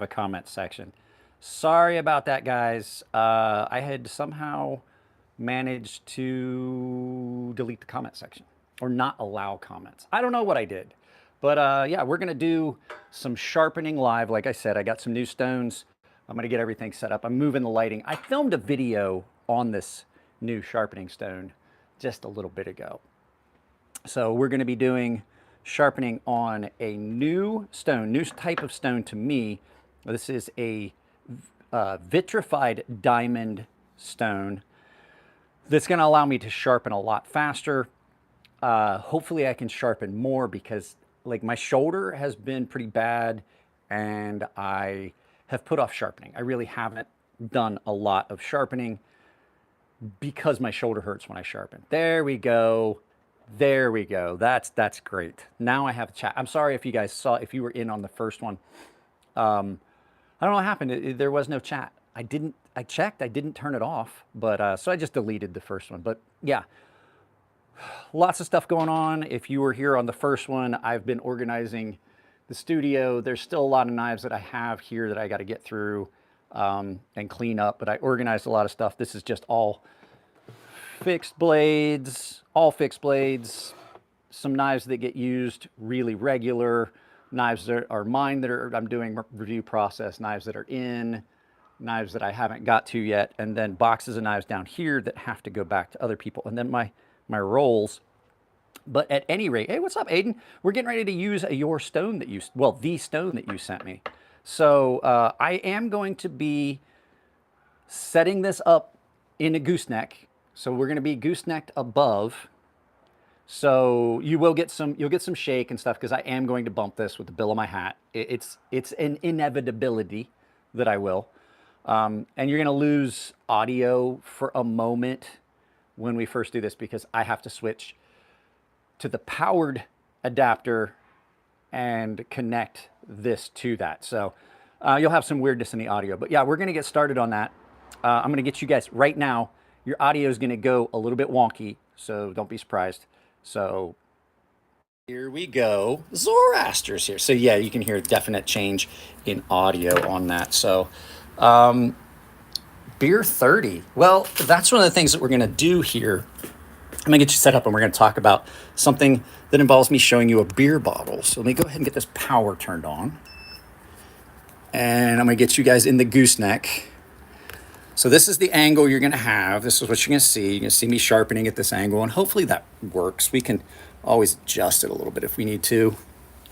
a comment section. Sorry about that, guys. I had somehow managed to delete the comment section or not allow comments. I don't know what I did. But yeah, we're going to do some sharpening live. Like I said, I got some new stones. I'm going to get everything set up. I'm moving the lighting. I filmed a video on this new sharpening stone just a little bit ago. So we're going to be doing sharpening on a new stone, new type of stone to me. This is a vitrified diamond stone that's going to allow me to sharpen a lot faster. Hopefully I can sharpen more because like my shoulder has been pretty bad and I have put off sharpening. I really haven't done a lot of sharpening because my shoulder hurts when I sharpen. There we go. There we go. That's great. Now I have a chat. I'm sorry if you guys saw, if you were in on the first one. I don't know what happened. There was no chat. I checked, I didn't turn it off, but so I just deleted the first one. But yeah, lots of stuff going on. If you were here on the first one, I've been organizing the studio. There's still a lot of knives that I have here that I got to get through and clean up, but I organized a lot of stuff. This is just all fixed blades, some knives that get used really regular, knives that are mine that are, I'm doing review process, knives that are in, knives that I haven't got to yet, and then boxes of knives down here that have to go back to other people, and then my rolls. But at any rate, hey, what's up, Aiden? We're getting ready to use your stone that you, well, the stone that you sent me. So I am going to be setting this up in a gooseneck. So we're going to be goosenecked above. So you will get some, you'll get some shake and stuff because I am going to bump this with the bill of my hat. It's an inevitability that I will. And you're going to lose audio for a moment when we first do this because I have to switch to the powered adapter and connect this to that. So you'll have some weirdness in the audio. But yeah, we're going to get started on that. I'm going to get you guys right now. Your audio is going to go a little bit wonky, so don't be surprised. So here we go. Zoroaster's here. So yeah, you can hear a definite change in audio on that. So beer 30. Well, that's one of the things that we're going to do here. I'm going to get you set up and we're going to talk about something that involves me showing you a beer bottle. So let me go ahead and get this power turned on. And I'm going to get you guys in the gooseneck. So this is the angle you're going to have. This is what you're going to see. You're going to see me sharpening at this angle, and hopefully that works. We can always adjust it a little bit if we need to.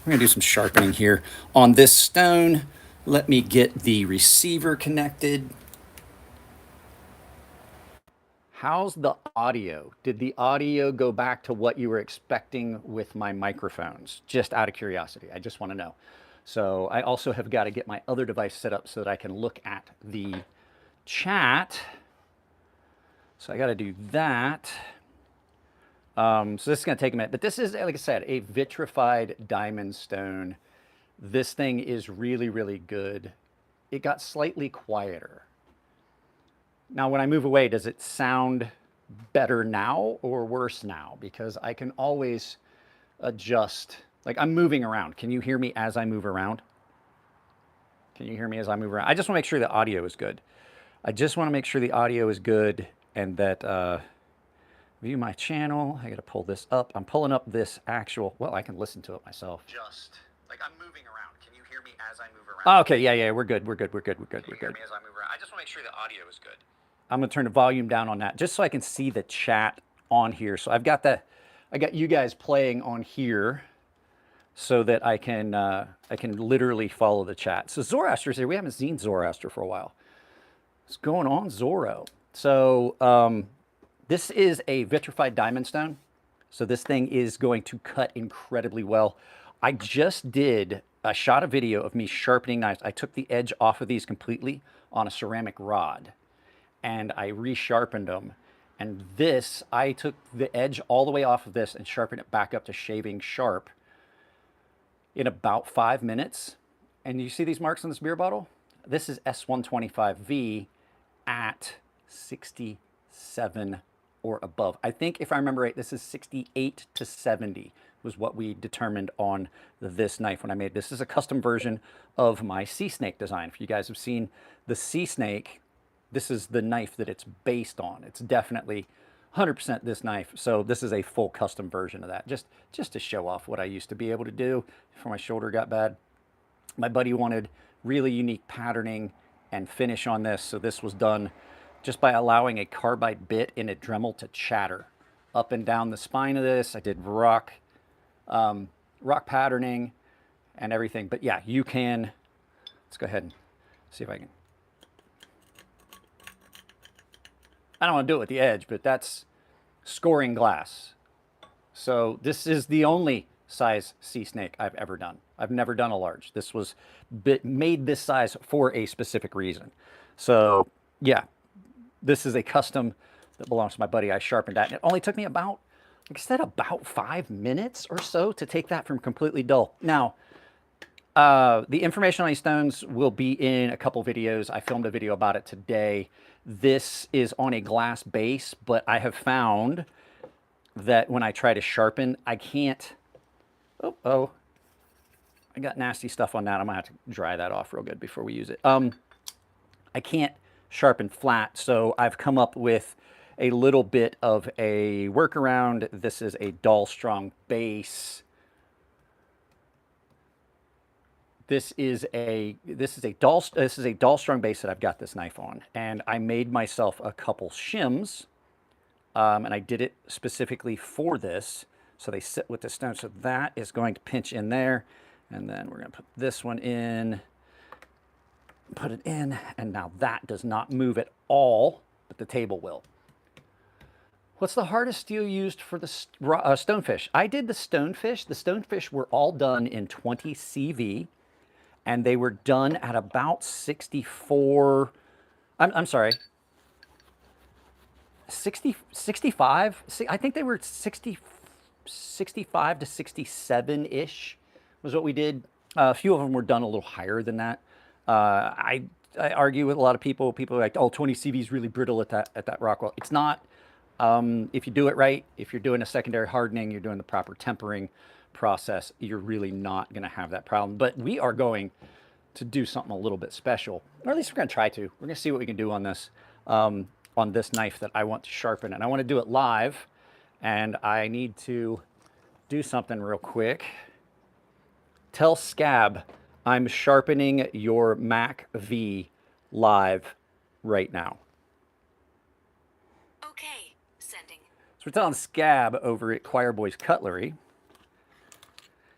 We're going to do some sharpening here on this stone. Let me get the receiver connected. How's the audio? Did the audio go back to what you were expecting with my microphones? Just out of curiosity, I just want to know. So I also have got to get my other device set up so that I can look at the chat. So I got to do that. So this is going to take a minute, but this is, like I said, a vitrified diamond stone. This thing is really, really good. It got slightly quieter. Now, when I move away, does it sound better now or worse now? Because I can always adjust. Like I'm moving around. Can you hear me as I move around? Can you hear me as I move around? I just want to make sure the audio is good. I just want to make sure the audio is good and that view my channel. I got to pull this up. I'm pulling up this actual, well, I can listen to it myself. Just like I'm moving around. Can you hear me as I move around? Oh, okay, yeah, we're good. We're good. We're good. We're good. We're good. Can you hear me as I move around? I just want to make sure the audio is good. I'm going to turn the volume down on that just so I can see the chat on here. So I've got I got you guys playing on here so that I can literally follow the chat. So Zoroaster's here. We haven't seen Zoroaster for a while. What's going on, Zorro? So this is a vitrified diamond stone. So this thing is going to cut incredibly well. I just did a shot a video of me sharpening knives. I took the edge off of these completely on a ceramic rod and I resharpened them. And this, I took the edge all the way off of this and sharpened it back up to shaving sharp in about 5 minutes. And you see these marks on this beer bottle? This is S125V at 67 or above. I think if I remember right, this is 68 to 70 was what we determined on this knife when I made this. This is a custom version of my sea snake design. If you guys have seen the sea snake, this is the knife that it's based on. It's definitely 100% this knife. So this is a full custom version of that, just to show off what I used to be able to do before my shoulder got bad. My buddy wanted really unique patterning and finish on this, so this was done just by allowing a carbide bit in a Dremel to chatter up and down the spine of this. I did rock patterning and everything. But yeah, you can, let's go ahead and see if I can. I don't want to do it with the edge, but that's scoring glass. So this is the only size sea snake I've ever done. I've never done a large. This was made this size for a specific reason. So yeah, this is a custom that belongs to my buddy. I sharpened that, and it only took me about, like I said, about 5 minutes or so to take that from completely dull. Now, the information on these stones will be in a couple videos. I filmed a video about it today. This is on a glass base, but I have found that when I try to sharpen, I can't, I got nasty stuff on that. I'm gonna have to dry that off real good before we use it. I can't sharpen flat, so I've come up with a little bit of a workaround. This is a dull strong base. This is a dull strong base that I've got this knife on, and I made myself a couple shims, and I did it specifically for this, so they sit with the stone. So that is going to pinch in there, and then we're going to put this one in, put it in, and now that does not move at all, but the table will. What's the hardest steel used for the stonefish? I did the stonefish. The stonefish were all done in 20 CV, and they were done at about 64, I'm sorry, 65? I think they were 65 to 67-ish was what we did. A few of them were done a little higher than that. I argue with a lot of people. People are like, oh, 20 CV is really brittle at that Rockwell. It's not. If you do it right, if you're doing a secondary hardening, you're doing the proper tempering process, you're really not going to have that problem. But we are going to do something a little bit special, or at least we're going to try to. We're going to see what we can do on this knife that I want to sharpen, and I want to do it live, and I need to do something real quick. Tell Scab I'm sharpening your Mac V live right now. Okay, sending. So we're telling Scab over at Choir Boys Cutlery,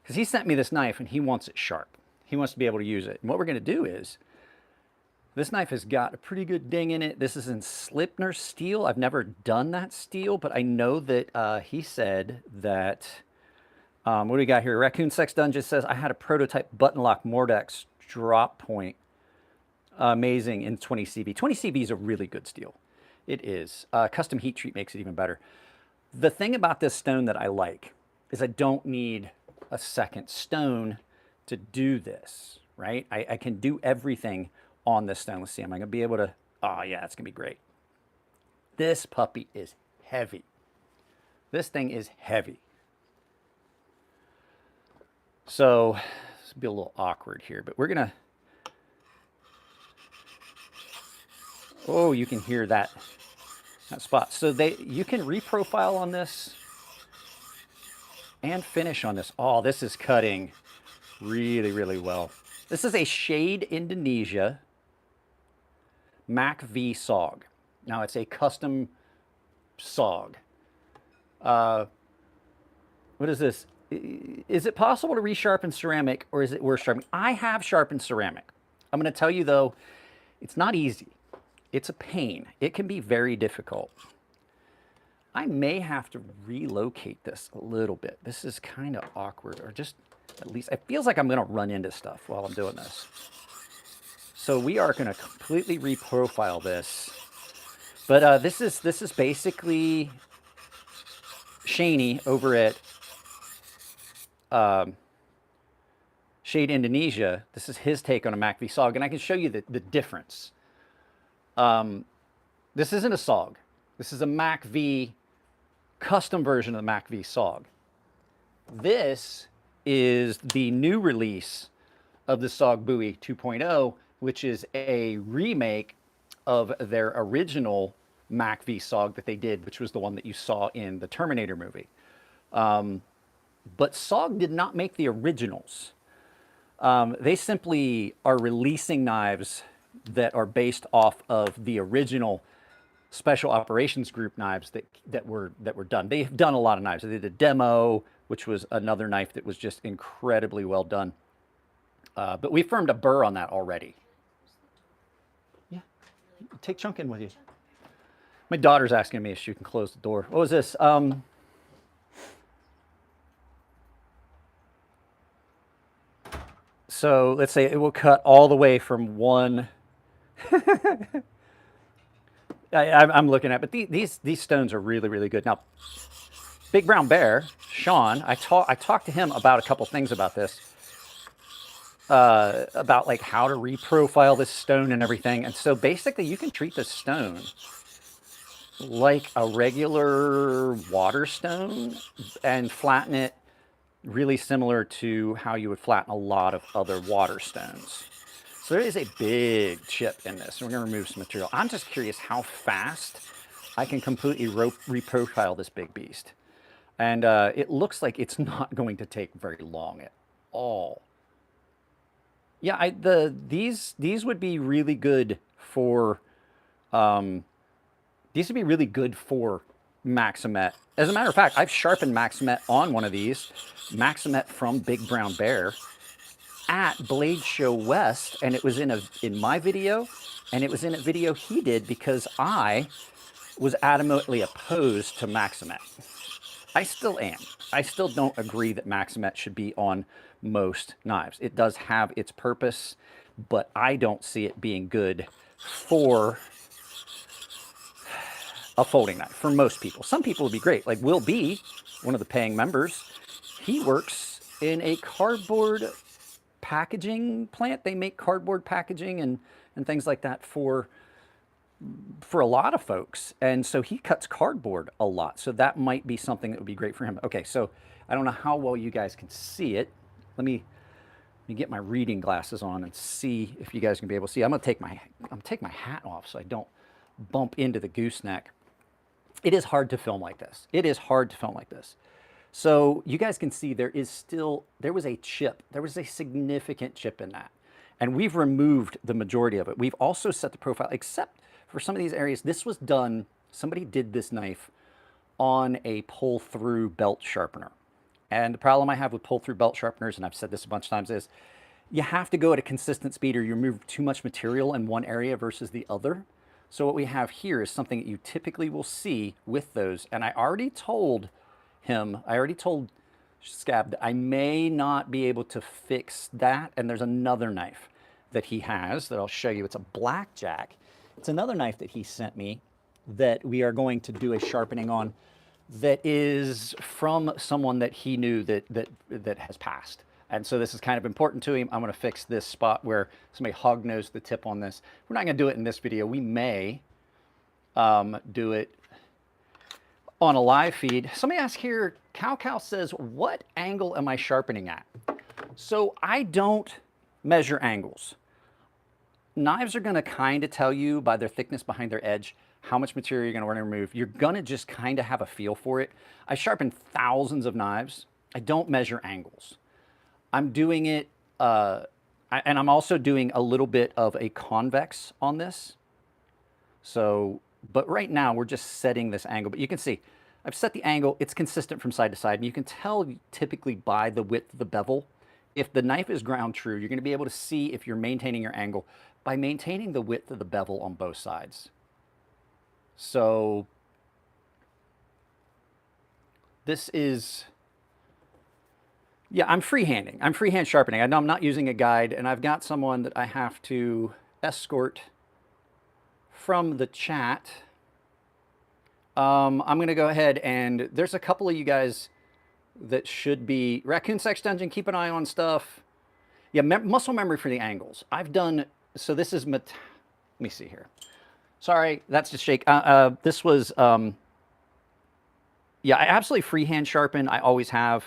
because he sent me this knife and he wants it sharp. He wants to be able to use it. And what we're going to do is, this knife has got a pretty good ding in it. This is in Slipner steel. I've never done that steel, but I know that he said that, what do we got here? Raccoon Sex Dungeon says, I had a prototype button lock Mordex drop point. Amazing in 20 CV. 20 CV is a really good steel. It is. Custom heat treat makes it even better. The thing about this stone that I like is I don't need a second stone to do this, right? I can do everything on this stone. Let's see, am I gonna be able to, oh yeah, it's gonna be great. This puppy is heavy. This thing is heavy. So, this will be a little awkward here, but we're gonna, oh, you can hear that spot. So you can reprofile on this and finish on this. Oh, this is cutting really, really well. This is a Shade Indonesia Mac V SOG. Now it's a custom SOG. What is this? Is it possible to resharpen ceramic, or is it worth sharpening? I have sharpened ceramic. I'm going to tell you though, it's not easy. It's a pain. It can be very difficult. I may have to relocate this a little bit. This is kind of awkward, or just at least it feels like I'm going to run into stuff while I'm doing this. So we are going to completely reprofile this. But this is basically Shaney over at Shade Indonesia. This is his take on a Mac V SOG, and I can show you the difference. This isn't a SOG. This is a Mac V custom version of the Mac V SOG. This is the new release of the SOG Buoy 2.0, which is a remake of their original Mac V SOG that they did, which was the one that you saw in the Terminator movie. But SOG did not make the originals. They simply are releasing knives that are based off of the original Special Operations Group knives that were done. They've done a lot of knives. They did a demo, which was another knife that was just incredibly well done. But we firmed a burr on that already. Yeah, take Chunk in with you. My daughter's asking me if she can close the door. What was this? So let's say it will cut all the way from one. I'm looking at, but these stones are really, really good. Now, Big Brown Bear, Sean, I talked to him about a couple things about this, about like how to reprofile this stone and everything. And so basically you can treat this stone like a regular water stone and flatten it really similar to how you would flatten a lot of other water stones. So there is a big chip in this. We're going to remove some material. I'm just curious how fast I can completely reprofile this big beast. And it looks like it's not going to take very long at all. Yeah, these would be really good for these would be really good for Maximet. As a matter of fact, I've sharpened Maximet on one of these, Maximet from Big Brown Bear, at Blade Show West, and it was in my video, and it was in a video he did because I was adamantly opposed to Maximet. I still am. I still don't agree that Maximet should be on most knives. It does have its purpose, but I don't see it being good for a folding knife for most people. Some people would be great. Like Will B, one of the paying members, he works in a cardboard packaging plant. They make cardboard packaging and things like that for a lot of folks. And so he cuts cardboard a lot. So that might be something that would be great for him. Okay, so I don't know how well you guys can see it. Let me get my reading glasses on and see if you guys can be able to see. I'm gonna take my hat off so I don't bump into the gooseneck. It is hard to film like this. It is hard to film like this. So you guys can see there was a chip. There was a significant chip in that. And we've removed the majority of it. We've also set the profile, except for some of these areas. This was done, somebody did this knife on a pull-through belt sharpener. And the problem I have with pull-through belt sharpeners, and I've said this a bunch of times, is you have to go at a consistent speed or you remove too much material in one area versus the other. So what we have here is something that you typically will see with those. And I already told Scab that I may not be able to fix that. And there's another knife that he has that I'll show you. It's a blackjack. It's another knife that he sent me that we are going to do a sharpening on that is from someone that he knew that has passed. And so this is kind of important to him. I'm going to fix this spot where somebody hog-nosed the tip on this. We're not going to do it in this video. We may do it on a live feed. Somebody asked here, Cow says, what angle am I sharpening at? So I don't measure angles. Knives are going to kind of tell you by their thickness behind their edge how much material you're going to want to remove. You're going to just kind of have a feel for it. I sharpen thousands of knives. I don't measure angles. I'm doing it, and I'm also doing a little bit of a convex on this. So, but right now we're just setting this angle. But you can see, I've set the angle. It's consistent from side to side. And you can tell typically by the width of the bevel. If the knife is ground true, you're going to be able to see if you're maintaining your angle by maintaining the width of the bevel on both sides. So this is... yeah, I'm freehanding. I'm freehand sharpening. I know I'm not using a guide, and I've got someone that I have to escort from the chat. I'm going to go ahead, and there's a couple of you guys that should be... Raccoon Sex Dungeon, keep an eye on stuff. Yeah, muscle memory for the angles. I've done... so this is... let me see here. Sorry, that's just shake. This was... yeah, I absolutely freehand sharpen. I always have.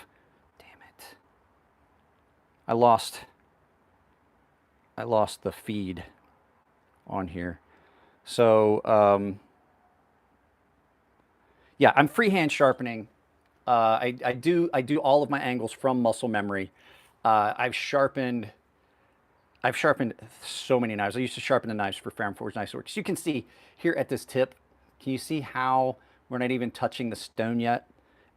I lost the feed on here. So yeah, I'm freehand sharpening. I do all of my angles from muscle memory. I've sharpened so many knives. I used to sharpen the knives for Ferrum Forge Knife Works. You can see here at this tip, can you see how we're not even touching the stone yet?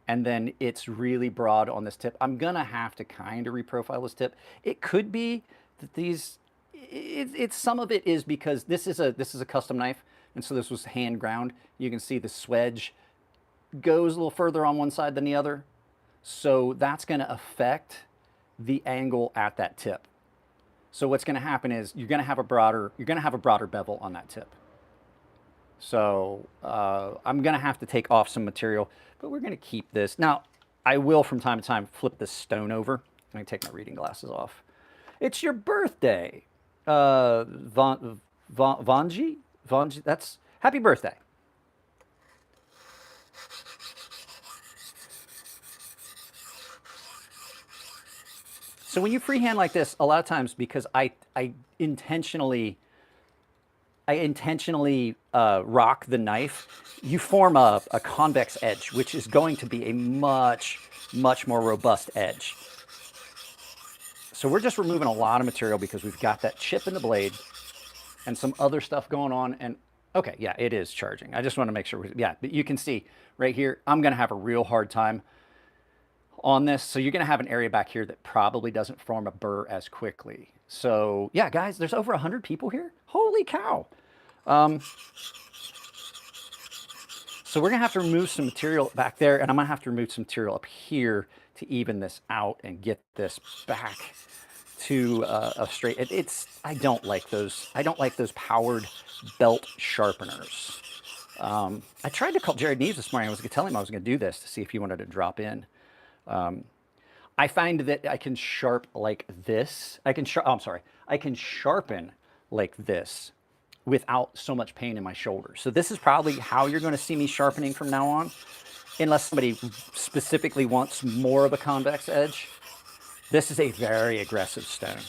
And then it's really broad on this tip. I'm gonna have to kind of reprofile this tip. It could be that it's some of it is because this is a custom knife, and so this was hand ground. You can see the swedge goes a little further on one side than the other, so that's going to affect the angle at that tip. So what's going to happen is you're going to have a broader bevel on that tip. So I'm going to have to take off some material, but we're going to keep this. Now, I will from time to time flip this stone over. Let me take my reading glasses off. It's your birthday, Vanji. That's happy birthday. So when you freehand like this, a lot of times, because I intentionally rock the knife, you form a convex edge, which is going to be a much more robust edge. So we're just removing a lot of material because we've got that chip in the blade and some other stuff going on. And okay, yeah, it is charging. I just want to make sure, yeah, but you can see right here, I'm going to have a real hard time on this. So you're going to have an area back here that probably doesn't form a burr as quickly. So yeah, guys, there's over 100 people here. Holy cow. So we're going to have to remove some material back there, and I'm going to have to remove some material up here to even this out and get this back to a straight. I don't like those. I don't like those powered belt sharpeners. I tried to call Jared Neves this morning. I was going to tell him I was going to do this to see if he wanted to drop in. I find that I can sharp like this. I can sharpen like this without so much pain in my shoulder. So this is probably how you're going to see me sharpening from now on, unless somebody specifically wants more of a convex edge. This is a very aggressive stone.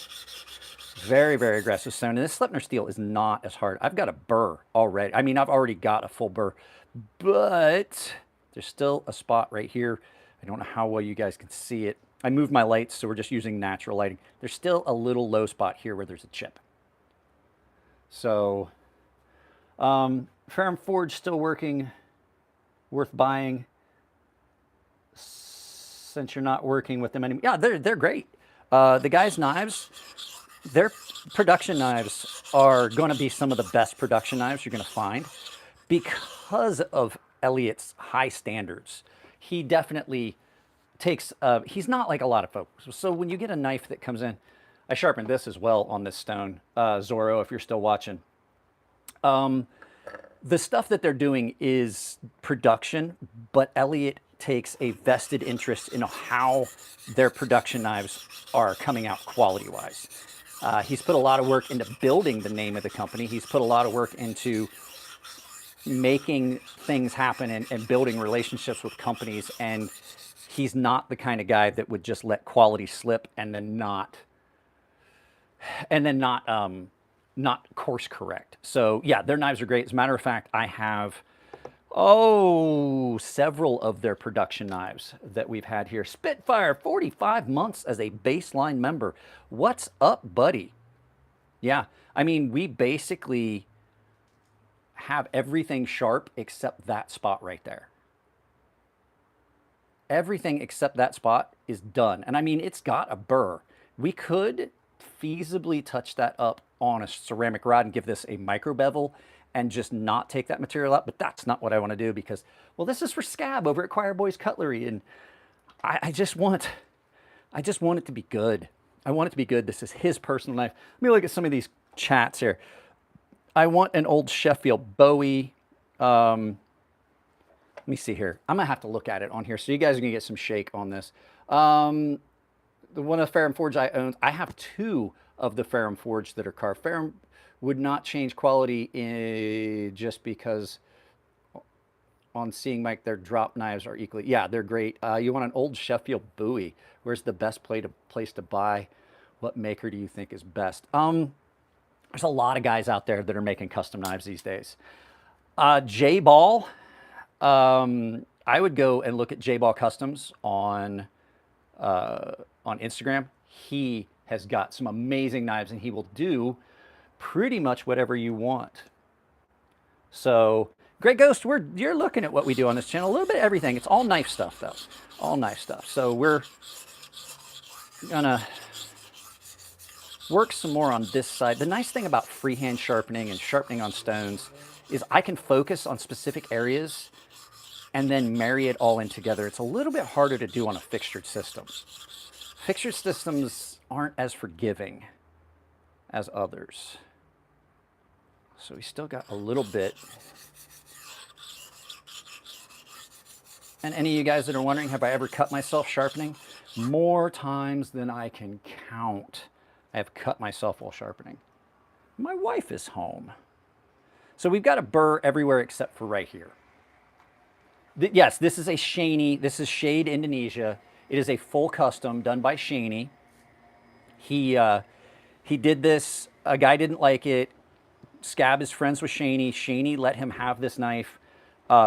Very, very aggressive stone. And this Sleipner steel is not as hard. I've got a burr already. I mean, I've already got a full burr, but there's still a spot right here. I don't know how well you guys can see it. I moved my lights, so we're just using natural lighting. There's still a little low spot here where there's a chip. So, Ferrum Forge still working, worth buying, since you're not working with them anymore. Yeah, they're great. The guys' knives, their production knives are going to be some of the best production knives you're going to find because of Elliot's high standards. He definitely takes, he's not like a lot of folks. So when you get a knife that comes in, I sharpened this as well on this stone, Zorro, if you're still watching. The stuff that they're doing is production, but Elliot takes a vested interest in how their production knives are coming out quality-wise. He's put a lot of work into building the name of the company. He's put a lot of work into making things happen and building relationships with companies, and he's not the kind of guy that would just let quality slip and then not course correct. So yeah, their knives are great. As a matter of fact, I have several of their production knives that we've had here. Spitfire, 45 months as a baseline member. What's up, buddy? Yeah, I mean, we basically have everything sharp except that spot right there. Everything except that spot is done. And I mean, it's got a burr. We could feasibly touch that up on a ceramic rod and give this a micro bevel and just not take that material out, but that's not what I want to do because, well, this is for Scab over at Choir Boys Cutlery, and I just want it to be good. I want it to be good. This is his personal knife. Let me look at some of these chats here. I want an old Sheffield Bowie. Let me see here. I'm gonna have to look at it on here, so you guys are gonna get some shake on this. The one of the Ferrum Forge I own, I have two of the Ferrum Forge that are carved. Ferrum would not change quality just because on Seeing Mike, their drop knives are equally, yeah, they're great. You want an old Sheffield Bowie. Where's the best place to buy? What maker do you think is best? There's a lot of guys out there that are making custom knives these days. J-Ball, I would go and look at J-Ball Customs on Instagram. He has got some amazing knives, and he will do pretty much whatever you want. So, Great Ghost, you're looking at what we do on this channel. A little bit of everything. It's all knife stuff, though. All knife stuff. So we're gonna work some more on this side. The nice thing about freehand sharpening and sharpening on stones is I can focus on specific areas and then marry it all in together. It's a little bit harder to do on a fixtured system. Fixtured systems aren't as forgiving as others. So we still got a little bit. And any of you guys that are wondering, have I ever cut myself sharpening? More times than I can count, I have cut myself while sharpening. My wife is home. So we've got a burr everywhere except for right here. Yes, this is a Shaney. This is Shade Indonesia. It is a full custom done by Shaney. He did this. A guy didn't like it. Scab is friends with Shaney. Shaney let him have this knife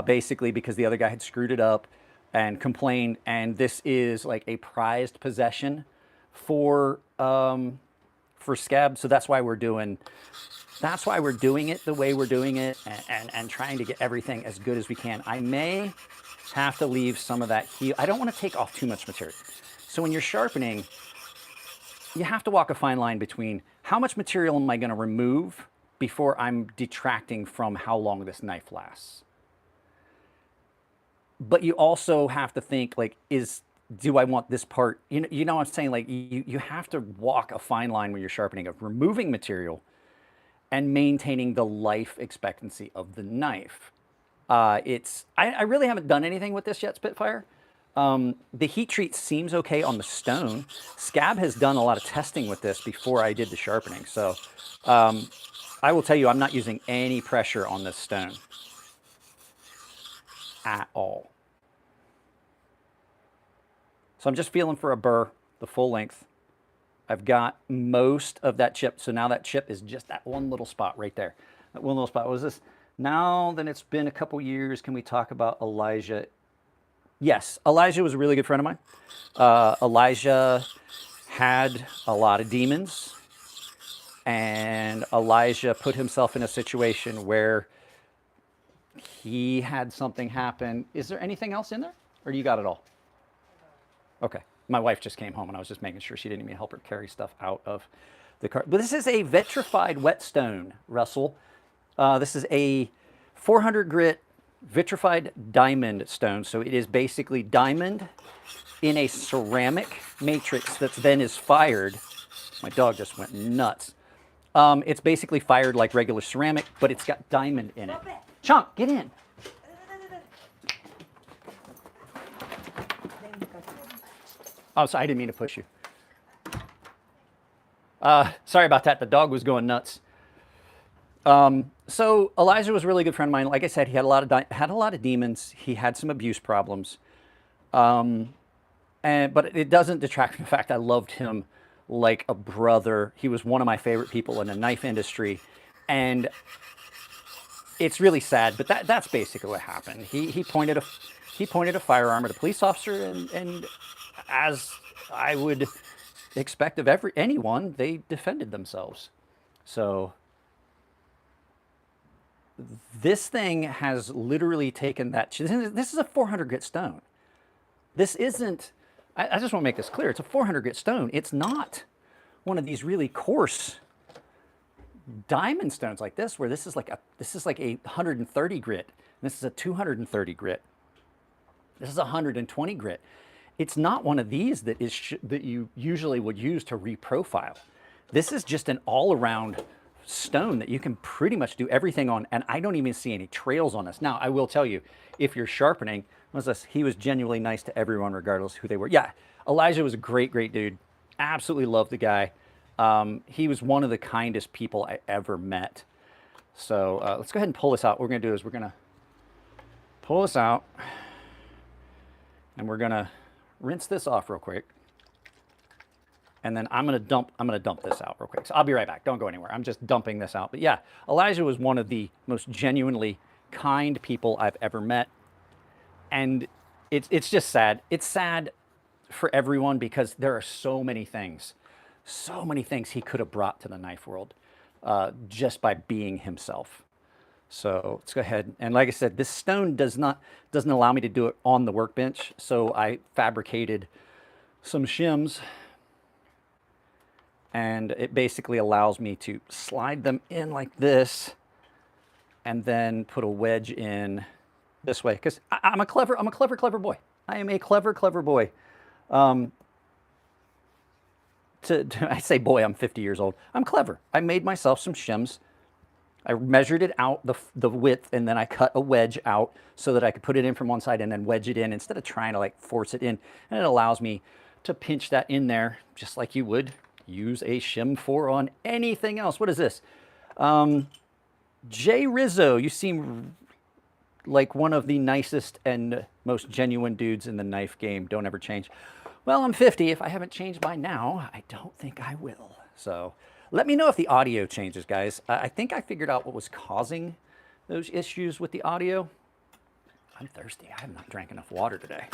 basically because the other guy had screwed it up and complained. And this is like a prized possession for Scab. So that's why we're doing it the way we're doing it and trying to get everything as good as we can. I may have to leave some of that heel. I don't want to take off too much material. So when you're sharpening, you have to walk a fine line between how much material am I going to remove before I'm detracting from how long this knife lasts. But you also have to think, like, do I want this part? You know what I'm saying? Like, you have to walk a fine line when you're sharpening of removing material and maintaining the life expectancy of the knife. I really haven't done anything with this yet, Spitfire. The heat treat seems okay on the stone. Scab has done a lot of testing with this before I did the sharpening. So I will tell you, I'm not using any pressure on this stone at all. So I'm just feeling for a burr, the full length. I've got most of that chip. So now that chip is just that one little spot right there. That one little spot. What was this? Now that it's been a couple years, can we talk about Elijah? Yes, Elijah was a really good friend of mine. Elijah had a lot of demons. And Elijah put himself in a situation where he had something happen. Is there anything else in there? Or you got it all? Okay. My wife just came home and I was just making sure she didn't even help her carry stuff out of the car. But this is a vitrified whetstone, Russell. This is a 400 grit vitrified diamond stone. So it is basically diamond in a ceramic matrix that then is fired. My dog just went nuts. It's basically fired like regular ceramic, but it's got diamond in it. Chunk, get in. Oh, sorry, I didn't mean to push you. Sorry about that. The dog was going nuts. So Elijah was a really good friend of mine. Like I said, he had a lot of demons. He had some abuse problems. But it doesn't detract from the fact I loved him like a brother. He was one of my favorite people in the knife industry. And it's really sad, but that's basically what happened. He pointed a firearm at a police officer, and as I would expect of anyone, they defended themselves. So this thing has literally taken that. This is a 400 grit stone. This isn't, I just want to make this clear. It's a 400 grit stone. It's not one of these really coarse diamond stones like this, where this is like a 130 grit. This is a 230 grit. This is a 120 grit. It's not one of these that you usually would use to reprofile. This is just an all-around stone that you can pretty much do everything on, and I don't even see any trails on this. Now, I will tell you, if you're sharpening, he was genuinely nice to everyone regardless of who they were. Yeah, Elijah was a great, great dude. Absolutely loved the guy. He was one of the kindest people I ever met. So let's go ahead and pull this out. What we're going to do is we're going to pull this out, and we're going to rinse this off real quick. And then I'm gonna dump this out real quick. So I'll be right back. Don't go anywhere. I'm just dumping this out. But yeah, Elijah was one of the most genuinely kind people I've ever met. And it's just sad. It's sad for everyone because there are so many things he could have brought to the knife world just by being himself. So let's go ahead. And like I said, this stone doesn't allow me to do it on the workbench. So I fabricated some shims, and it basically allows me to slide them in like this and then put a wedge in this way. Because I'm a clever boy. I am a clever boy. I say boy, I'm 50 years old. I'm clever. I made myself some shims. I measured it out, the width, and then I cut a wedge out so that I could put it in from one side and then wedge it in instead of trying to like force it in. And it allows me to pinch that in there just like you would use a shim for on anything else. What is this? Jay Rizzo, you seem like one of the nicest and most genuine dudes in the knife game. Don't ever change. Well, I'm 50. If I haven't changed by now, I don't think I will. So let me know if the audio changes, guys. I think I figured out what was causing those issues with the audio. I'm thirsty. I have not drank enough water today.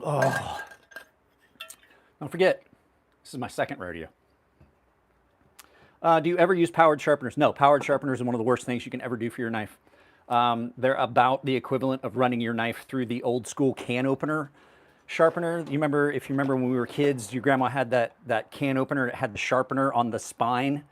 Oh, don't forget, this is my second rodeo. Do you ever use powered sharpeners? No, powered sharpeners are one of the worst things you can ever do for your knife. They're about the equivalent of running your knife through the old school can opener sharpener. If you remember when we were kids, your grandma had that can opener. It had the sharpener on the spine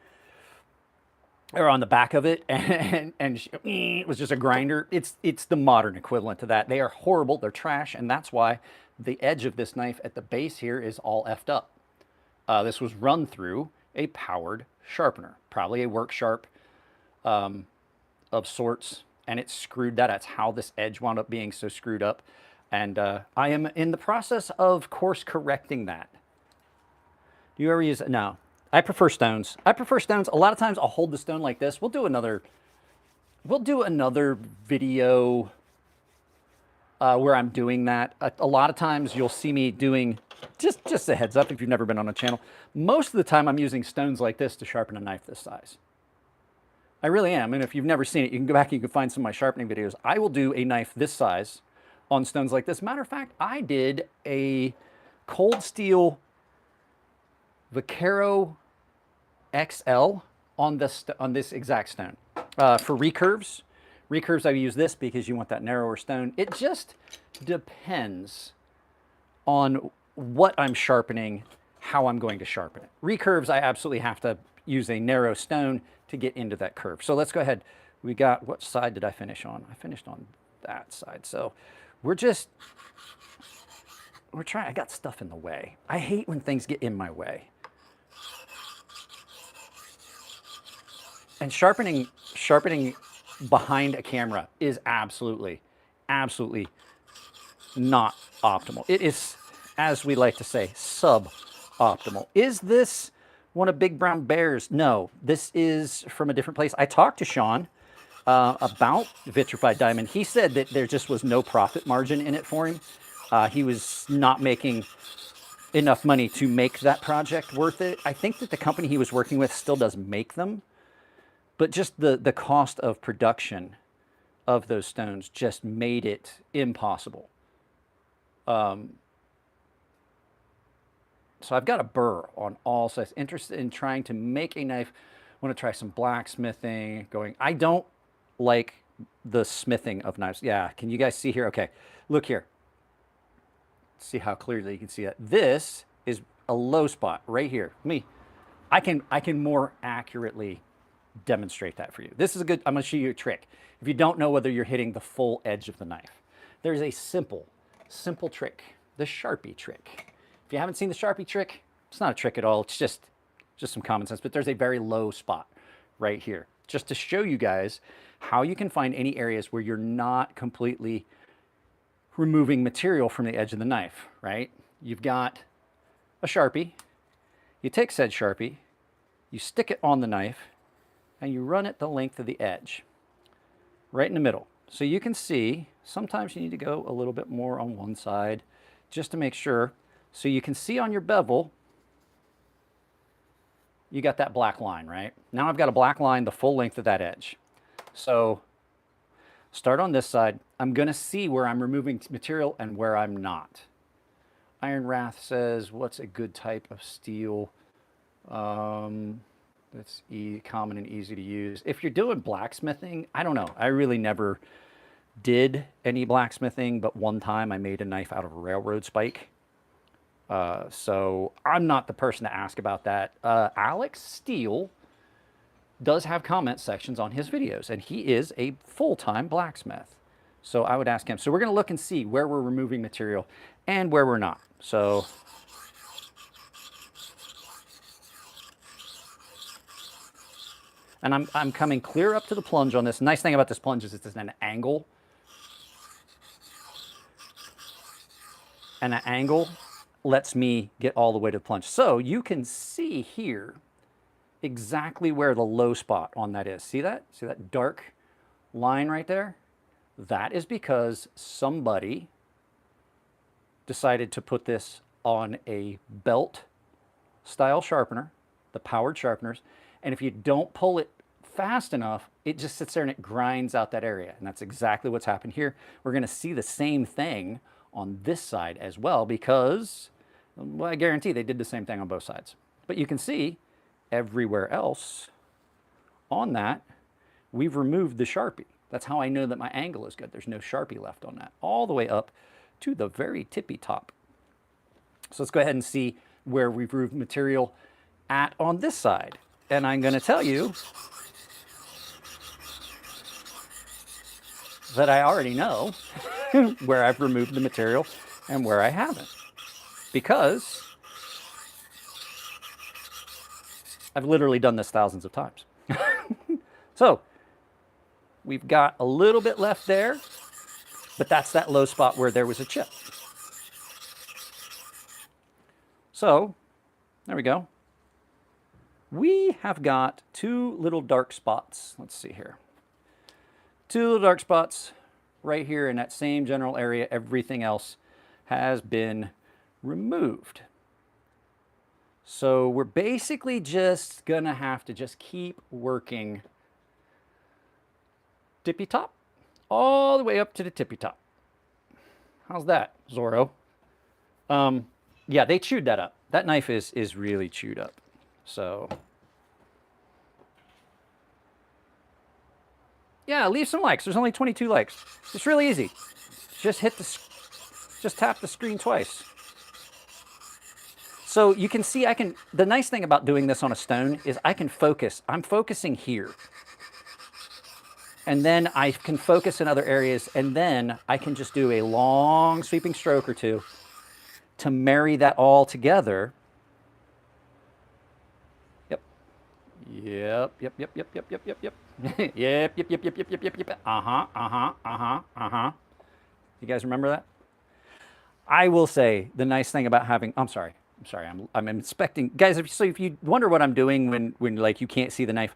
or on the back of it, and it was just a grinder. It's the modern equivalent to that. They are horrible. They're trash, and that's why the edge of this knife at the base here is all effed up. This was run through a powered sharpener, probably a work sharp of sorts, and it screwed that. That's how this edge wound up being so screwed up. And I am in the process of course correcting that. Do you ever use it? No, I prefer stones. A lot of times I'll hold the stone like this. We'll do another video where I'm doing that. A lot of times you'll see me doing, just a heads up if you've never been on a channel, most of the time I'm using stones like this to sharpen a knife this size. I really am. And if you've never seen it, you can go back and you can find some of my sharpening videos. I will do a knife this size on stones like this. Matter of fact, I did a cold steel Vaquero XL on this exact stone. For recurves, I use this because you want that narrower stone. It just depends on what I'm sharpening, how I'm going to sharpen it. Recurves, I absolutely have to use a narrow stone to get into that curve. So let's go ahead. We got, what side did I finish on? I finished on that side. So we're trying, I got stuff in the way. I hate when things get in my way. And sharpening behind a camera is absolutely not optimal. It is, as we like to say, suboptimal. Is this one of Big Brown Bear's? No, this is from a different place. I talked to Sean about Vitrified Diamond. He said that there just was no profit margin in it for him. He was not making enough money to make that project worth it. I think that the company he was working with still does make them, but just the cost of production of those stones just made it impossible. So I've got a burr on all sides. Interested in trying to make a knife. Want to try some blacksmithing. I don't like the smithing of knives. Yeah, can you guys see here? Okay, look here. See how clearly you can see that. This is a low spot right here. I can more accurately demonstrate that for you. This is a good, I'm going to show you a trick. If you don't know whether you're hitting the full edge of the knife, there's a simple trick, the Sharpie trick. If you haven't seen the Sharpie trick, it's not a trick at all. It's just some common sense, but there's a very low spot right here, just to show you guys how you can find any areas where you're not completely removing material from the edge of the knife, right? You've got a Sharpie. You take said Sharpie, you stick it on the knife, and you run it the length of the edge, right in the middle. So you can see, sometimes you need to go a little bit more on one side just to make sure. So you can see on your bevel, you got that black line, right? Now I've got a black line the full length of that edge. So start on this side. I'm going to see where I'm removing material and where I'm not. Iron Wrath says, what's a good type of steel? That's common and easy to use. If you're doing blacksmithing, I don't know. I really never did any blacksmithing, but one time I made a knife out of a railroad spike. So I'm not the person to ask about that. Alex Steele does have comment sections on his videos, and he is a full-time blacksmith. So I would ask him. So we're going to look and see where we're removing material and where we're not. So and I'm coming clear up to the plunge on this. Nice thing about this plunge is it's an angle. And an angle lets me get all the way to the plunge. So you can see here exactly where the low spot on that is. See that? See that dark line right there? That is because somebody decided to put this on a belt style sharpener, the powered sharpeners, and if you don't pull it fast enough, it just sits there and it grinds out that area. And that's exactly what's happened here. We're going to see the same thing on this side as well because, well, I guarantee they did the same thing on both sides. But you can see everywhere else on that, we've removed the Sharpie. That's how I know that my angle is good. There's no Sharpie left on that, all the way up to the very tippy top. So let's go ahead and see where we've removed material at on this side. And I'm going to tell you that I already know where I've removed the material and where I haven't. Because I've literally done this thousands of times. So we've got a little bit left there, but that's that low spot where there was a chip. So there we go. We have got two little dark spots. Let's see here. Two little dark spots right here in that same general area. Everything else has been removed. So we're basically just gonna have to just keep working tippy top all the way up to the tippy top. How's that, Zorro? Yeah, they chewed that up. That knife is really chewed up. So yeah, leave some likes. There's only 22 likes. It's really easy. Just tap the screen twice. So you can see the nice thing about doing this on a stone is I can focus. I'm focusing here. And then I can focus in other areas, and then I can just do a long sweeping stroke or two to marry that all together. Yep. Yep, yep, yep, yep, yep, yep, yep, yep. Yep, yep, yep, yep, yep, yep, yep, yep. Uh-huh, uh-huh, uh-huh, uh-huh. You guys remember that? I will say the nice thing about having, I'm sorry, I'm inspecting. Guys, if you wonder what I'm doing when like you can't see the knife,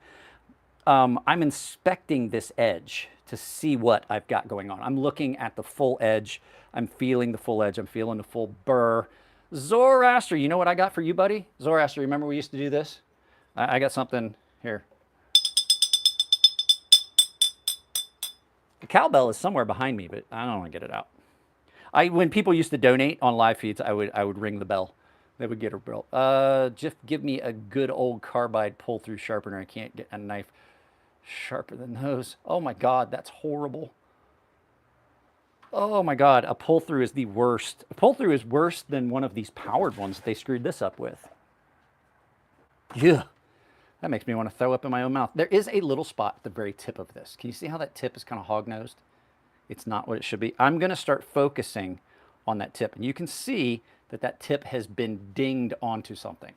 I'm inspecting this edge to see what I've got going on. I'm looking at the full edge. I'm feeling the full edge. I'm feeling the full burr. Zoroaster, you know what I got for you, buddy? Zoroaster, remember we used to do this? I got something here. The cowbell is somewhere behind me, but I don't want to get it out. When people used to donate on live feeds, I would ring the bell. They would get a bell. Just give me a good old carbide pull-through sharpener. I can't get a knife sharper than those. Oh my God, that's horrible. Oh my God, a pull-through is the worst. A pull-through is worse than one of these powered ones that they screwed this up with. Yeah, that makes me want to throw up in my own mouth. There is a little spot at the very tip of this. Can you see how that tip is kind of hog-nosed? It's not what it should be. I'm going to start focusing on that tip. And you can see that that tip has been dinged onto something.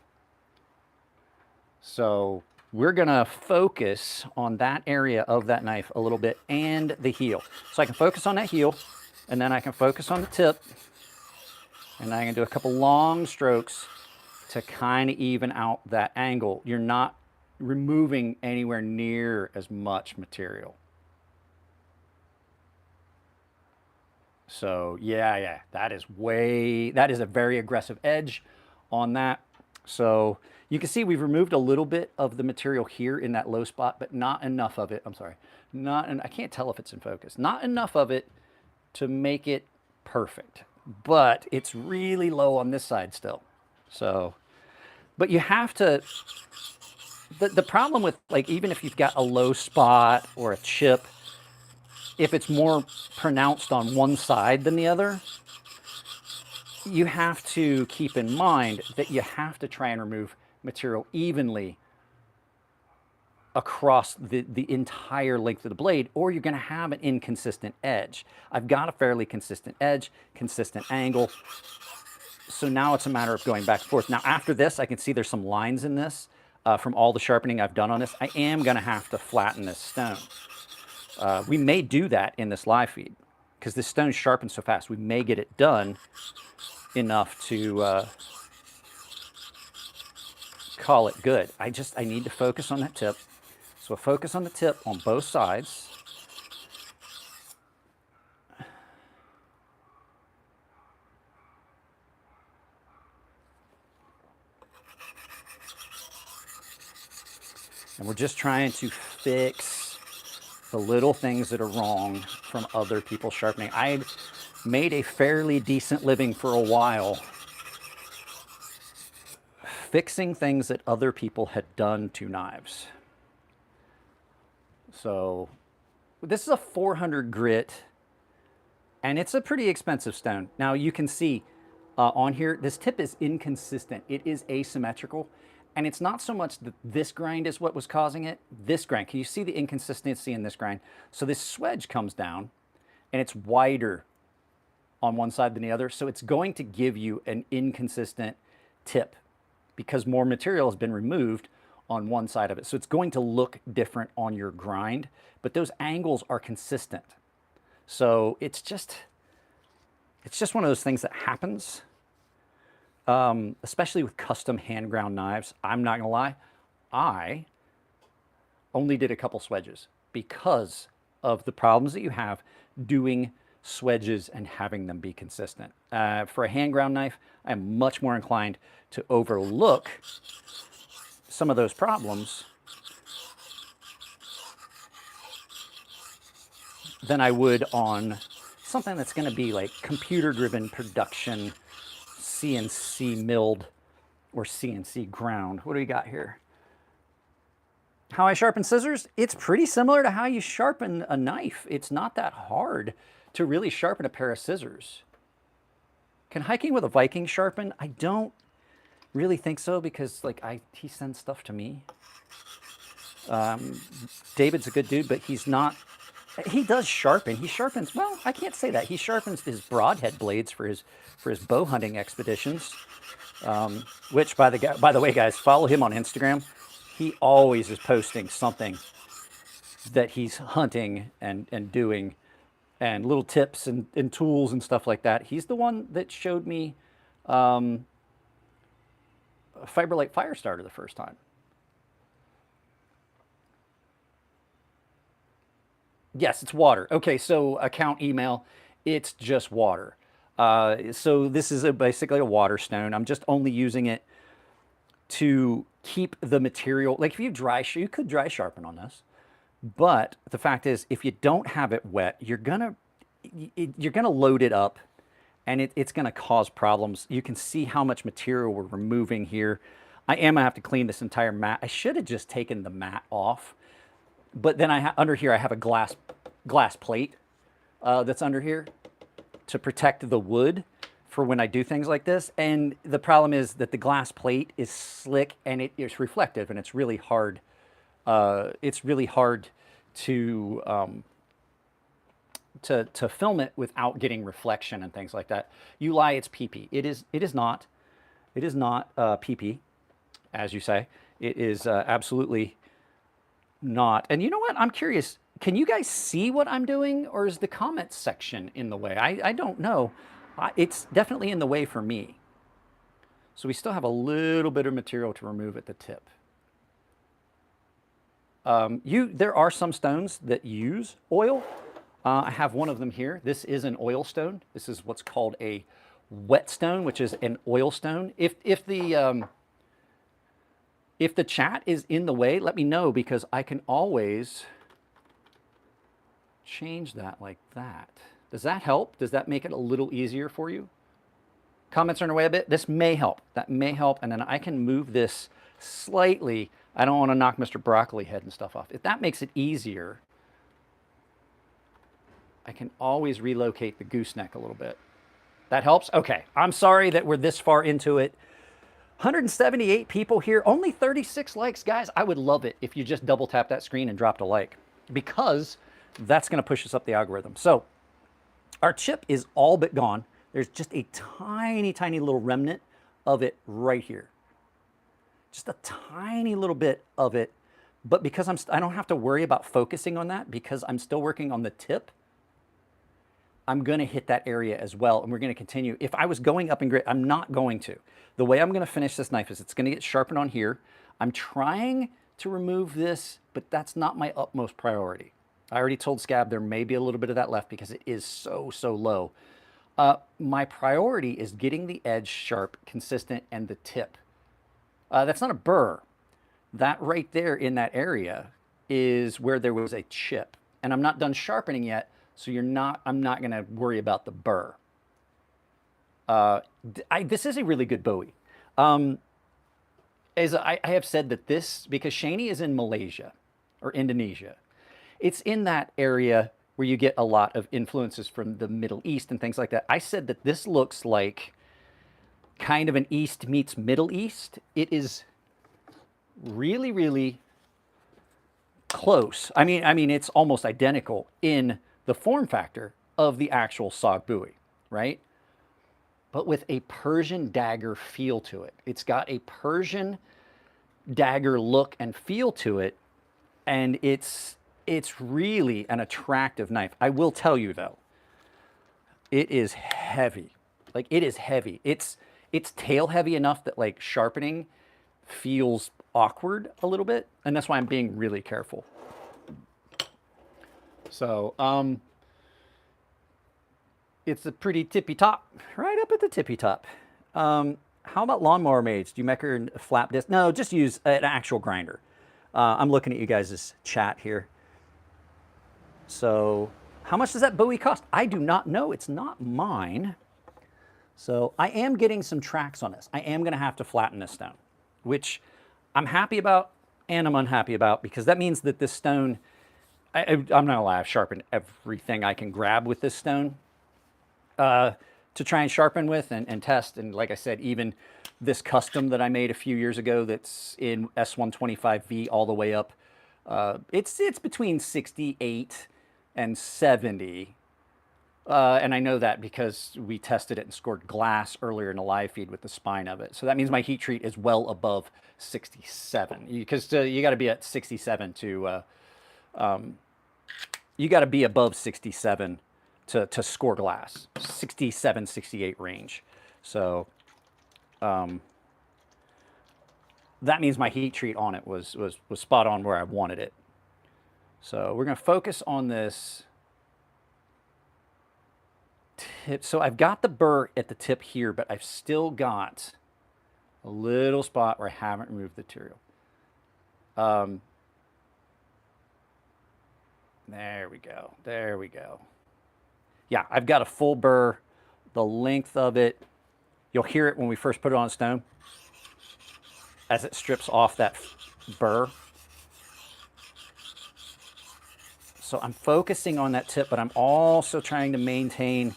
So we're going to focus on that area of that knife a little bit and the heel. So I can focus on that heel, and then I can focus on the tip, and I can do a couple long strokes to kind of even out that angle. You're not removing anywhere near as much material. So yeah, that is a very aggressive edge on that. So you can see we've removed a little bit of the material here in that low spot, but not enough of it. I'm sorry, I can't tell if it's in focus. Not enough of it to make it perfect, but it's really low on this side still. So, but you have to, the problem with, like, even if you've got a low spot or a chip, if it's more pronounced on one side than the other, you have to keep in mind that you have to try and remove material evenly across the entire length of the blade, or you're going to have an inconsistent edge. I've got a fairly consistent edge, consistent angle. So now it's a matter of going back and forth. Now after this, I can see there's some lines in this from all the sharpening I've done on this. I am going to have to flatten this stone. We may do that in this live feed because this stone sharpens so fast. We may get it done enough to call it good. I need to focus on that tip. So focus on the tip on both sides. And we're just trying to fix the little things that are wrong from other people's sharpening. I made a fairly decent living for a while fixing things that other people had done to knives. So this is a 400 grit, and it's a pretty expensive stone. Now you can see on here, this tip is inconsistent. It is asymmetrical, and it's not so much that this grind is what was causing it. This grind, can you see the inconsistency in this grind? So this swedge comes down, and it's wider on one side than the other. So it's going to give you an inconsistent tip because more material has been removed on one side of it. So it's going to look different on your grind, but those angles are consistent. So it's just one of those things that happens, especially with custom hand ground knives. I'm not gonna lie, I only did a couple swedges because of the problems that you have doing swedges and having them be consistent. For a hand ground knife, I'm much more inclined to overlook some of those problems than I would on something that's going to be like computer-driven production, CNC milled or CNC ground. What do we got here? How I sharpen scissors? It's pretty similar to how you sharpen a knife. It's not that hard to really sharpen a pair of scissors. Can hiking with a Viking sharpen? I don't really think so because he sends stuff to me. David's a good dude, but he's not. He does sharpen. He sharpens. Well, I can't say that. He sharpens his broadhead blades for his bow hunting expeditions. Which, by the way, guys, follow him on Instagram. He always is posting something that he's hunting and doing, and little tips and tools and stuff like that. He's the one that showed me a Fiberlight fire starter the first time. Yes, it's water. Okay, so account email, it's just water. So this is basically a water stone. I'm just only using it to keep the material. Like if you could dry sharpen on this, but the fact is, if you don't have it wet, you're gonna load it up, and it's gonna cause problems. You can see how much material we're removing here. I am gonna have to clean this entire mat. I should have just taken the mat off, but then under here I have a glass plate that's under here to protect the wood for when I do things like this. And the problem is that the glass plate is slick and it's reflective, and it's really hard. It's really hard to film it without getting reflection and things like that. You lie, it's PP. It is not PP, as you say. It is absolutely not. And you know what? I'm curious. Can you guys see what I'm doing, or is the comments section in the way? I don't know. It's definitely in the way for me. So we still have a little bit of material to remove at the tip. There are some stones that use oil. I have one of them here. This is an oil stone. This is what's called a whetstone, which is an oil stone. If the chat is in the way, let me know, because I can always change that like that. Does that help? Does that make it a little easier for you? Comments are in the way a bit. This may help. That may help. And then I can move this slightly. I don't want to knock Mr. Broccoli head and stuff off. If that makes it easier, I can always relocate the gooseneck a little bit. That helps? Okay. I'm sorry that we're this far into it. 178 people here, only 36 likes. Guys, I would love it if you just double tap that screen and dropped a like, because that's going to push us up the algorithm. So our chip is all but gone. There's just a tiny, tiny little remnant of it right here. Just a tiny little bit of it. But because I don't have to worry about focusing on that, because I'm still working on the tip, I'm going to hit that area as well, and we're going to continue. If I was going up in grit, I'm not going to. The way I'm going to finish this knife is it's going to get sharpened on here. I'm trying to remove this, but that's not my utmost priority. I already told Scab there may be a little bit of that left because it is so, so low. My priority is getting the edge sharp, consistent, and the tip. That's not a burr. That right there in that area is where there was a chip. And I'm not done sharpening yet, so I'm not going to worry about the burr. This is a really good Bowie. As I have said that this, because Shaney is in Malaysia or Indonesia, it's in that area where you get a lot of influences from the Middle East and things like that. I said that this looks like kind of an East meets Middle East. It is really, really close. I mean, it's almost identical in the form factor of the actual SOG Bowie, right? But with a Persian dagger feel to it. It's got a Persian dagger look and feel to it, and it's really an attractive knife. I will tell you though, it is heavy. Like, it is heavy. It's tail heavy enough that like sharpening feels awkward a little bit, and that's why I'm being really careful. So, it's a pretty tippy top, right up at the tippy top. How about lawnmower maids? Do you make her a flap disc? No, just use an actual grinder. I'm looking at you guys' chat here. So how much does that Bowie cost? I do not know. It's not mine. So I am getting some tracks on this. I am going to have to flatten this stone, which I'm happy about and I'm unhappy about, because that means that this stone, I'm not gonna lie, I've sharpened everything I can grab with this stone to try and sharpen with and test. And like I said, even this custom that I made a few years ago that's in S125V all the way up, it's between 68 and 70. And I know that because we tested it and scored glass earlier in the live feed with the spine of it. So that means my heat treat is well above 67, because you got to be at 67 to, you got to be above 67 to score glass, 67, 68 range. So that means my heat treat on it was spot on where I wanted it. So we're going to focus on this tip. So I've got the burr at the tip here, but I've still got a little spot where I haven't removed the material. There we go. There we go. Yeah, I've got a full burr, the length of it. You'll hear it when we first put it on stone as it strips off that burr. So I'm focusing on that tip, but I'm also trying to maintain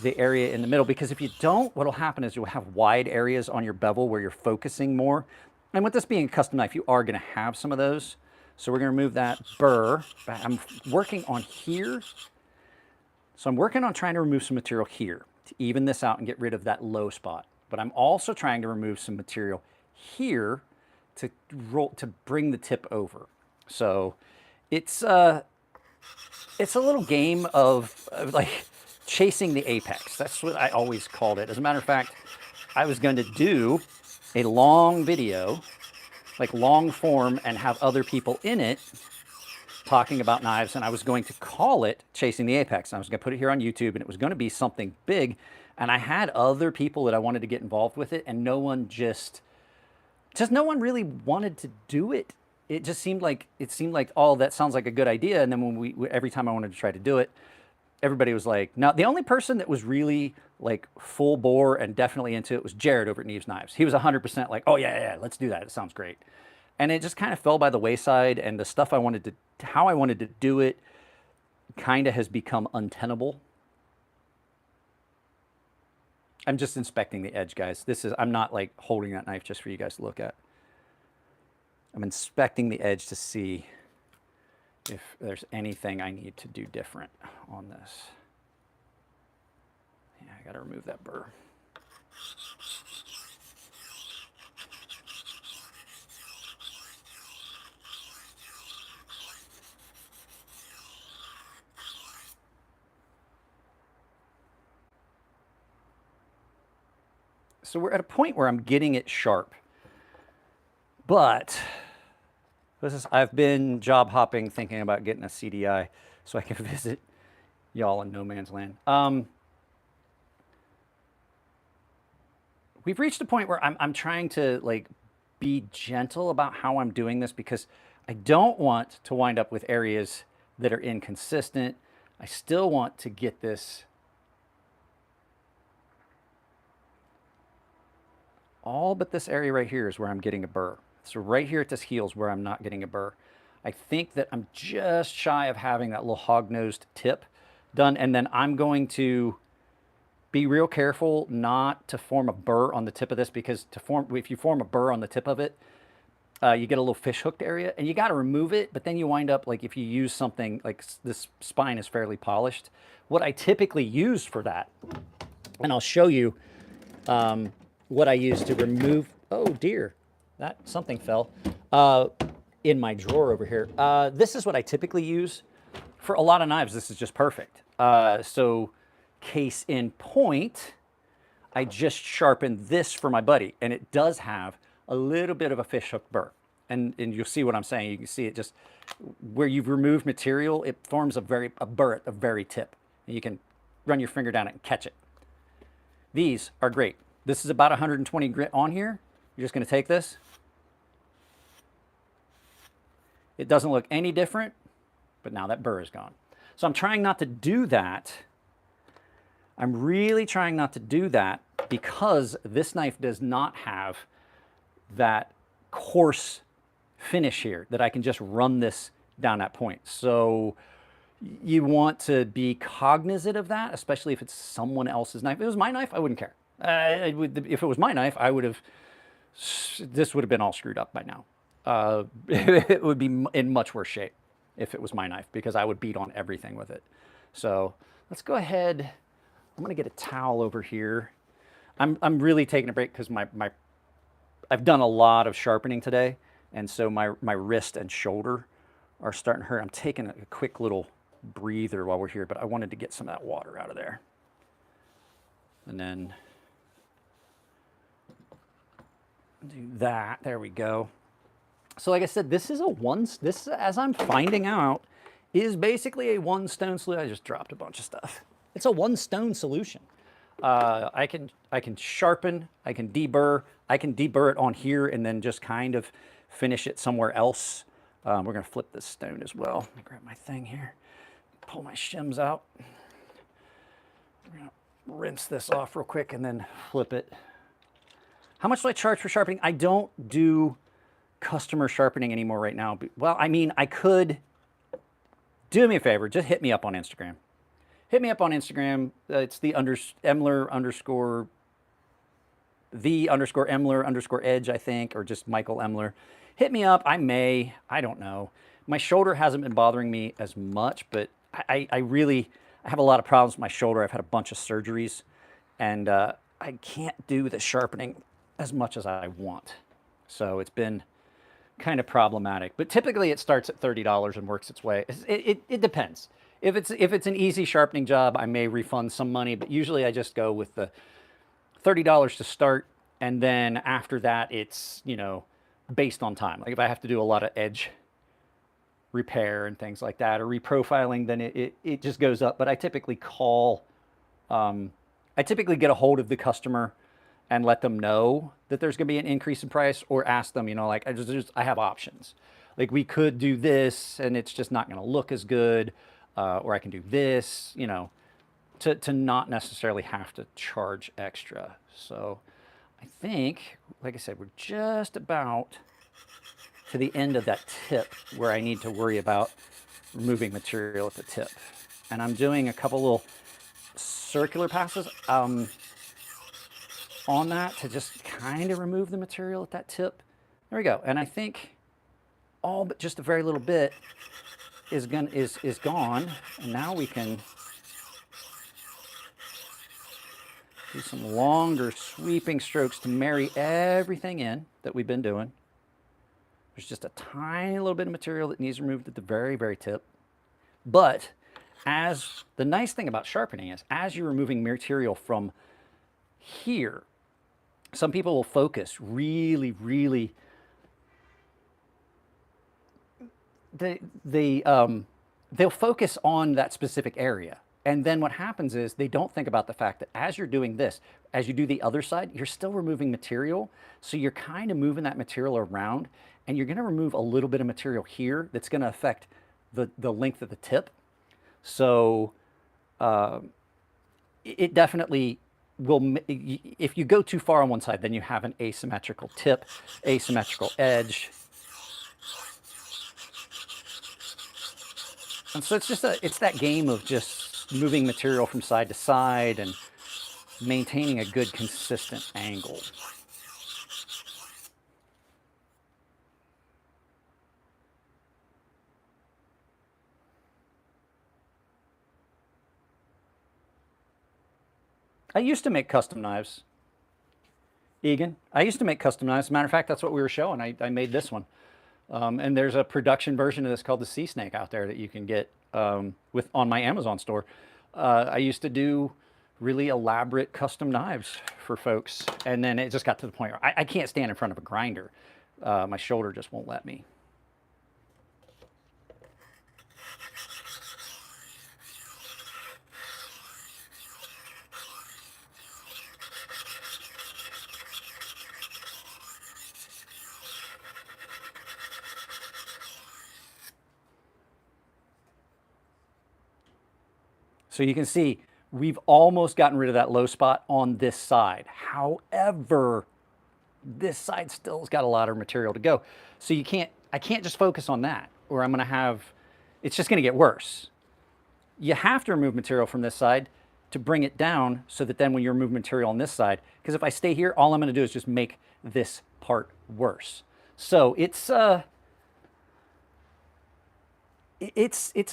the area in the middle, because if you don't, what'll happen is you'll have wide areas on your bevel where you're focusing more. And with this being a custom knife, you are going to have some of those. So we're going to remove that burr. I'm working on here. So I'm working on trying to remove some material here to even this out and get rid of that low spot. But I'm also trying to remove some material here to bring the tip over. So it's a little game of like chasing the apex. That's what I always called it. As a matter of fact, I was going to do a long video, like long form, and have other people in it talking about knives, and I was going to call it Chasing the Apex. And I was going to put it here on YouTube, and it was going to be something big. And I had other people that I wanted to get involved with it, and no one just no one really wanted to do it. It just seemed like, oh, that sounds like a good idea. And then when every time I wanted to try to do it, everybody was like, no. The only person that was really like full bore and definitely into it was Jared over at Neves Knives. He was 100% like, oh yeah, let's do that. It sounds great. And it just kind of fell by the wayside, and the stuff how I wanted to do it kind of has become untenable. I'm just inspecting the edge, guys. I'm not like holding that knife just for you guys to look at. I'm inspecting the edge to see if there's anything I need to do different on this. Yeah, I gotta remove that burr. So we're at a point where I'm getting it sharp, but I've been job hopping, thinking about getting a CDI so I can visit y'all in no man's land. We've reached a point where I'm trying to like be gentle about how I'm doing this, because I don't want to wind up with areas that are inconsistent. I still want to get this all but this area right here is where I'm getting a burr. So right here at this heel is where I'm not getting a burr. I think that I'm just shy of having that little hog-nosed tip done, and then I'm going to be real careful not to form a burr on the tip of this, because if you form a burr on the tip of it, you get a little fish hooked area, and you got to remove it. But then you wind up like, if you use something like this spine is fairly polished, what I typically use for that, and I'll show you what I use to remove, oh dear, that something fell in my drawer over here. This is what I typically use for a lot of knives. This is just perfect. So case in point, I just sharpened this for my buddy, and it does have a little bit of a fish hook burr. And you'll see what I'm saying. You can see it just where you've removed material, it forms a burr at the very tip. And you can run your finger down it and catch it. These are great. This is about 120 grit on here. You're just going to take this. It doesn't look any different, but now that burr is gone. So I'm trying not to do that. I'm really trying not to do that, because this knife does not have that coarse finish here that I can just run this down that point. So you want to be cognizant of that, especially if it's someone else's knife. If it was my knife, I wouldn't care. If it was my knife, this would have been all screwed up by now. It would be in much worse shape if it was my knife, because I would beat on everything with it. So let's go ahead. I'm gonna get a towel over here. I'm really taking a break because I've done a lot of sharpening today, and so my wrist and shoulder are starting to hurt. I'm taking a quick little breather while we're here, but I wanted to get some of that water out of there. And then do that. There we go. So like I said, this, as I'm finding out, is basically a one stone solution. I just dropped a bunch of stuff. It's a one stone solution. I can sharpen, I can deburr it on here and then just kind of finish it somewhere else. We're gonna flip this stone as well. Let me grab my thing here, pull my shims out. We're gonna rinse this off real quick and then flip it. How much do I charge for sharpening? I don't do customer sharpening anymore right now. Well, I mean, I could. Do me a favor, just hit me up on Instagram. Hit me up on Instagram. It's the Emler underscore Emler underscore edge, I think, or just Michael Emler. Hit me up. I don't know. My shoulder hasn't been bothering me as much, but I have a lot of problems with my shoulder. I've had a bunch of surgeries, and I can't do the sharpening as much as I want. So it's been kind of problematic. But typically it starts at $30 and works its way. It depends. If it's an easy sharpening job, I may refund some money, but usually I just go with the $30 to start, and then after that it's, you know, based on time. Like if I have to do a lot of edge repair and things like that, or reprofiling, then it just goes up. But I typically call, I typically get a hold of the customer and let them know that there's going to be an increase in price, or ask them, you know, like I have options. Like we could do this and it's just not going to look as good, or I can do this, you know, to not necessarily have to charge extra. So I think, like I said, we're just about to the end of that tip where I need to worry about removing material at the tip. And I'm doing a couple little circular passes on that to just kind of remove the material at that tip. There we go. And I think all but just a very little bit is gone. And now we can do some longer sweeping strokes to marry everything in that we've been doing. There's just a tiny little bit of material that needs removed at the very, very tip. But as the nice thing about sharpening is, as you're removing material from here, some people will focus really, really, they'll focus on that specific area. And then what happens is they don't think about the fact that as you're doing this, as you do the other side, you're still removing material. So you're kind of moving that material around, and you're going to remove a little bit of material here that's going to affect the length of the tip. So it definitely will, if you go too far on one side, then you have an asymmetrical tip, asymmetrical edge. And so it's just it's that game of just moving material from side to side and maintaining a good consistent angle. I used to make custom knives, Egan. I used to make custom knives. As a matter of fact, that's what we were showing. I made this one. And there's a production version of this called the Sea Snake out there that you can get on my Amazon store. I used to do really elaborate custom knives for folks, and then it just got to the point where I can't stand in front of a grinder. My shoulder just won't let me. So you can see we've almost gotten rid of that low spot on this side. However, this side still's got a lot of material to go. So I can't just focus on that, or I'm going to have, it's just going to get worse. You have to remove material from this side to bring it down, so that then when you remove material on this side, because if I stay here, all I'm going to do is just make this part worse. So it's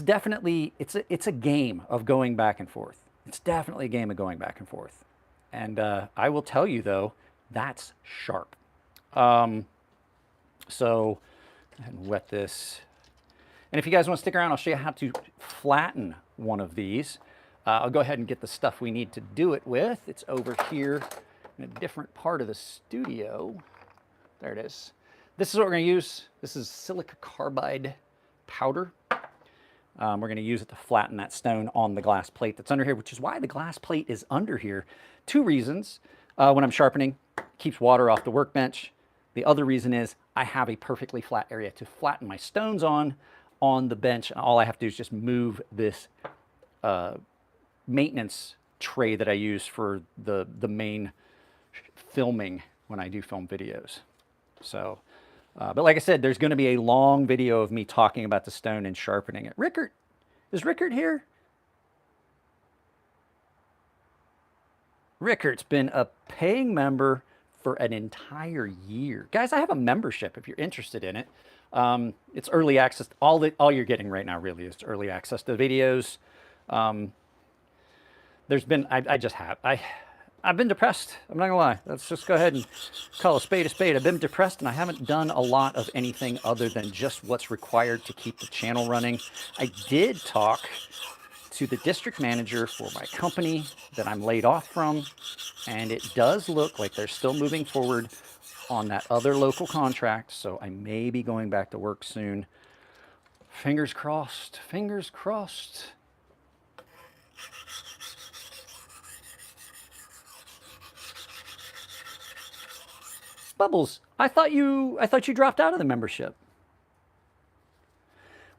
definitely, it's a game of going back and forth. It's definitely a game of going back and forth. And I will tell you though, that's sharp. So go ahead and wet this. And if you guys want to stick around, I'll show you how to flatten one of these. I'll go ahead and get the stuff we need to do it with. It's over here in a different part of the studio. There it is. This is what we're going to use. This is silica carbide powder. We're going to use it to flatten that stone on the glass plate that's under here, which is why the glass plate is under here. Two reasons. When I'm sharpening, keeps water off the workbench. The other reason is I have a perfectly flat area to flatten my stones on the bench, and all I have to do is just move this maintenance tray that I use for the main filming when I do film videos. So, but like I said, there's going to be a long video of me talking about the stone and sharpening it. Rickert, is Rickert here? Rickert's been a paying member for an entire year. Guys, I have a membership if you're interested in it. It's early access. All you're getting right now really is early access to videos. There's been, I've been depressed. I'm not gonna lie. Let's just go ahead and call a spade a spade. I've been depressed, and I haven't done a lot of anything other than just what's required to keep the channel running. I did talk to the district manager for my company that I'm laid off from, and it does look like they're still moving forward on that other local contract, so I may be going back to work soon. Fingers crossed. Fingers crossed. Bubbles, I thought you dropped out of the membership.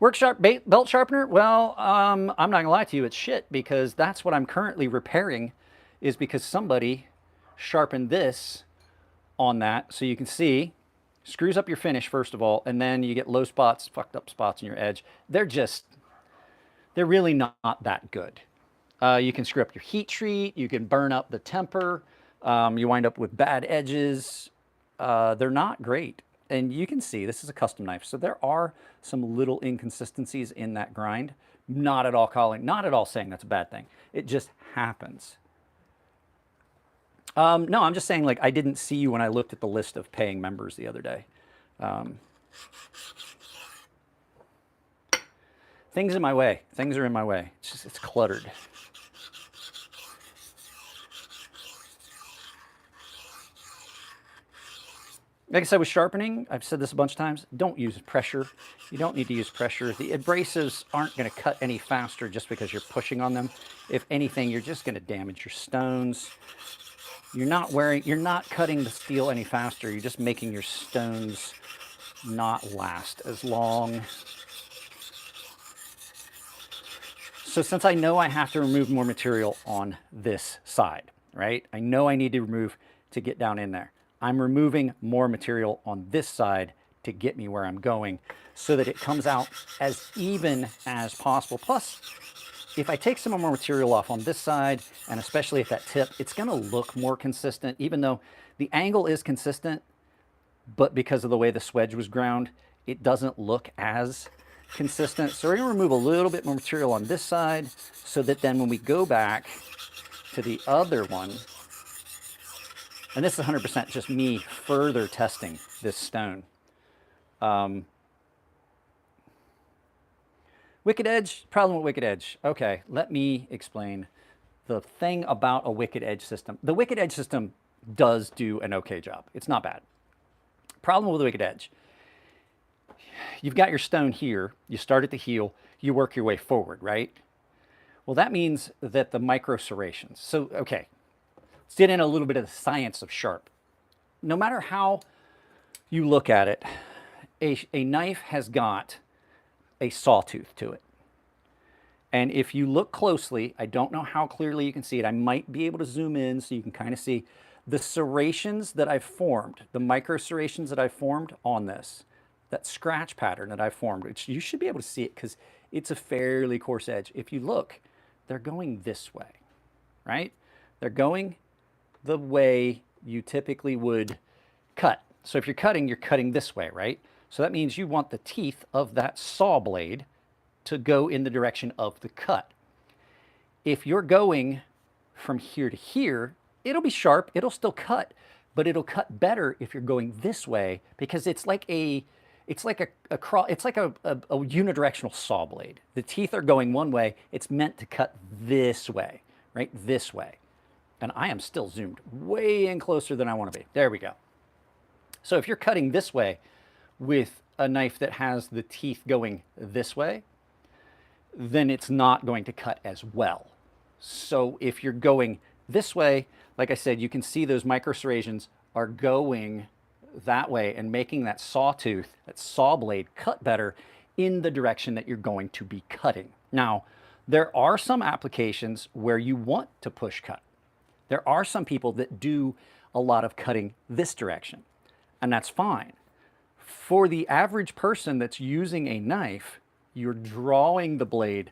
Work sharp belt sharpener? Well, I'm not gonna lie to you, it's shit, because that's what I'm currently repairing, is because somebody sharpened this on that, so you can see, screws up your finish first of all, and then you get low spots, fucked up spots in your edge. They're really not that good. You can screw up your heat treat, you can burn up the temper, you wind up with bad edges. They're not great. And you can see this is a custom knife, so there are some little inconsistencies in that grind. Not at all saying that's a bad thing. It just happens. No, I'm just saying, like, I didn't see you when I looked at the list of paying members the other day. Things in my way. Things are in my way. It's cluttered. Like I said with sharpening, I've said this a bunch of times, don't use pressure. You don't need to use pressure. The abrasives aren't going to cut any faster just because you're pushing on them. If anything, you're just going to damage your stones. You're not cutting the steel any faster. You're just making your stones not last as long. So since I know I have to remove more material on this side, right? I know I need to remove to get down in there. I'm removing more material on this side to get me where I'm going so that it comes out as even as possible. Plus, if I take some more material off on this side, and especially at that tip, it's gonna look more consistent, even though the angle is consistent, but because of the way the swedge was ground, it doesn't look as consistent. So we're gonna remove a little bit more material on this side so that then when we go back to the other one, and this is 100% just me further testing this stone. Wicked edge, problem with wicked edge. Okay, let me explain the thing about a wicked edge system. The wicked edge system does do an okay job. It's not bad. Problem with the wicked edge. You've got your stone here, you start at the heel, you work your way forward, right? Well, that means that the micro serrations. So, okay, let's get in a little bit of the science of sharp. No matter how you look at it, a knife has got a sawtooth to it. And if you look closely, I don't know how clearly you can see it. I might be able to zoom in so you can kind of see the serrations that I've formed, the micro serrations that I've formed on this, that scratch pattern that I've formed, which you should be able to see it because it's a fairly coarse edge. If you look, they're going this way, right? They're going the way you typically would cut. So if you're cutting this way, right? So that means you want the teeth of that saw blade to go in the direction of the cut. If you're going from here to here, it'll be sharp, it'll still cut, but it'll cut better if you're going this way because it's like a unidirectional saw blade. The teeth are going one way, it's meant to cut this way, right? This way. And I am still zoomed way in closer than I want to be. There we go. So if you're cutting this way with a knife that has the teeth going this way, then it's not going to cut as well. So if you're going this way, like I said, you can see those micro serrations are going that way and making that sawtooth, that saw blade cut better in the direction that you're going to be cutting. Now, there are some applications where you want to push cut. There are some people that do a lot of cutting this direction, and that's fine. For the average person that's using a knife, you're drawing the blade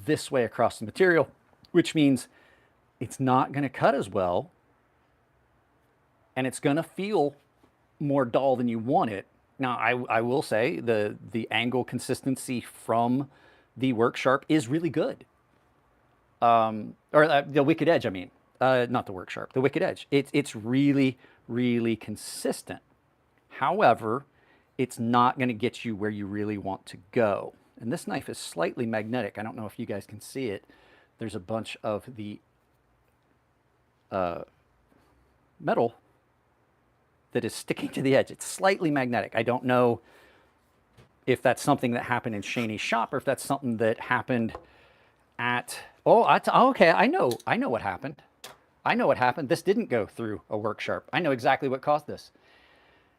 this way across the material, which means it's not going to cut as well, and it's going to feel more dull than you want it. Now, I will say the angle consistency from the Work Sharp is really good. The Wicked Edge, I mean. Not the Work Sharp, the Wicked Edge. It's really, really consistent. However, it's not going to get you where you really want to go. And this knife is slightly magnetic. I don't know if you guys can see it. There's a bunch of the metal that is sticking to the edge. It's slightly magnetic. I don't know if that's something that happened in Shane's shop or if that's something that happened at, okay, I know what happened. I know what happened. This didn't go through a work sharp. I know exactly what caused this.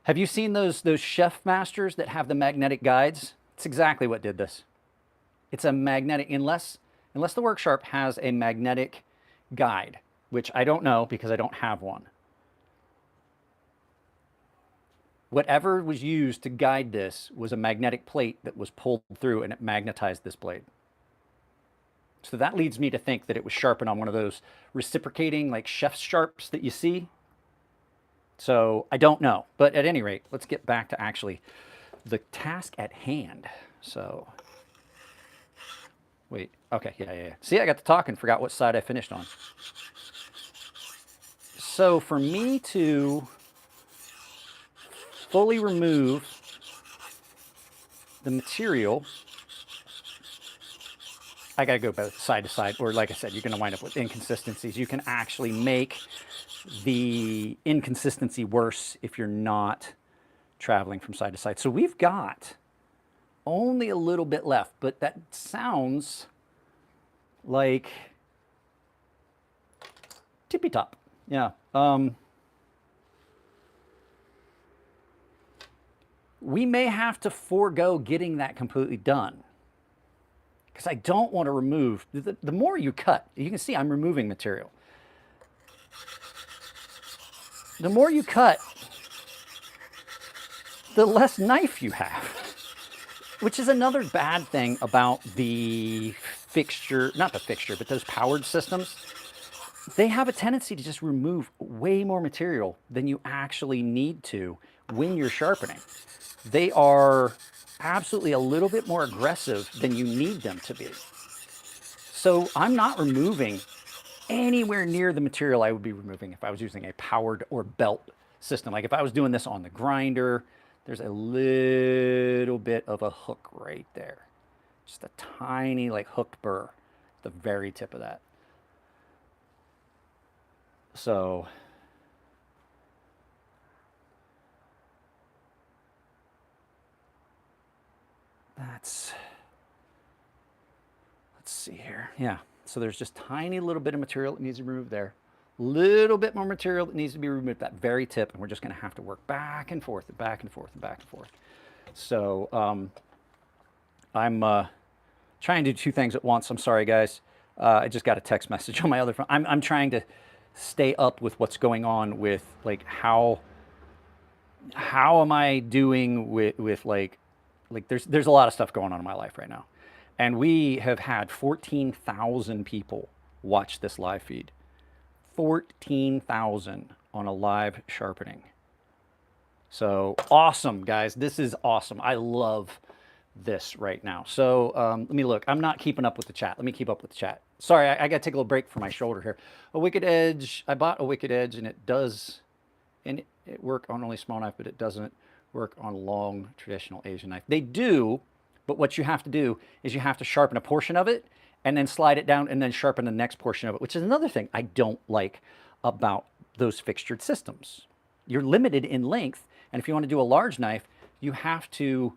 Have you seen those chef masters that have the magnetic guides? It's exactly what did this. It's a magnetic, unless the work sharp has a magnetic guide, which I don't know because I don't have one. Whatever was used to guide this was a magnetic plate that was pulled through and it magnetized this blade. So that leads me to think that it was sharpened on one of those reciprocating like chef's sharps that you see. So I don't know, but at any rate, let's get back to actually the task at hand. So, wait, okay, yeah. See, I got to talk and forgot what side I finished on. So for me to fully remove the material, I got to go both side to side, or like I said, you're going to wind up with inconsistencies. You can actually make the inconsistency worse if you're not traveling from side to side. So we've got only a little bit left, but that sounds like tippy top. Yeah. We may have to forego getting that completely done because I don't want to remove, the more you cut, you can see I'm removing material. The more you cut, the less knife you have, which is another bad thing about the fixture, not the fixture, but those powered systems. They have a tendency to just remove way more material than you actually need to when you're sharpening. They are absolutely a little bit more aggressive than you need them to be. So I'm not removing anywhere near the material I would be removing if I was using a powered or belt system. Like if I was doing this on the grinder, there's a little bit of a hook right there. Just a tiny like hooked burr at the very tip of that. So let's see here. Yeah, so there's just tiny little bit of material that needs to be removed there. Little bit more material that needs to be removed at that very tip, and we're just going to have to work back and forth and back and forth and back and forth. So I'm trying to do two things at once. I'm sorry, guys. I just got a text message on my other phone. I'm trying to stay up with what's going on with like how am I doing with like there's a lot of stuff going on in my life right now. And we have had 14,000 people watch this live feed. 14,000 on a live sharpening. So awesome, guys. This is awesome. I love this right now. So let me look. I'm not keeping up with the chat. Let me keep up with the chat. Sorry, I got to take a little break for my shoulder here. A Wicked Edge. I bought a Wicked Edge, and it does, and it work on only small knife, but it doesn't work on long traditional Asian knife. They do, but what you have to do is you have to sharpen a portion of it and then slide it down and then sharpen the next portion of it, which is another thing I don't like about those fixtured systems. You're limited in length, and if you want to do a large knife, you have to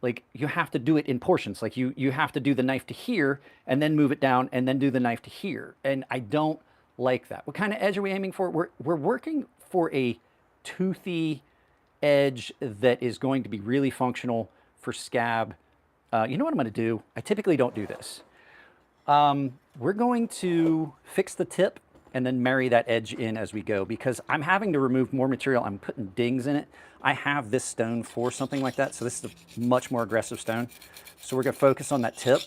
do it in portions. Like you have to do the knife to here and then move it down and then do the knife to here. And I don't like that. What kind of edge are we aiming for? We're working for a toothy edge that is going to be really functional for scab. You know what I'm going to do? I typically don't do this. We're going to fix the tip and then marry that edge in as we go, because I'm having to remove more material. I'm putting dings in it. I have this stone for something like that, so this is a much more aggressive stone. So we're going to focus on that tip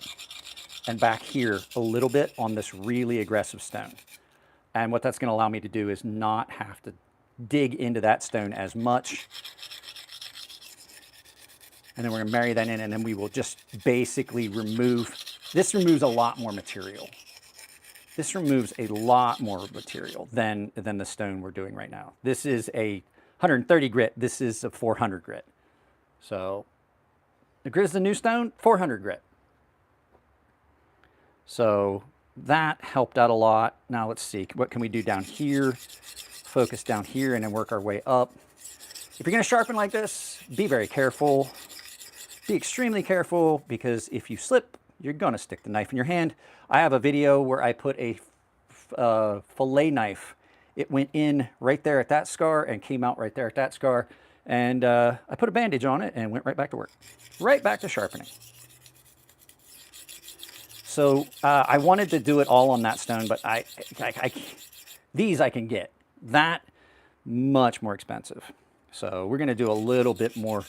and back here a little bit on this really aggressive stone. And what that's going to allow me to do is not have to dig into that stone as much. And then we're going to marry that in, and then we will just basically remove, this removes a lot more material. This removes a lot more material than the stone we're doing right now. This is a 130 grit. This is a 400 grit. So the grit is the new stone, 400 grit. So that helped out a lot. Now let's see, what can we do down here? Focus down here and then work our way up. If you're going to sharpen like this, be very careful. be extremely careful because if you slip, you're going to stick the knife in your hand. I have a video where I put a fillet knife. It went in right there at that scar and came out right there at that scar. And I put a bandage on it and went right back to work. Right back to sharpening. So I wanted to do it all on that stone, but these I can get. That, much more expensive. So we're going to do a little bit more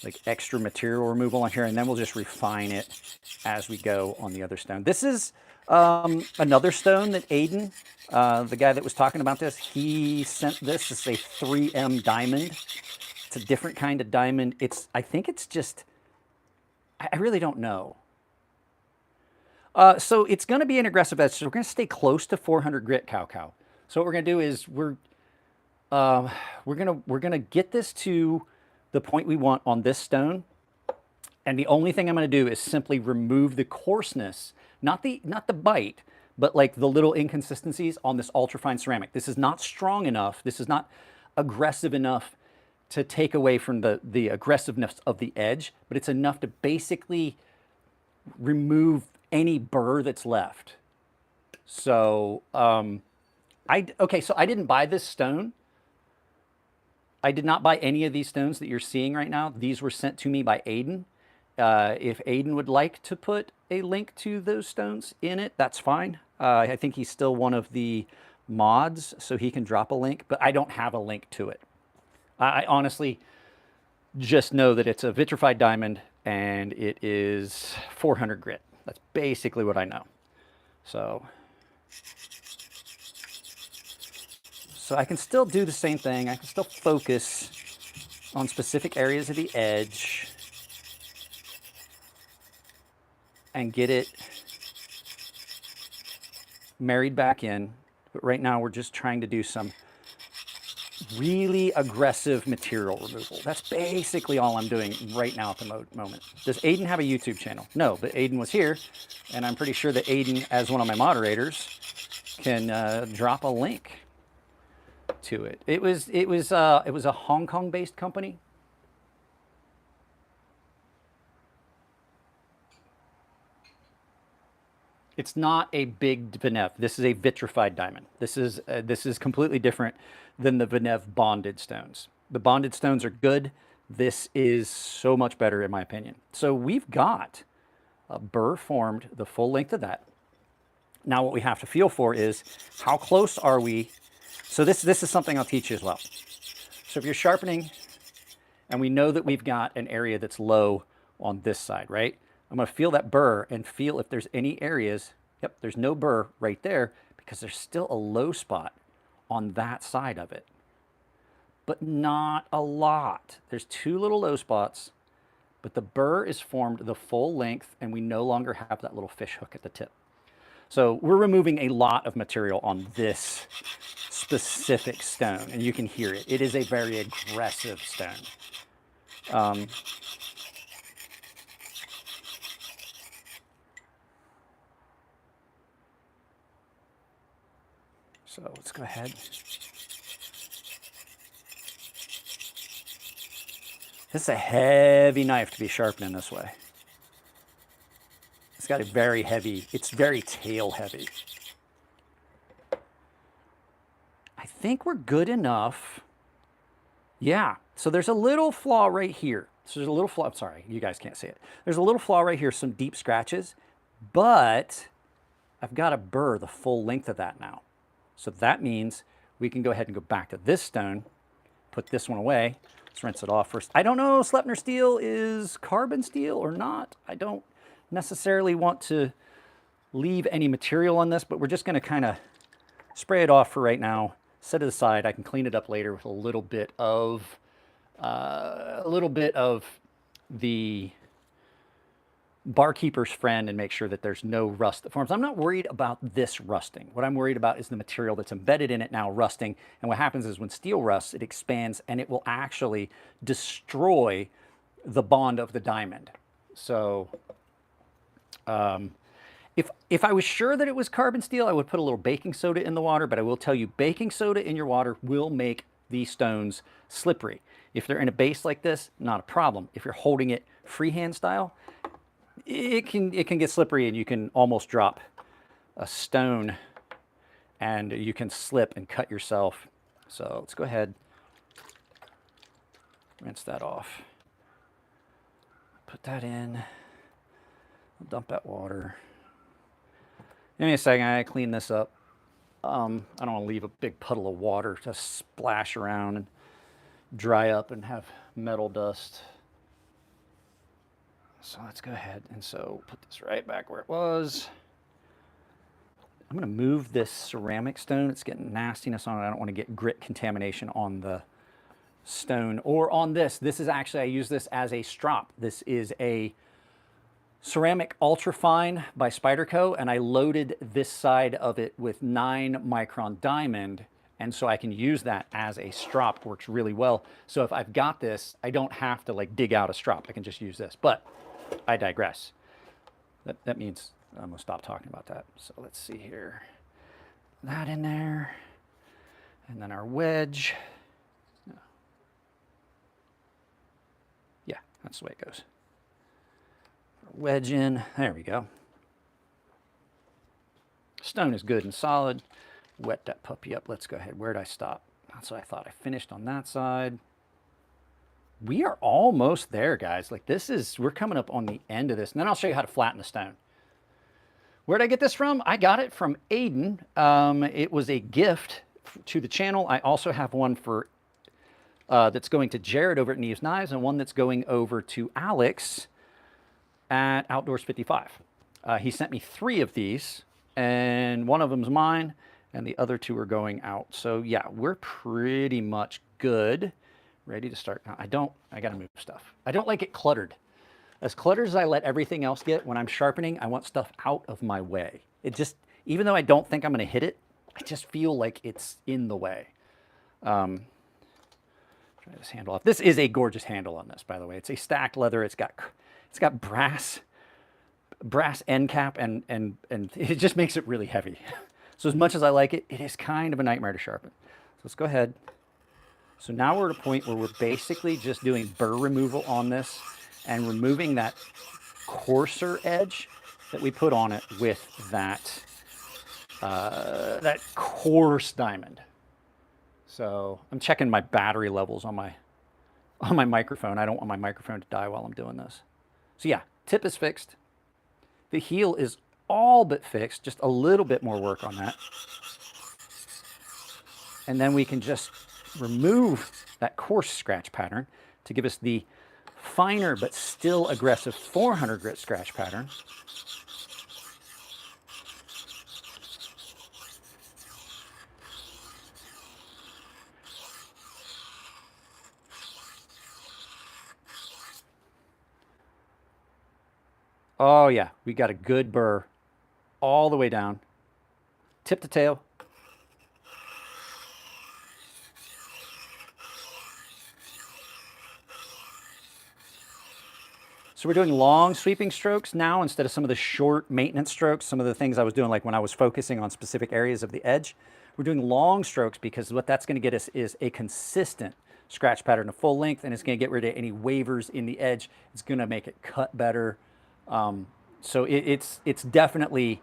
like extra material removal on here, and then we'll just refine it as we go on the other stone. This is another stone that Aiden, the guy that was talking about this, he sent this. It's a 3M diamond. It's a different kind of diamond. I think it's just, I really don't know. So it's going to be an aggressive edge. So we're going to stay close to 400 grit cow. So what we're going to do is we're gonna get this to the point we want on this stone, and the only thing I'm going to do is simply remove the coarseness, not the bite, but like the little inconsistencies on this ultrafine ceramic. This is not strong enough. This is not aggressive enough to take away from the aggressiveness of the edge, but it's enough to basically remove any burr that's left. So okay, so I didn't buy this stone. I did not buy any of these stones that you're seeing right now. These were sent to me by Aiden. If Aiden would like to put a link to those stones in it, that's fine. I think he's still one of the mods, so he can drop a link, but I don't have a link to it. I honestly just know that it's a vitrified diamond and it is 400 grit. That's basically what I know. So I can still do the same thing. I can still focus on specific areas of the edge and get it married back in. But right now we're just trying to do some really aggressive material removal. That's basically all I'm doing right now at the moment. Does Aiden have a YouTube channel? No, but Aiden was here, and I'm pretty sure that Aiden, as one of my moderators, can drop a link to it. It was a Hong Kong-based company. It's not a big Vinev. This is a vitrified diamond. This is completely different than the Vinev bonded stones. The bonded stones are good. This is so much better in my opinion. So we've got a burr formed the full length of that. Now what we have to feel for is how close are we. So this is something I'll teach you as well. So if you're sharpening and we know that we've got an area that's low on this side, right? I'm going to feel that burr and feel if there's any areas. Yep, there's no burr right there because there's still a low spot on that side of it, but not a lot. There's two little low spots, but the burr is formed the full length and we no longer have that little fish hook at the tip. So we're removing a lot of material on this specific stone, and you can hear it. It is a very aggressive stone. So let's go ahead. This is a heavy knife to be sharpening this way. It's got a very heavy, it's very tail heavy. I think we're good enough. Yeah, so there's a little flaw right here. So there's a little flaw, sorry, you guys can't see it. There's a little flaw right here, some deep scratches, but I've got to burr the full length of that now. So that means we can go ahead and go back to this stone, put this one away. Let's rinse it off first. I don't know if Sleipner steel is carbon steel or not. I don't necessarily want to leave any material on this, but we're just going to kind of spray it off for right now, set it aside. I can clean it up later with a little bit of the barkeeper's friend and make sure that there's no rust that forms. I'm not worried about this rusting. What I'm worried about is the material that's embedded in it now rusting. And what happens is when steel rusts, it expands and it will actually destroy the bond of the diamond. So if I was sure that it was carbon steel, I would put a little baking soda in the water, but I will tell you baking soda in your water will make these stones slippery. If they're in a base like this, not a problem. If you're holding it freehand style, it can get slippery and you can almost drop a stone and you can slip and cut yourself. So let's go ahead, rinse that off. Put that in, I'll dump that water. Give me a second, I clean this up. I don't want to leave a big puddle of water to splash around and dry up and have metal dust. So let's go ahead and so put this right back where it was. I'm going to move this ceramic stone. It's getting nastiness on it. I don't want to get grit contamination on the stone or on this. This is actually, I use this as a strop. This is a ceramic ultra fine by Spyderco, and I loaded this side of it with 9-micron diamond, and so I can use that as a strop. Works really well. So if I've got this, I don't have to like dig out a strop. I can just use this, but I digress. That means I'm gonna stop talking about that. So let's see here. That in there, and then our wedge. Yeah, that's the way it goes. Wedge in, there we go. Stone is good and solid. Wet that puppy up. Let's go ahead. Where'd I stop? That's what I thought. I finished on that side. We are almost there, guys. Like this is, we're coming up on the end of this. And then I'll show you how to flatten the stone. Where'd I get this from? I got it from Aiden. It was a gift to the channel. I also have one for that's going to Jared over at Knives Knives, and one that's going over to Alex at Outdoors 55. He sent me 3 of these, and one of them's mine, and the other 2 are going out. So yeah, we're pretty much good. Ready to start. Now, I gotta move stuff. I don't like it cluttered. As cluttered as I let everything else get, when I'm sharpening, I want stuff out of my way. It just, even though I don't think I'm gonna hit it, I just feel like it's in the way. Try this handle off. This is a gorgeous handle on this, by the way. It's a stacked leather. It's got brass end cap, and it just makes it really heavy. So as much as I like it, it is kind of a nightmare to sharpen. So let's go ahead. So now we're at a point where we're basically just doing burr removal on this and removing that coarser edge that we put on it with that that coarse diamond. So I'm checking my battery levels on my microphone. I don't want my microphone to die while I'm doing this. So yeah, tip is fixed. The heel is all but fixed, just a little bit more work on that. And then we can just remove that coarse scratch pattern to give us the finer but still aggressive 400 grit scratch pattern. Oh yeah, we got a good burr all the way down, tip to tail. So we're doing long sweeping strokes now instead of some of the short maintenance strokes, some of the things I was doing like when I was focusing on specific areas of the edge. We're doing long strokes because what that's going to get us is a consistent scratch pattern of full length, and it's going to get rid of any wavers in the edge. It's going to make it cut better. So it's definitely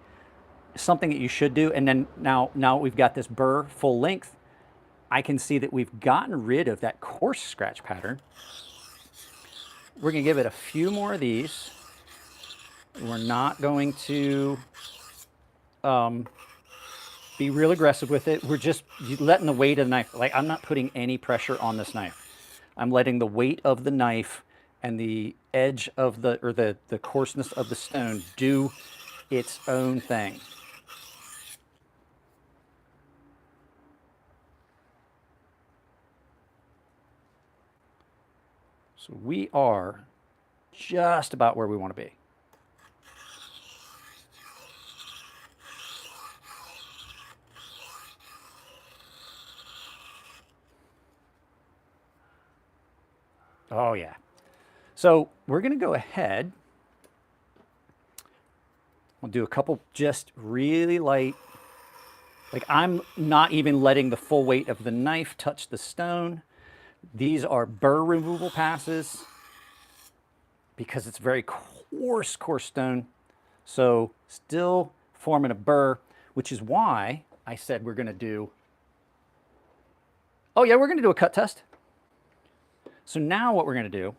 something that you should do. And then now we've got this burr full length, I can see that we've gotten rid of that coarse scratch pattern. We're going to give it a few more of these. We're not going to be real aggressive with it. We're just letting the weight of the knife, like I'm not putting any pressure on this knife. I'm letting the weight of the knife and the edge of the coarseness of the stone do its own thing. So we are just about where we want to be. Oh yeah. So we're going to go ahead. We'll do a couple just really light Like I'm not even letting the full weight of the knife touch the stone. These are burr removal passes because it's very coarse stone. So still forming a burr, which is why I said we're gonna do, oh yeah, we're gonna do a cut test. So now what we're gonna do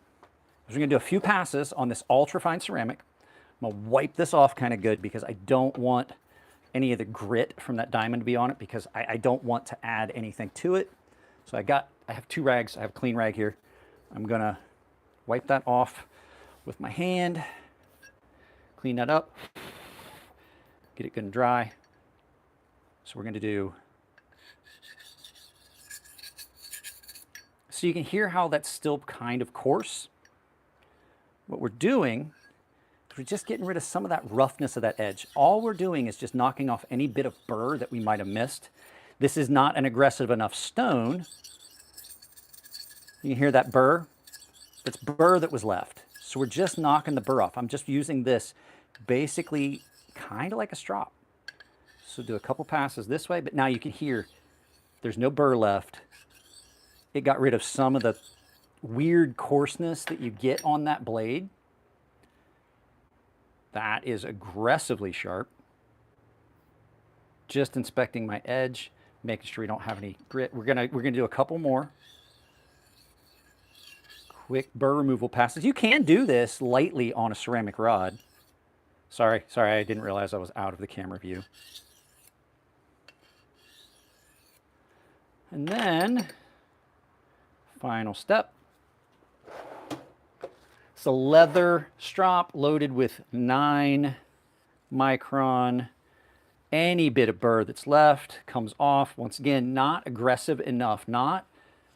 is we're gonna do a few passes on this ultra fine ceramic. I'm gonna wipe this off kind of good because I don't want any of the grit from that diamond to be on it because I don't want to add anything to it. So I have 2 rags. I have a clean rag here. I'm gonna wipe that off with my hand, clean that up, get it good and dry. So we're gonna do, so you can hear how that's still kind of coarse. What we're doing is we're just getting rid of some of that roughness of that edge. All we're doing is just knocking off any bit of burr that we might have missed. This is not an aggressive enough stone. You can hear that burr? That's burr that was left. So we're just knocking the burr off. I'm just using this basically kind of like a strop. So do a couple passes this way, but now you can hear there's no burr left. It got rid of some of the weird coarseness that you get on that blade. That is aggressively sharp. Just inspecting my edge, making sure we don't have any grit. We're gonna do a couple more quick burr removal passes. You can do this lightly on a ceramic rod. Sorry, I didn't realize I was out of the camera view. And then, final step. It's a leather strop loaded with 9 micron. Any bit of burr that's left comes off. Once again, not aggressive enough, not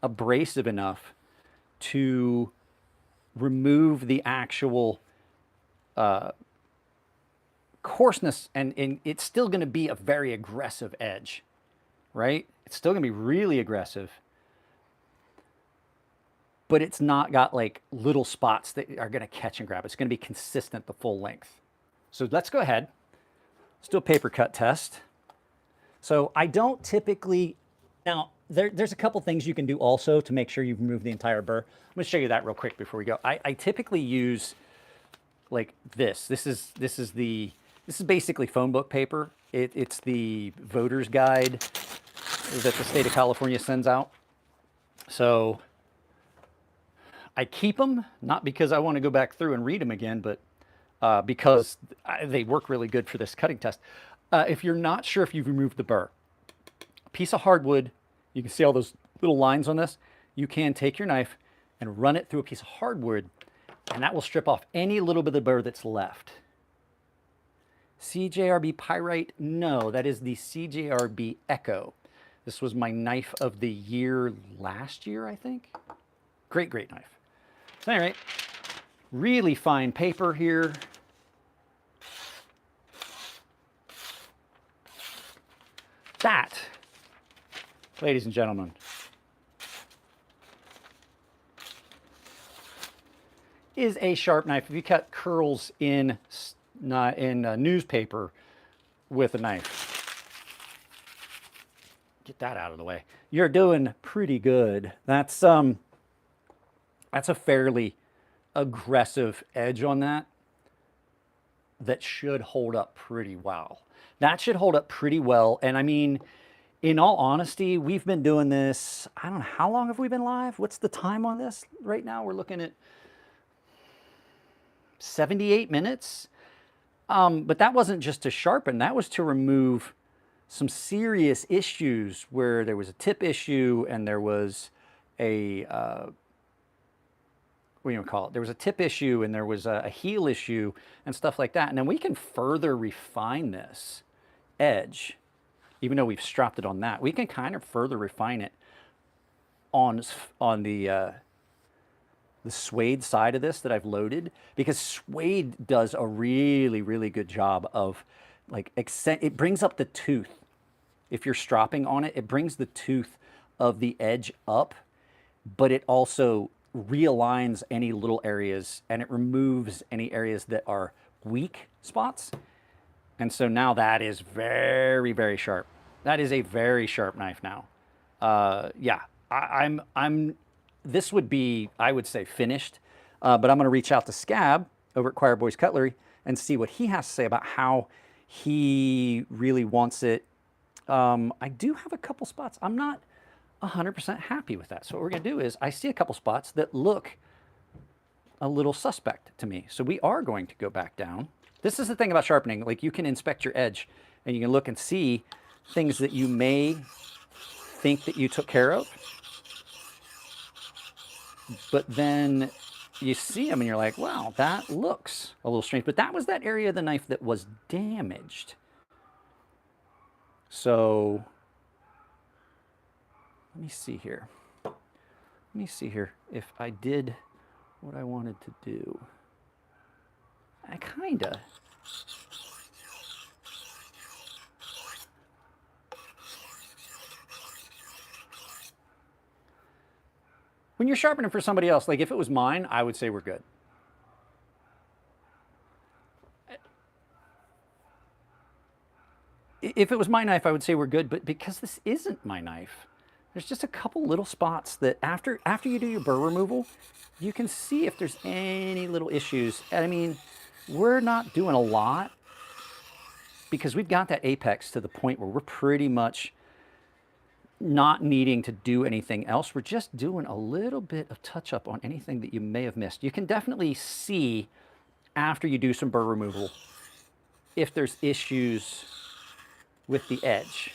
abrasive enough to remove the actual coarseness, and it's still going to be a very aggressive edge, right? It's still going to be really aggressive, but it's not got like little spots that are going to catch and grab. It's going to be consistent the full length. So let's go ahead. Let's do a paper cut test. So I don't typically, now there's a couple things you can do also to make sure you've removed the entire burr. I'm going to show you that real quick before we go. I typically use like this. This is basically phone book paper. It's the voter's guide that the state of California sends out. So I keep them, not because I want to go back through and read them again, but because they work really good for this cutting test. If you're not sure if you've removed the burr, a piece of hardwood, you can see all those little lines on this. You can take your knife and run it through a piece of hardwood, and that will strip off any little bit of burr that's left. CJRB Pyrite? No, that is the CJRB Echo. This was my knife of the year last year, I think. Great knife. So anyway, really fine paper here. That, ladies and gentlemen, is a sharp knife. If you cut curls in newspaper with a knife, get that out of the way, you're doing pretty good. That's a fairly aggressive edge on that should hold up pretty well. That should hold up pretty well. And I mean, in all honesty, we've been doing this, I don't know, how long have we been live? What's the time on this right now? We're looking at 78 minutes. But that wasn't just to sharpen, that was to remove some serious issues where there was a tip issue and there was a, what do you call it? There was a tip issue and there was a heel issue and stuff like that. And then we can further refine this edge, even though we've stropped it on that. We can kind of further refine it on the suede side of this that I've loaded, because suede does a really good job of like it brings up the tooth. If you're stropping on it, it brings the tooth of the edge up, but it also realigns any little areas and it removes any areas that are weak spots. And so now that is very sharp. That is a very sharp knife now. Yeah, this would be, I would say, finished, but I'm going to reach out to Scab over at Choir Boys Cutlery and see what he has to say about how he really wants it. I do have a couple spots. I'm not 100% happy with that. So what we're going to do is I see a couple spots that look a little suspect to me. So we are going to go back down. This is the thing about sharpening. Like, you can inspect your edge and you can look and see things that you may think that you took care of, but then you see them and you're like, wow, that looks a little strange. But that was that area of the knife that was damaged. So let me see here. Let me see here if I did what I wanted to do. I kinda. When you're sharpening for somebody else, like if it was mine, I would say we're good. If it was my knife, I would say we're good, but because this isn't my knife, there's just a couple little spots that after you do your burr removal, you can see if there's any little issues. And I mean, we're not doing a lot because we've got that apex to the point where we're pretty much not needing to do anything else. We're just doing a little bit of touch up on anything that you may have missed. You can definitely see after you do some burr removal if there's issues with the edge.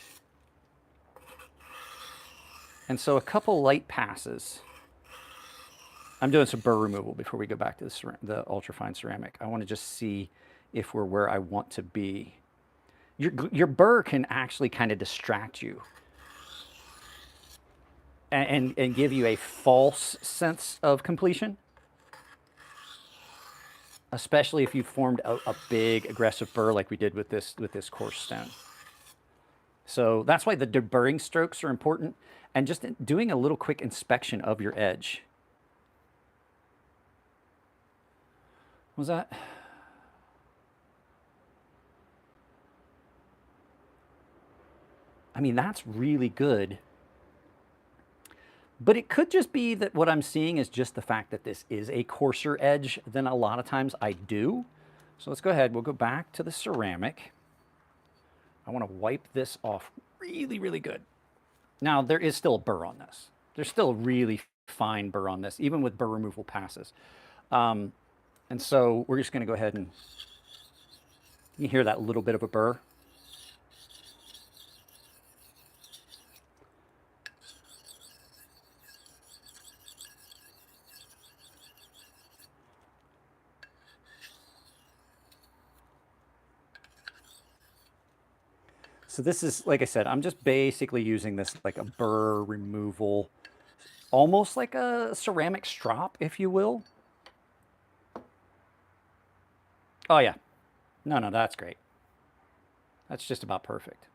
And so a couple light passes. I'm doing some burr removal before we go back to the ultrafine ceramic. I want to just see if we're where I want to be. Your burr can actually kind of distract you and give you a false sense of completion, especially if you formed a big aggressive burr like we did with this coarse stone. So that's why the deburring strokes are important, and just doing a little quick inspection of your edge. Was that? I mean, that's really good. But it could just be that what I'm seeing is just the fact that this is a coarser edge than a lot of times I do. So let's go ahead. We'll go back to the ceramic. I want to wipe this off really, really good. Now, there is still a burr on this. There's still a really fine burr on this, even with burr removal passes. And so we're just going to go ahead and you hear that little bit of a burr. So this is, like I said, I'm just basically using this like a burr removal, almost like a ceramic strop, if you will. Oh yeah, no, that's great. That's just about perfect.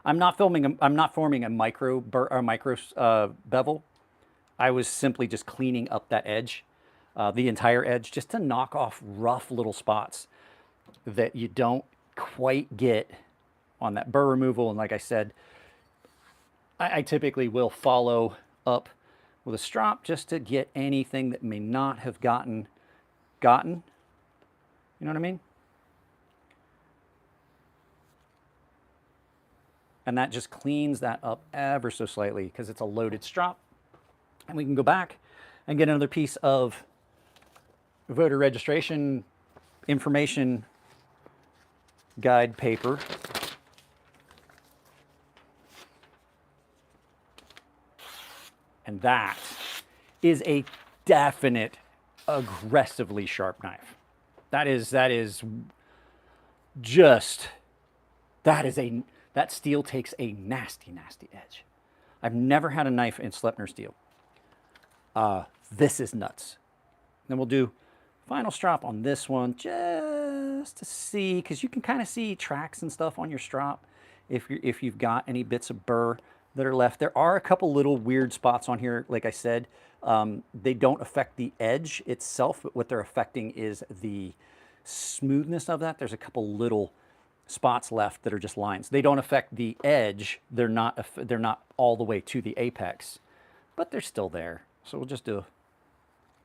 I'm not forming a micro burr or micro bevel. I was simply just cleaning up that edge, the entire edge, just to knock off rough little spots that you don't quite get on that burr removal. And like I said, I typically will follow up with a strop just to get anything that may not have gotten. You know what I mean? And that just cleans that up ever so slightly because it's a loaded strop. And we can go back and get another piece of voter registration information guide paper. And that is a definite aggressively sharp knife. That steel takes a nasty, nasty edge. I've never had a knife in Sleipner steel. This is nuts. Then we'll do final strop on this one just to see, because you can kind of see tracks and stuff on your strop if you've got any bits of burr that are left. There are a couple little weird spots on here. Like I said, they don't affect the edge itself, but what they're affecting is the smoothness of that. There's a couple little spots left that are just lines. They don't affect the edge. They're not all the way to the apex, but they're still there. So we'll just do a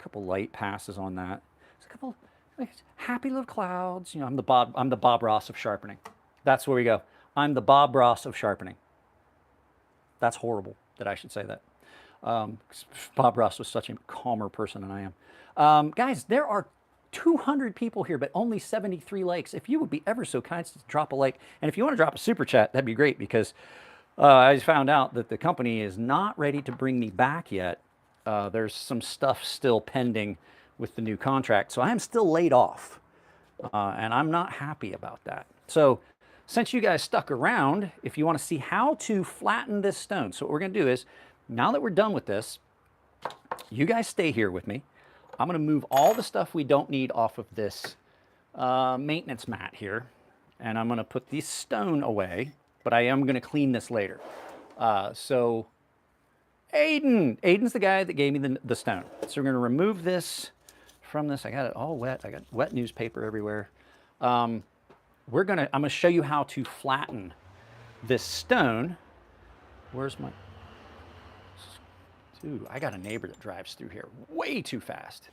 couple light passes on that. Just a couple like, happy little clouds. You know, I'm the Bob Ross of sharpening. That's where we go. I'm the Bob Ross of sharpening. That's horrible that I should say that. Bob Ross was such a calmer person than I am. Guys, there are 200 people here, but only 73 likes. If you would be ever so kind to drop a like, and if you want to drop a super chat, that'd be great, because I found out that the company is not ready to bring me back yet. There's some stuff still pending with the new contract, so I am still laid off, and I'm not happy about that. So since you guys stuck around, if you want to see how to flatten this stone, so what we're going to do is, now that we're done with this, you guys stay here with me. I'm going to move all the stuff we don't need off of this maintenance mat here, and I'm going to put the stone away, but I am going to clean this later. So Aiden's the guy that gave me the stone. So we're going to remove this from this. I got it all wet. I got wet newspaper everywhere. I'm going to show you how to flatten this stone. Where's my... Dude, I got a neighbor that drives through here way too fast.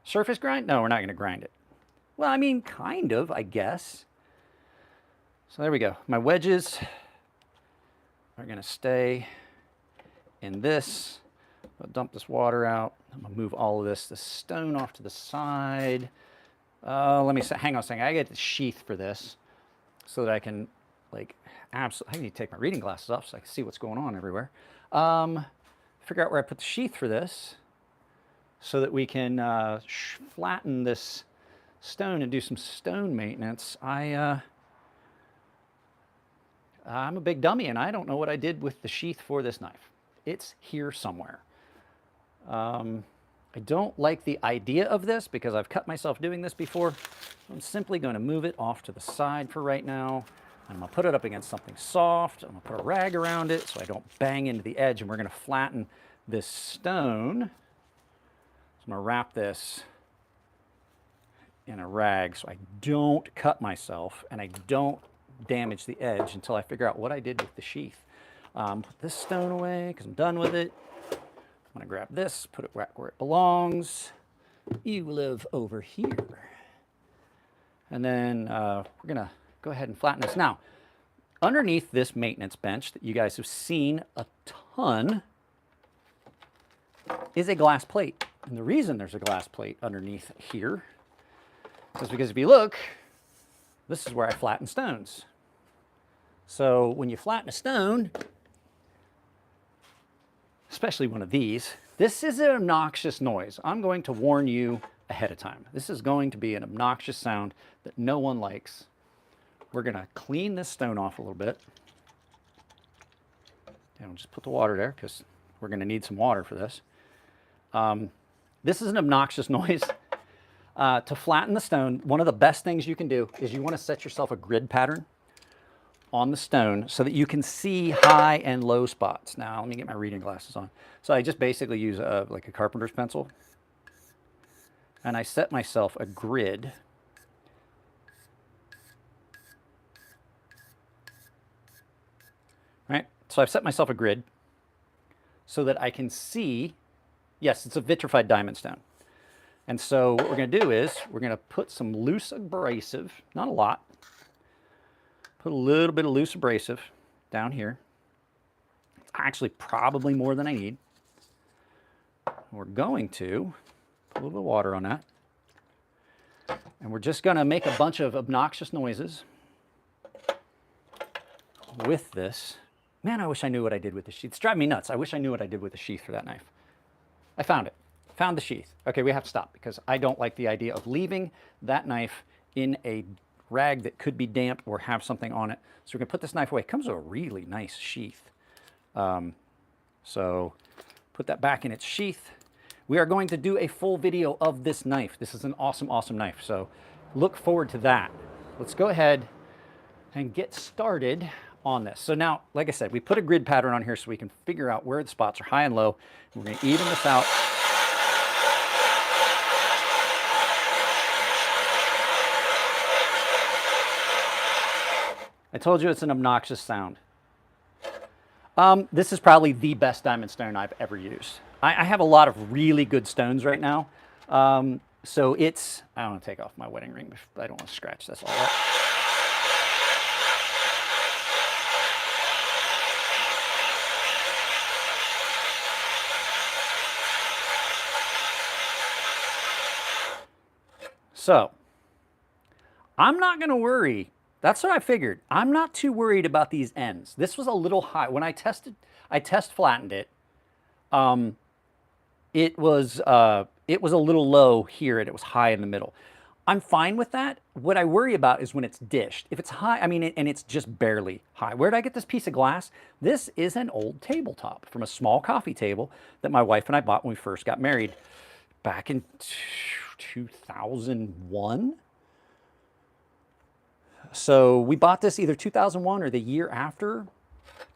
Surface grind? No, we're not going to grind it. Well, I mean, kind of, I guess. So there we go. My wedges are going to stay in this. I'll dump this water out. I'm going to move all of this stone off to the side. Let me hang on a second. I get the sheath for this so that I can, like, absolutely, I need to take my reading glasses off so I can see what's going on everywhere. Figure out where I put the sheath for this so that we can flatten this stone and do some stone maintenance. I'm a big dummy, and I don't know what I did with the sheath for this knife. It's here somewhere. I don't like the idea of this because I've cut myself doing this before. I'm simply going to move it off to the side for right now. I'm going to put it up against something soft. I'm going to put a rag around it so I don't bang into the edge, and we're going to flatten this stone. So I'm going to wrap this in a rag so I don't cut myself and I don't damage the edge until I figure out what I did with the sheath. Put this stone away because I'm done with it. I'm going to grab this, put it back where it belongs. You live over here. And then we're going to go ahead and flatten this. Now, underneath this maintenance bench that you guys have seen a ton is a glass plate. And the reason there's a glass plate underneath here is because if you look, this is where I flatten stones. So when you flatten a stone, especially one of these, this is an obnoxious noise. I'm going to warn you ahead of time. This is going to be an obnoxious sound that no one likes. We're going to clean this stone off a little bit. And we'll just put the water there because we're going to need some water for this. This is an obnoxious noise. To flatten the stone, one of the best things you can do is you want to set yourself a grid pattern on the stone so that you can see high and low spots. Now, let me get my reading glasses on. So I just basically use like a carpenter's pencil, and I set myself a grid. Right? So I've set myself a grid so that I can see, yes, it's a vitrified diamond stone. And so what we're going to do is we're going to put some loose abrasive, not a lot, put a little bit of loose abrasive down here. It's actually probably more than I need. We're going to put a little bit of water on that. And we're just going to make a bunch of obnoxious noises with this. Man, I wish I knew what I did with the sheath. It's driving me nuts. I wish I knew what I did with the sheath for that knife. I found it. Found the sheath. Okay, we have to stop because I don't like the idea of leaving that knife in a rag that could be damp or have something on it. So we're going to put this knife away. It comes with a really nice sheath. So put that back in its sheath. We are going to do a full video of this knife. This is an awesome, awesome knife. So look forward to that. Let's go ahead and get started on this. So now, like I said, we put a grid pattern on here so we can figure out where the spots are high and low. We're going to even this out. I told you it's an obnoxious sound. This is probably the best diamond stone I've ever used. I have a lot of really good stones right now. So it's, I don't want to take off my wedding ring. I don't want to scratch this all up. So I'm not going to worry. That's what I figured. I'm not too worried about these ends. This was a little high. When I test flattened it. It was a little low here and it was high in the middle. I'm fine with that. What I worry about is when it's dished. If it's high, I mean, and it's just barely high. Where did I get this piece of glass? This is an old tabletop from a small coffee table that my wife and I bought when we first got married back in 2001. So we bought this either 2001 or the year after.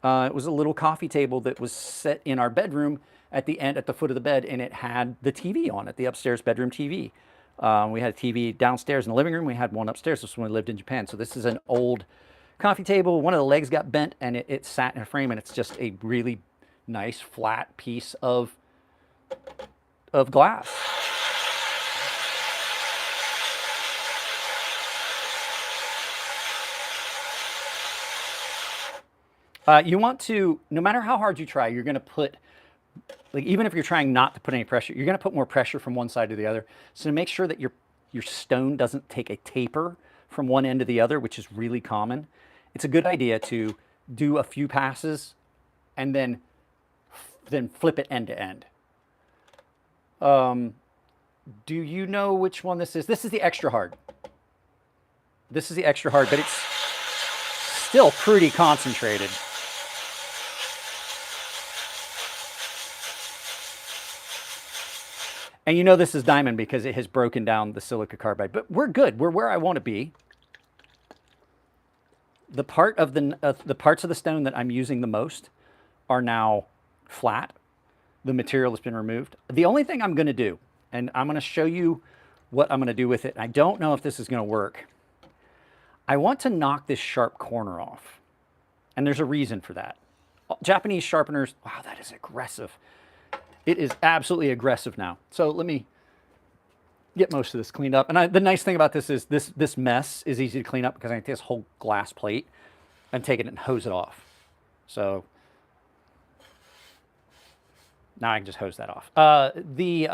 It was a little coffee table that was set in our bedroom at the foot of the bed, and it had the TV on it, the upstairs bedroom TV. We had a TV downstairs in the living room. We had one upstairs. This was when we lived in Japan. So this is an old coffee table. One of the legs got bent, and it sat in a frame, and it's just a really nice flat piece of glass. You want to, no matter how hard you try, you're going to put, like even if you're trying not to put any pressure, you're going to put more pressure from one side to the other. So to make sure that your stone doesn't take a taper from one end to the other, which is really common, it's a good idea to do a few passes and then flip it end to end. Do you know which one this is? This is the extra hard. This is the extra hard, but it's still pretty concentrated. And you know this is diamond because it has broken down the silica carbide. But we're good. We're where I want to be. The parts of the stone that I'm using the most are now flat. The material has been removed. The only thing I'm going to do, and I'm going to show you what I'm going to do with it. I don't know if this is going to work. I want to knock this sharp corner off. And there's a reason for that. Japanese sharpeners, wow, that is aggressive. It is absolutely aggressive now. So let me get most of this cleaned up. And the nice thing about this is this mess is easy to clean up because I can take this whole glass plate and take it and hose it off. So now I can just hose that off. The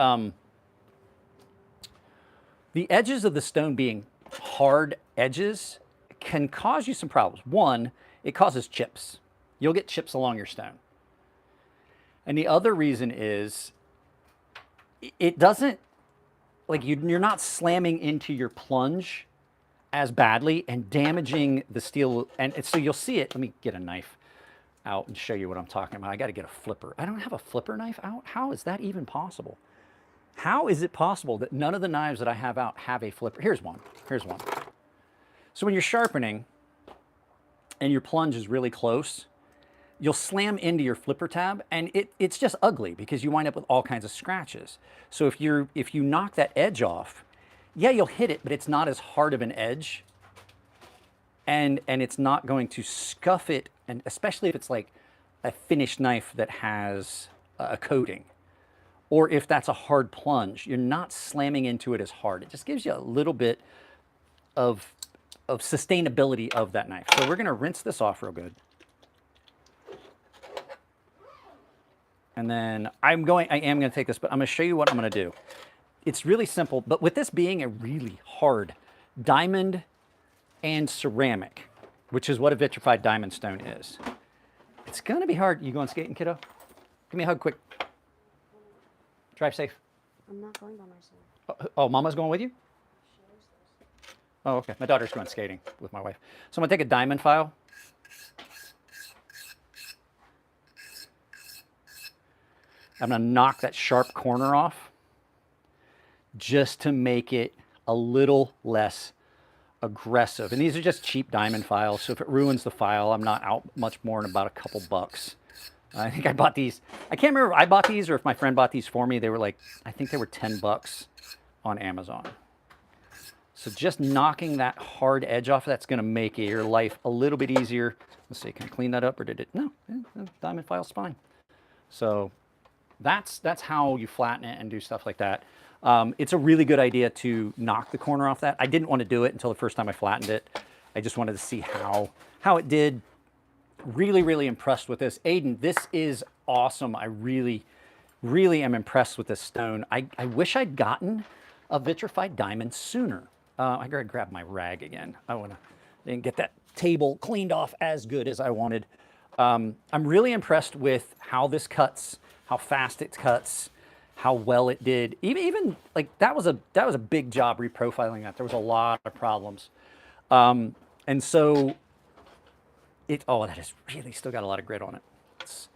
edges of the stone being hard edges can cause you some problems. One, it causes chips. You'll get chips along your stone. And the other reason is it doesn't, like you're not slamming into your plunge as badly and damaging the steel. And so you'll see it. Let me get a knife out and show you what I'm talking about. I got to get a flipper. I don't have a flipper knife out. How is that even possible? How is it possible that none of the knives that I have out have a flipper? Here's one. Here's one. So when you're sharpening and your plunge is really close, you'll slam into your flipper tab and it's just ugly because you wind up with all kinds of scratches. So if you knock that edge off, yeah, you'll hit it, but it's not as hard of an edge and it's not going to scuff it, and especially if it's like a finished knife that has a coating. Or if that's a hard plunge, you're not slamming into it as hard. It just gives you a little bit of sustainability of that knife. So we're going to rinse this off real good. And then I am going to take this, but I'm going to show you what I'm going to do. It's really simple, but with this being a really hard diamond and ceramic, which is what a vitrified diamond stone is, it's going to be hard. You going skating, kiddo? Give me a hug quick. Drive safe. I'm not going by myself. Oh, Mama's going with you? Oh, okay. My daughter's going skating with my wife. So I'm going to take a diamond file. I'm going to knock that sharp corner off just to make it a little less aggressive. And these are just cheap diamond files, so if it ruins the file, I'm not out much more than about a couple bucks. I think I bought these. I can't remember if I bought these or if my friend bought these for me. They were like, I think they were 10 bucks on Amazon. So just knocking that hard edge off, that's going to make your life a little bit easier. Let's see, can I clean that up or did it? No, diamond file's fine. So that's how you flatten it and do stuff like that. It's a really good idea to knock the corner off that. I didn't want to do it until the first time I flattened it. I just wanted to see how it did. Really, really impressed with this. Aiden, this is awesome. I really, really am impressed with this stone. I wish I'd gotten a vitrified diamond sooner. I gotta grab my rag again. Didn't get that table cleaned off as good as I wanted. I'm really impressed with how this cuts, how fast it cuts, how well it did. Even like that was a big job reprofiling that. There was a lot of problems, and so that has really still got a lot of grit on it. Let's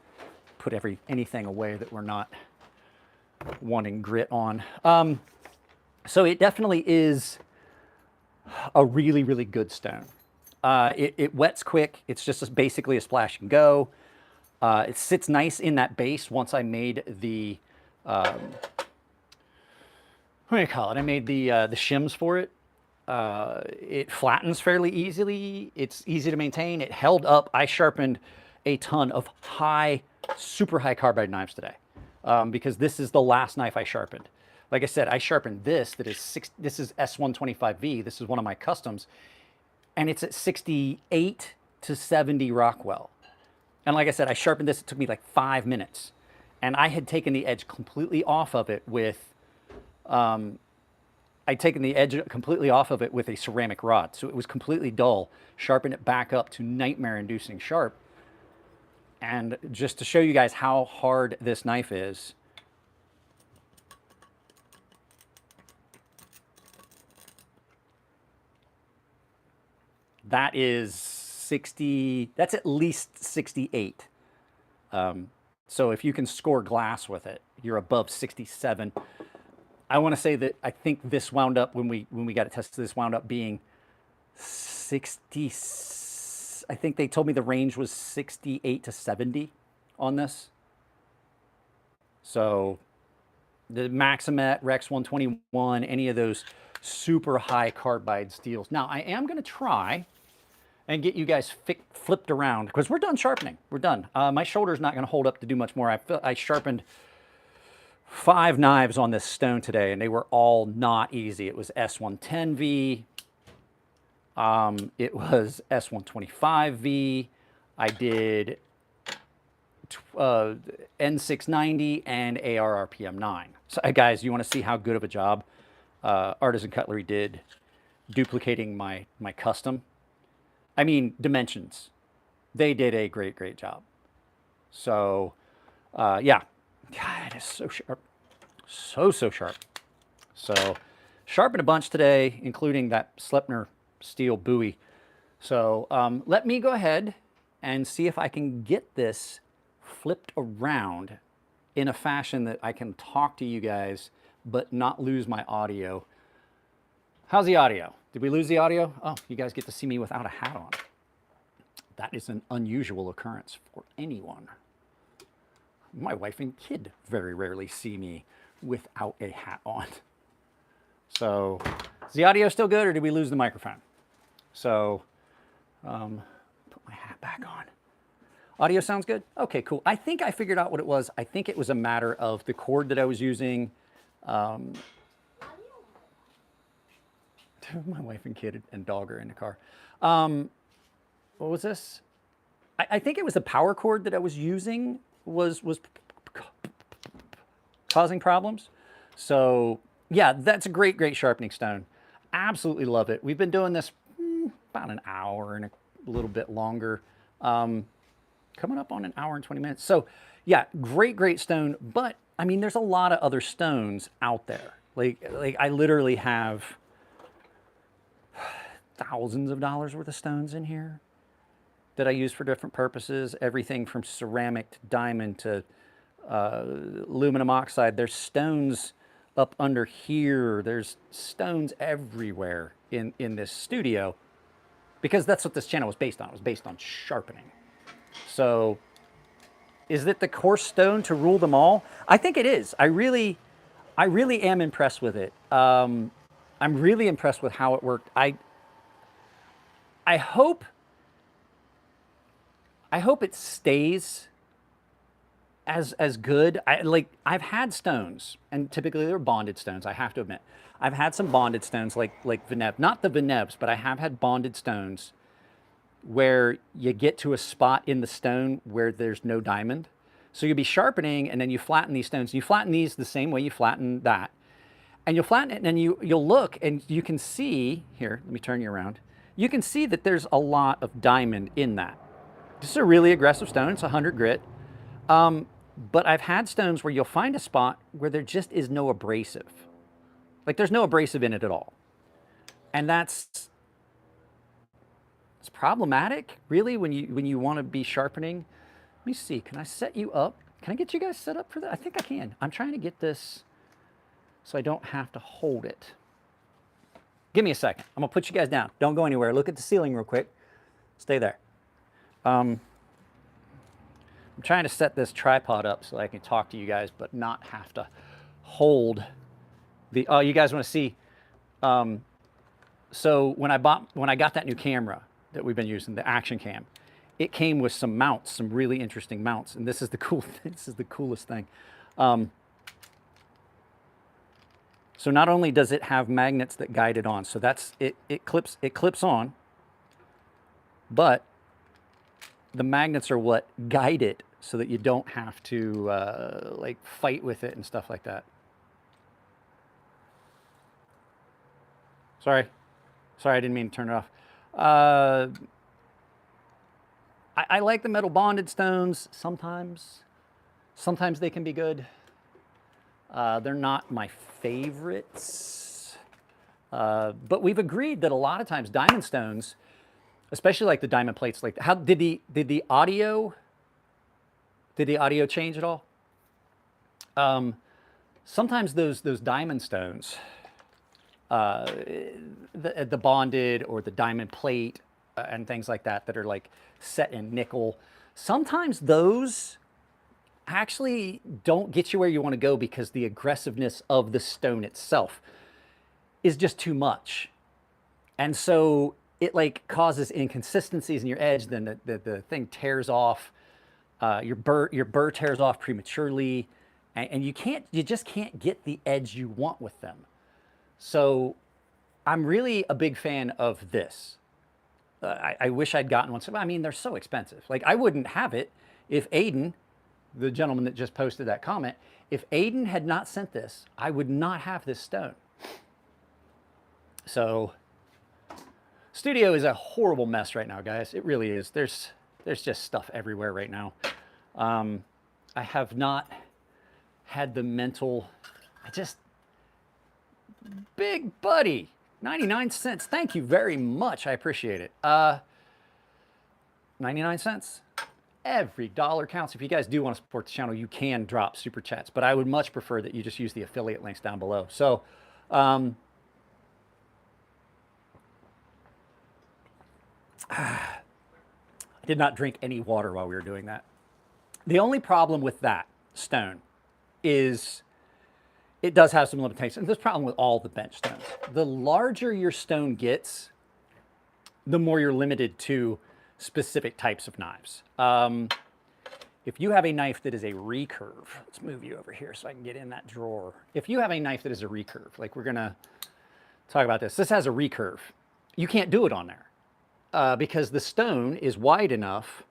put anything away that we're not wanting grit on. So it definitely is a really, really good stone. It wets quick. It's just basically a splash and go. It sits nice in that base once I made the, what do you call it? I made the shims for it. It flattens fairly easily. It's easy to maintain. It held up. I sharpened a ton of super high carbide knives today because this is the last knife I sharpened. Like I said, I sharpened this. This is S125V. This is one of my customs, and it's at 68 to 70 Rockwell. And like I said, I sharpened this. It took me like 5 minutes, and I had taken the edge completely off of it with. I'd taken the edge completely off of it with a ceramic rod, so it was completely dull. Sharpened it back up to nightmare-inducing sharp. And just to show you guys how hard this knife is, that is 60, that's at least 68. So if you can score glass with it, you're above 67. I want to say that I think this wound up, when we got it tested, this wound up being 60, I think they told me the range was 68 to 70 on this. So the Maximet, Rex 121, any of those super high carbide steels. Now I am going to try and get you guys flipped around because we're done sharpening. We're done. My shoulder's not going to hold up to do much more. I sharpened 5 knives on this stone today, and they were all not easy. It was S110V. It was S125V. I did N690 and AR RPM9. So, guys, you want to see how good of a job Artisan Cutlery did duplicating my custom? I mean, dimensions. They did a great, great job. So, yeah. God, it is so sharp. So sharp. So, sharpened a bunch today, including that Sleipner steel buoy. So, let me go ahead and see if I can get this flipped around in a fashion that I can talk to you guys, but not lose my audio. How's the audio? Did we lose the audio? Oh, you guys get to see me without a hat on. That is an unusual occurrence for anyone. My wife and kid very rarely see me without a hat on. So, is the audio still good or did we lose the microphone? So, put my hat back on. Audio sounds good? Okay, cool. I think I figured out what it was. I think it was a matter of the cord that I was using. My wife and kid and dog are in the car. What was this? I think it was the power cord that I was using was causing problems. So yeah, that's a great, great sharpening stone. Absolutely love it. We've been doing this about an hour and a little bit longer. Coming up on an hour and 20 minutes. So yeah, great, great stone. But I mean, there's a lot of other stones out there. Like I literally have thousands of dollars worth of stones in here that I use for different purposes. Everything from ceramic to diamond to aluminum oxide. There's stones up under here. There's stones everywhere in this studio because that's what this channel was based on. It was based on sharpening. So is it the coarse stone to rule them all? I think it is. I really am impressed with it. I'm really impressed with how it worked. I hope it stays as good. I've had stones, and typically they're bonded stones. I have to admit, I've had some bonded stones like Veneb, not the Venebs, but I have had bonded stones where you get to a spot in the stone where there's no diamond. So you'll be sharpening, and then you flatten these stones. You flatten these the same way you flatten that, and you'll flatten it, and then you'll look, and you can see here. Let me turn you around. You can see that there's a lot of diamond in that. This is a really aggressive stone. It's 100 grit. But I've had stones where you'll find a spot where there just is no abrasive. Like there's no abrasive in it at all. And it's problematic, really, when you want to be sharpening. Let me see, can I set you up? Can I get you guys set up for that? I think I can. I'm trying to get this so I don't have to hold it. Give me a second. I'm gonna put you guys down. Don't go anywhere. Look at the ceiling real quick. Stay there. I'm trying to set this tripod up so I can talk to you guys, but not have to hold the. Oh, you guys want to see? So when I got that new camera that we've been using, the Action Cam, it came with some mounts, some really interesting mounts, and this is the this is the coolest thing. So not only does it have magnets that guide it on, so that's it. It clips on, but the magnets are what guide it so that you don't have to like fight with it and stuff like that. Sorry, I didn't mean to turn it off. I like the metal bonded stones sometimes. Sometimes they can be good. They're not my favorites. But we've agreed that a lot of times diamond stones, especially like the diamond plates, like how did the audio change at all? Sometimes those diamond stones, the bonded or the diamond plate and things like that are like set in nickel, sometimes those actually don't get you where you want to go because the aggressiveness of the stone itself is just too much. And so it like causes inconsistencies in your edge, then the thing tears off, your burr tears off prematurely, and you just can't get the edge you want with them. So I'm really a big fan of this. I wish I'd gotten one. I mean, they're so expensive. Like I wouldn't have it if Aiden, the gentleman that just posted that comment, if Aiden had not sent this, I would not have this stone. So studio is a horrible mess right now, guys. It really is. There's just stuff everywhere right now. I have not had the mental, big buddy, 99 cents. Thank you very much. I appreciate it. 99 cents. Every dollar counts. If you guys do want to support the channel, you can drop super chats, but I would much prefer that you just use the affiliate links down below. So, I did not drink any water while we were doing that. The only problem with that stone is it does have some limitations. There's a problem with all the bench stones. The larger your stone gets, the more you're limited to specific types of knives. If you have a knife that is a recurve, let's move you over here so I can get in that drawer. If you have a knife that is a recurve, like we're gonna talk about this. This has a recurve. You can't do it on there because the stone is wide enough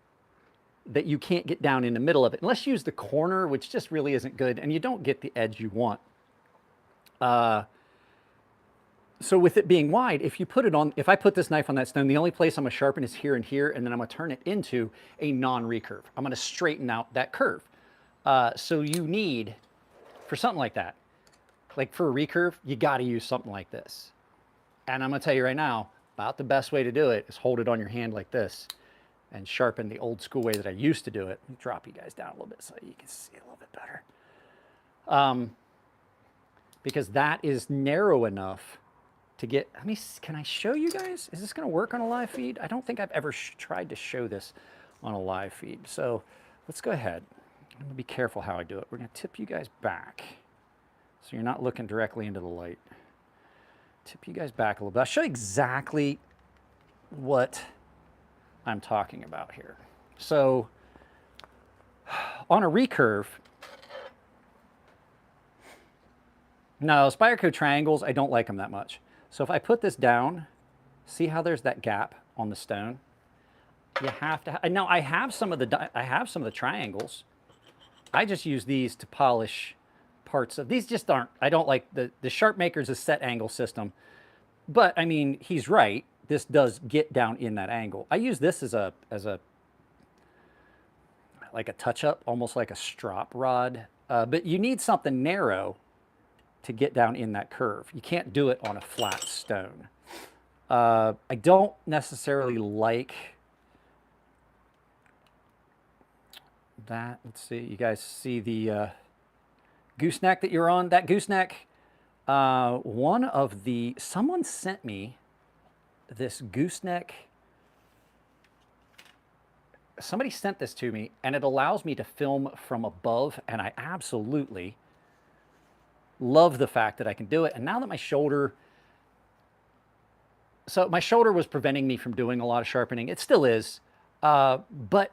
that you can't get down in the middle of it unless you use the corner, which just really isn't good, and you don't get the edge you want. So with it being wide, if I put this knife on that stone, the only place I'm gonna sharpen is here and here, and then I'm gonna turn it into a non-recurve. I'm gonna straighten out that curve. So you need, for something like that, like for a recurve, you gotta use something like this. And I'm gonna tell you right now, about the best way to do it is hold it on your hand like this and sharpen the old school way that I used to do it. Let me drop you guys down a little bit so you can see a little bit better. Because that is narrow enough to get, can I show you guys? Is this gonna work on a live feed? I don't think I've ever tried to show this on a live feed. So let's go ahead. I'm gonna be careful how I do it. We're gonna tip you guys back so you're not looking directly into the light. tip you guys back a little bit. I'll show you exactly what I'm talking about here. So on a recurve, no, Spyderco triangles, I don't like them that much. So if I put this down, see how there's that gap on the stone? You have to, now I have some of the triangles. I just use these to polish parts of, these just aren't, I don't like, the Sharp Maker's a set angle system. But I mean, he's right. This does get down in that angle. I use this as a like a touch-up, almost like a strop rod. But you need something narrow to get down in that curve. You can't do it on a flat stone. I don't necessarily like that. Let's see. You guys see the gooseneck that you're on? That gooseneck, someone sent me this gooseneck. Somebody sent this to me, and it allows me to film from above, and I absolutely love the fact that I can do it. And now that my shoulder was preventing me from doing a lot of sharpening. It still is, but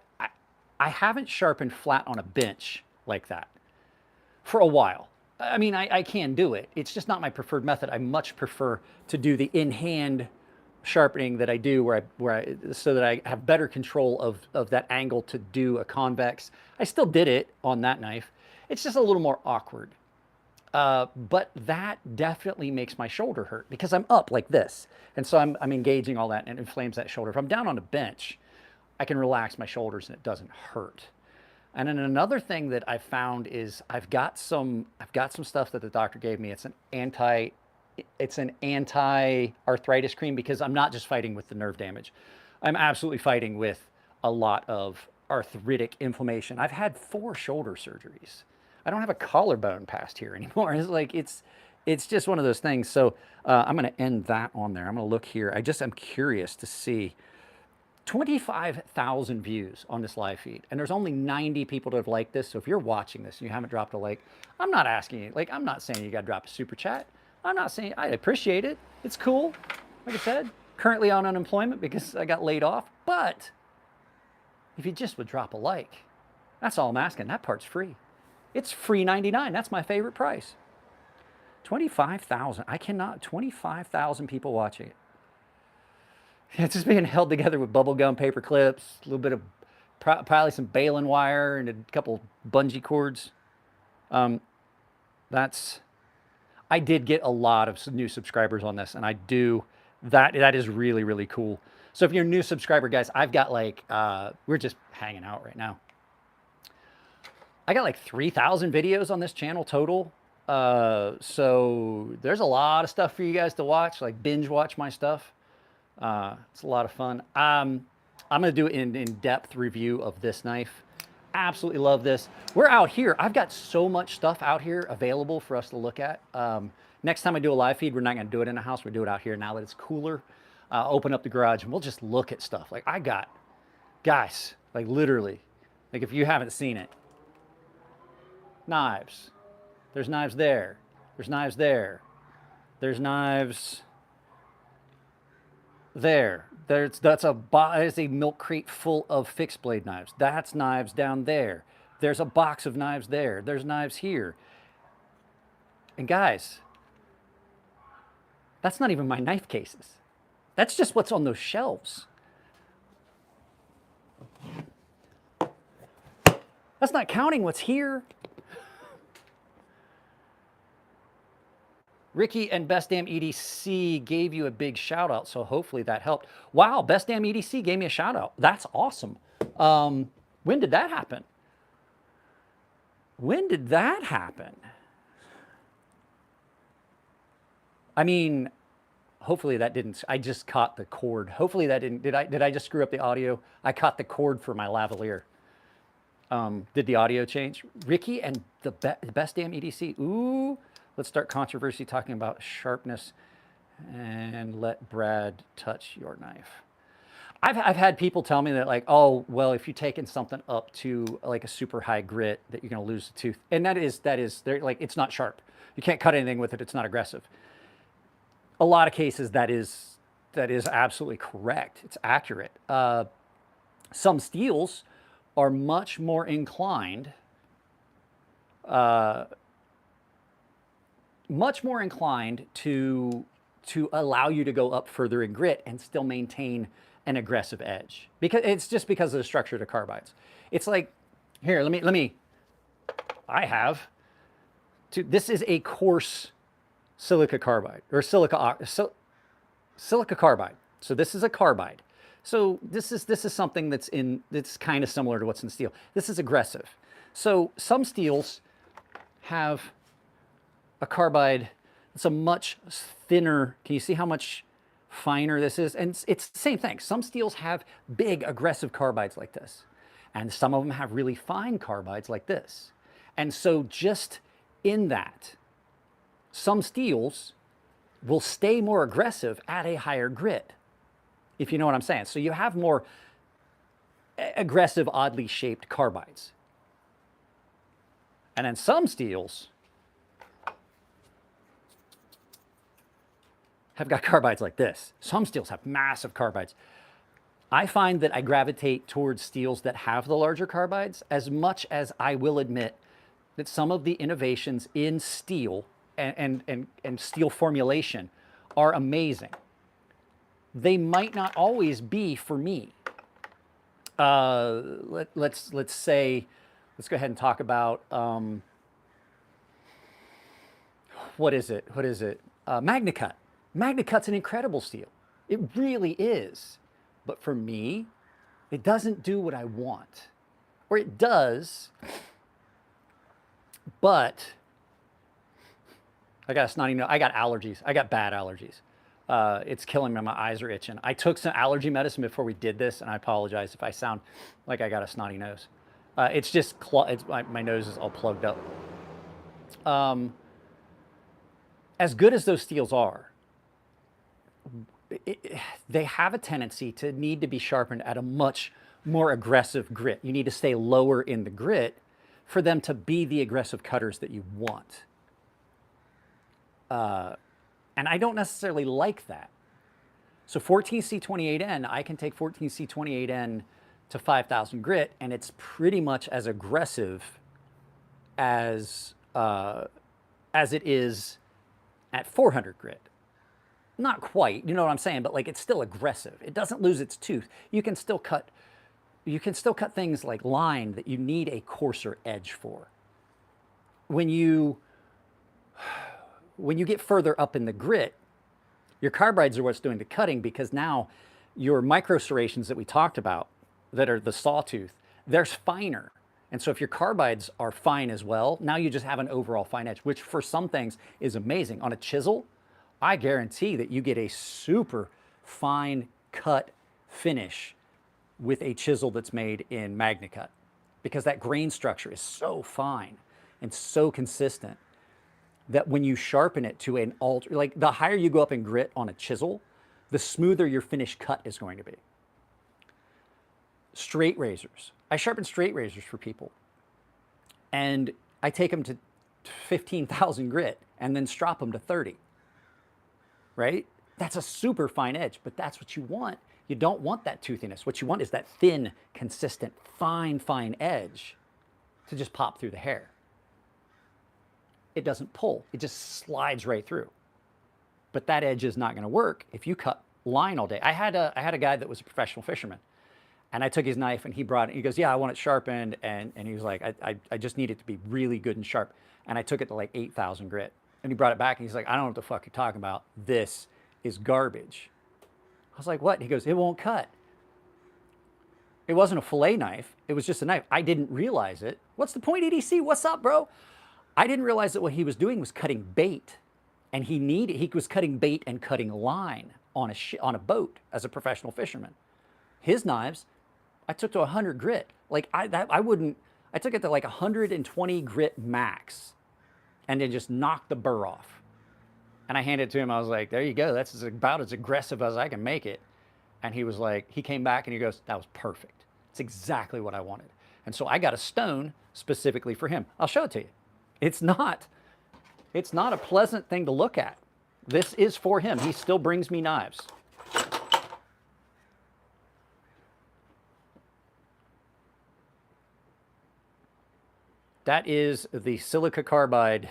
I haven't sharpened flat on a bench like that for a while. I mean, I can do it. It's just not my preferred method. I much prefer to do the in-hand sharpening that I do so that I have better control of that angle to do a convex. I still did it on that knife. It's just a little more awkward. But that definitely makes my shoulder hurt because I'm up like this. And so I'm engaging all that and it inflames that shoulder. If I'm down on a bench, I can relax my shoulders and it doesn't hurt. And then another thing that I've found is I've got some stuff that the doctor gave me. It's an anti-arthritis cream because I'm not just fighting with the nerve damage. I'm absolutely fighting with a lot of arthritic inflammation. I've had 4 shoulder surgeries. I don't have a collarbone past here anymore. It's like, it's just one of those things. So I'm going to end that on there. I'm going to look here. I'm curious to see 25,000 views on this live feed. And there's only 90 people that have liked this. So if you're watching this and you haven't dropped a like, I'm not asking you, I'm not saying you got to drop a super chat. I'm not saying, I appreciate it. It's cool. Like I said, currently on unemployment because I got laid off. But if you just would drop a like, that's all I'm asking. That part's free. It's free 99. That's my favorite price. 25,000. 25,000 people watching it. It's just being held together with bubble gum, paper clips, a little bit of probably some baling wire and a couple bungee cords. I did get a lot of new subscribers on this, and that is really, really cool. So if you're a new subscriber, guys, I've got we're just hanging out right now. I got 3,000 videos on this channel total. So there's a lot of stuff for you guys to watch, binge watch my stuff. It's a lot of fun. I'm going to do an in-depth review of this knife. Absolutely love this. We're out here. I've got so much stuff out here available for us to look at. Next time I do a live feed, we're not going to do it in the house. We'll do it out here now that it's cooler. Open up the garage and we'll just look at stuff. I got, guys, literally, if you haven't seen it, knives. There's knives there. There's knives there. There's knives there. That's a milk crate full of fixed blade knives. That's knives down there. There's a box of knives there. There's knives here. And guys, that's not even my knife cases. That's just what's on those shelves. That's not counting what's here. Ricky and Best Damn EDC gave you a big shout out, so hopefully that helped. Wow, Best Damn EDC gave me a shout out. That's awesome. When did that happen? When did that happen? I mean, hopefully that didn't, I just caught the cord. Hopefully that didn't, did I just screw up the audio? I caught the cord for my lavalier. Did the audio change? Ricky and the Best Damn EDC. Ooh. Let's start controversy talking about sharpness and let Brad touch your knife. I've had people tell me that oh, well, if you're taking something up to a super high grit that you're going to lose the tooth. And that is, they're it's not sharp. You can't cut anything with it. It's not aggressive. a lot of cases that is absolutely correct. It's accurate. Some steels are much more inclined to allow you to go up further in grit and still maintain an aggressive edge, because it's just because of the structure of the carbides. It's like, here, let me I have this is a coarse silica carbide, or silica carbide. So this is a carbide. So this is something that's kind of similar to what's in steel. This is aggressive. So some steels have a carbide that's a much thinner. Can you see how much finer this is? And it's the same thing. Some steels have big aggressive carbides like this, and some of them have really fine carbides like this. And so just in that, some steels will stay more aggressive at a higher grit, if you know what I'm saying. So you have more aggressive, oddly shaped carbides. And then some steels have got carbides like this. Some steels have massive carbides. I find that I gravitate towards steels that have the larger carbides, as much as I will admit that some of the innovations in steel and steel formulation are amazing. They might not always be for me. Let's go ahead and talk about what is it? MagnaCut. MagnaCut's an incredible steel. It really is. But for me, it doesn't do what I want. Or it does, but I got a snotty nose. I got allergies. I got bad allergies. It's killing me. My eyes are itching. I took some allergy medicine before we did this, and I apologize if I sound like I got a snotty nose. It's just my nose is all plugged up. As good as those steels are, they have a tendency to need to be sharpened at a much more aggressive grit. You need to stay lower in the grit for them to be the aggressive cutters that you want. And I don't necessarily like that. So 14C28N, I can take 14C28N to 5,000 grit, and it's pretty much as aggressive as it is at 400 grit. Not quite, you know what I'm saying, but like it's still aggressive. It doesn't lose its tooth. You can still cut things like line that you need a coarser edge for. When you get further up in the grit, your carbides are what's doing the cutting, because now your micro serrations that we talked about, that are the sawtooth, they're finer. And so if your carbides are fine as well, now you just have an overall fine edge, which for some things is amazing. On a chisel, I guarantee that you get a super fine cut finish with a chisel that's made in MagnaCut, because that grain structure is so fine and so consistent that when you sharpen it to an like the higher you go up in grit on a chisel, the smoother your finished cut is going to be. Straight razors. I sharpen straight razors for people, and I take them to 15,000 grit and then strop them to 30. Right? That's a super fine edge, but that's what you want. You don't want that toothiness. What you want is that thin, consistent, fine edge to just pop through the hair. It doesn't pull. It just slides right through. But that edge is not going to work if you cut line all day. I had a guy that was a professional fisherman, and I took his knife and he brought it. He goes, "Yeah, I want it sharpened," and he was like, I just need it to be really good and sharp. And I took it to like 8,000 grit. And he brought it back and he's like, "I don't know what the fuck you're talking about. This is garbage." I was like, "What?" He goes, "It won't cut." It wasn't a fillet knife. It was just a knife. I didn't realize it. What's the point, EDC? What's up, bro? I didn't realize that what he was doing was cutting bait. And he was cutting bait and cutting line on a boat as a professional fisherman. His knives, I took to 100 grit. Like I took it to like 120 grit max, and then just knocked the burr off. And I handed it to him. I was like, "There you go. That's about as aggressive as I can make it." And he was like, he came back and he goes, "That was perfect. It's exactly what I wanted." And so I got a stone specifically for him. I'll show it to you. It's not a pleasant thing to look at. This is for him. He still brings me knives. That is the silica carbide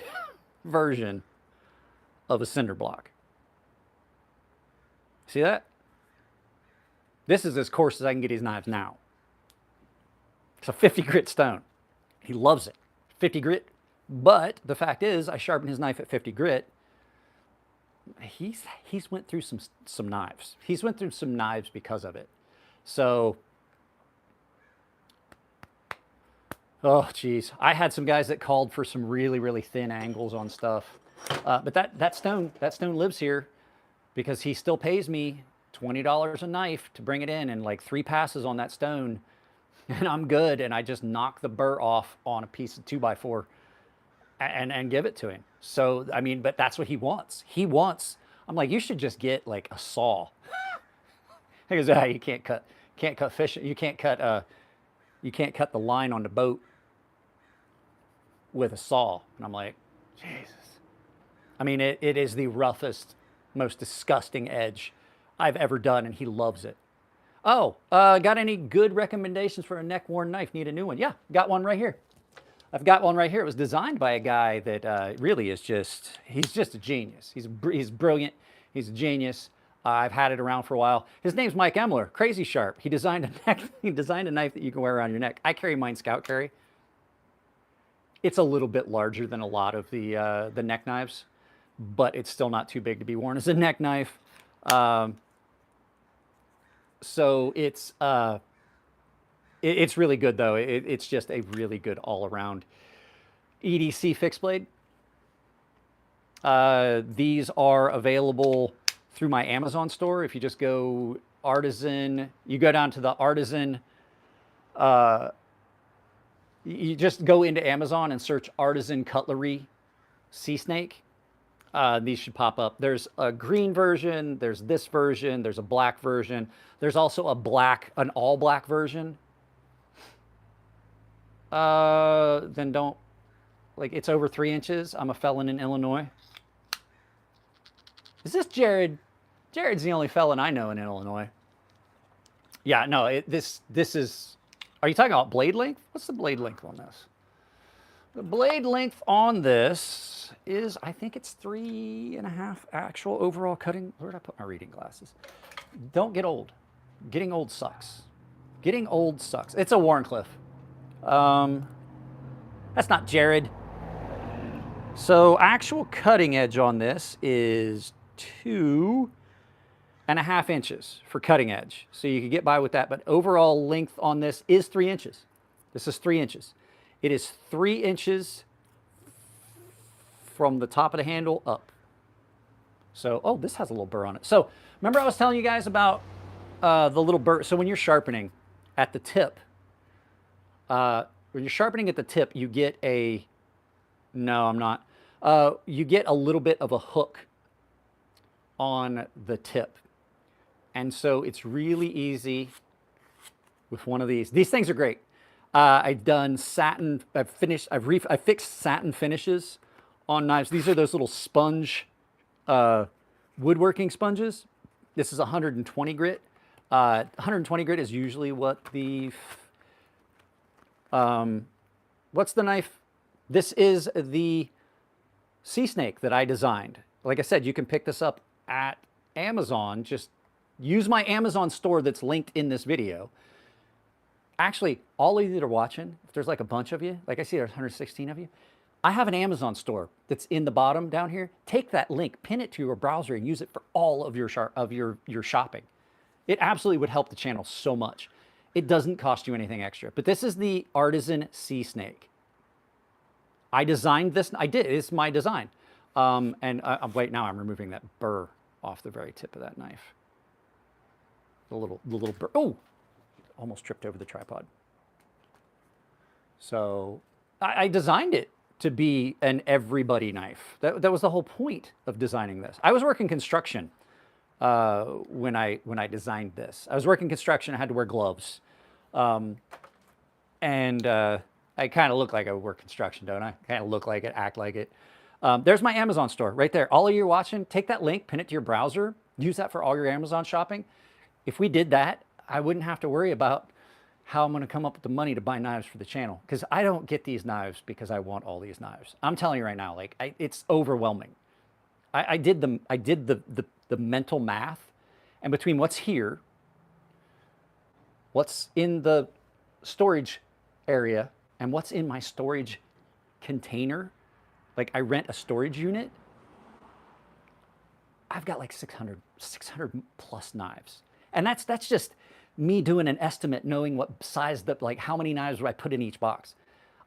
version of a cinder block. See that? This is as coarse as I can get his knives now. It's a 50 grit stone. He loves it. 50 grit. But the fact is, I sharpen his knife at 50 grit. He's went through some knives. He's went through some knives because of it. So, oh geez, I had some guys that called for some really, really thin angles on stuff. But that stone lives here because he still pays me $20 a knife to bring it in, and like 3 passes on that stone, and I'm good. And I just knock the burr off on a piece of 2x4 and give it to him. So I mean, but that's what he wants. He wants. I'm like, you should just get like a saw. He goes, you can't cut fish. You can't cut the line on the boat with a saw. And I'm like, Jesus. I mean, it is the roughest, most disgusting edge I've ever done, and he loves it. Oh, got any good recommendations for a neck-worn knife? Need a new one? Yeah, got one right here. I've got one right here. It was designed by a guy that really is he's just a genius. He's brilliant. He's a genius. I've had it around for a while. His name's Mike Emler, Crazy Sharp. He designed a knife that you can wear around your neck. I carry mine Scout Carry. It's a little bit larger than a lot of the neck knives, but it's still not too big to be worn as a neck knife. So it's really good though. It's just a really good all-around EDC fixed blade. These are available through my Amazon store. If you just go artisan, you go down to the artisan, you just go into Amazon and search artisan cutlery sea snake. These should pop up. There's a green version, there's this version, there's a black version. There's also an all black version. Then don't, like, it's over 3 inches. I'm a felon in Illinois. Is this Jared? Jared's the only felon I know in Illinois. Yeah, no, this is, are you talking about blade length? What's the blade length on this? The blade length on this is, I think it's 3.5 actual overall cutting. Where did I put my reading glasses? Don't get old. Getting old sucks. Getting old sucks. It's a Warncliffe. That's not Jared. So actual cutting edge on this is 2.5 inches for cutting edge. So you can get by with that, but overall length on this is 3 inches. This is 3 inches. It is 3 inches from the top of the handle up. So, oh, this has a little burr on it. So remember I was telling you guys about the little burr. So when you're sharpening at the tip, when you're sharpening at the tip, you get a, no, I'm not. You get a little bit of a hook on the tip. And so it's really easy with one of these. These things are great. I've done satin, I've fixed satin finishes on knives. These are those little sponge, woodworking sponges. This is 120 grit. 120 grit is usually what the, what's the knife? This is the sea snake that I designed. Like I said, you can pick this up at Amazon. Just use my Amazon store that's linked in this video. Actually, all of you that are watching, if there's like a bunch of you, like I see there's 116 of you, I have an Amazon store that's in the bottom down here. Take that link, pin it to your browser, and use it for all of your shopping. It absolutely would help the channel so much. It doesn't cost you anything extra. But this is the Artisan Sea Snake. I designed this. I did. It's my design. Wait, now I'm removing that burr off the very tip of that knife. The little burr. Oh, almost tripped over the tripod. So I designed it to be an everybody knife. That was the whole point of designing this. I was working construction when I designed this. I was working construction. I had to wear gloves, I kind of look like I work construction, don't I? Kind of look like it, act like it. There's my Amazon store right there. All of you watching, take that link, pin it to your browser, use that for all your Amazon shopping. If we did that, I wouldn't have to worry about how I'm going to come up with the money to buy knives for the channel, because I don't get these knives because I want all these knives. I'm telling you right now, like it's overwhelming. I did the mental math, and between what's here, what's in the storage area, and what's in my storage container, like I rent a storage unit, I've got like 600 plus knives. And that's just me doing an estimate, knowing what size, like how many knives would I put in each box.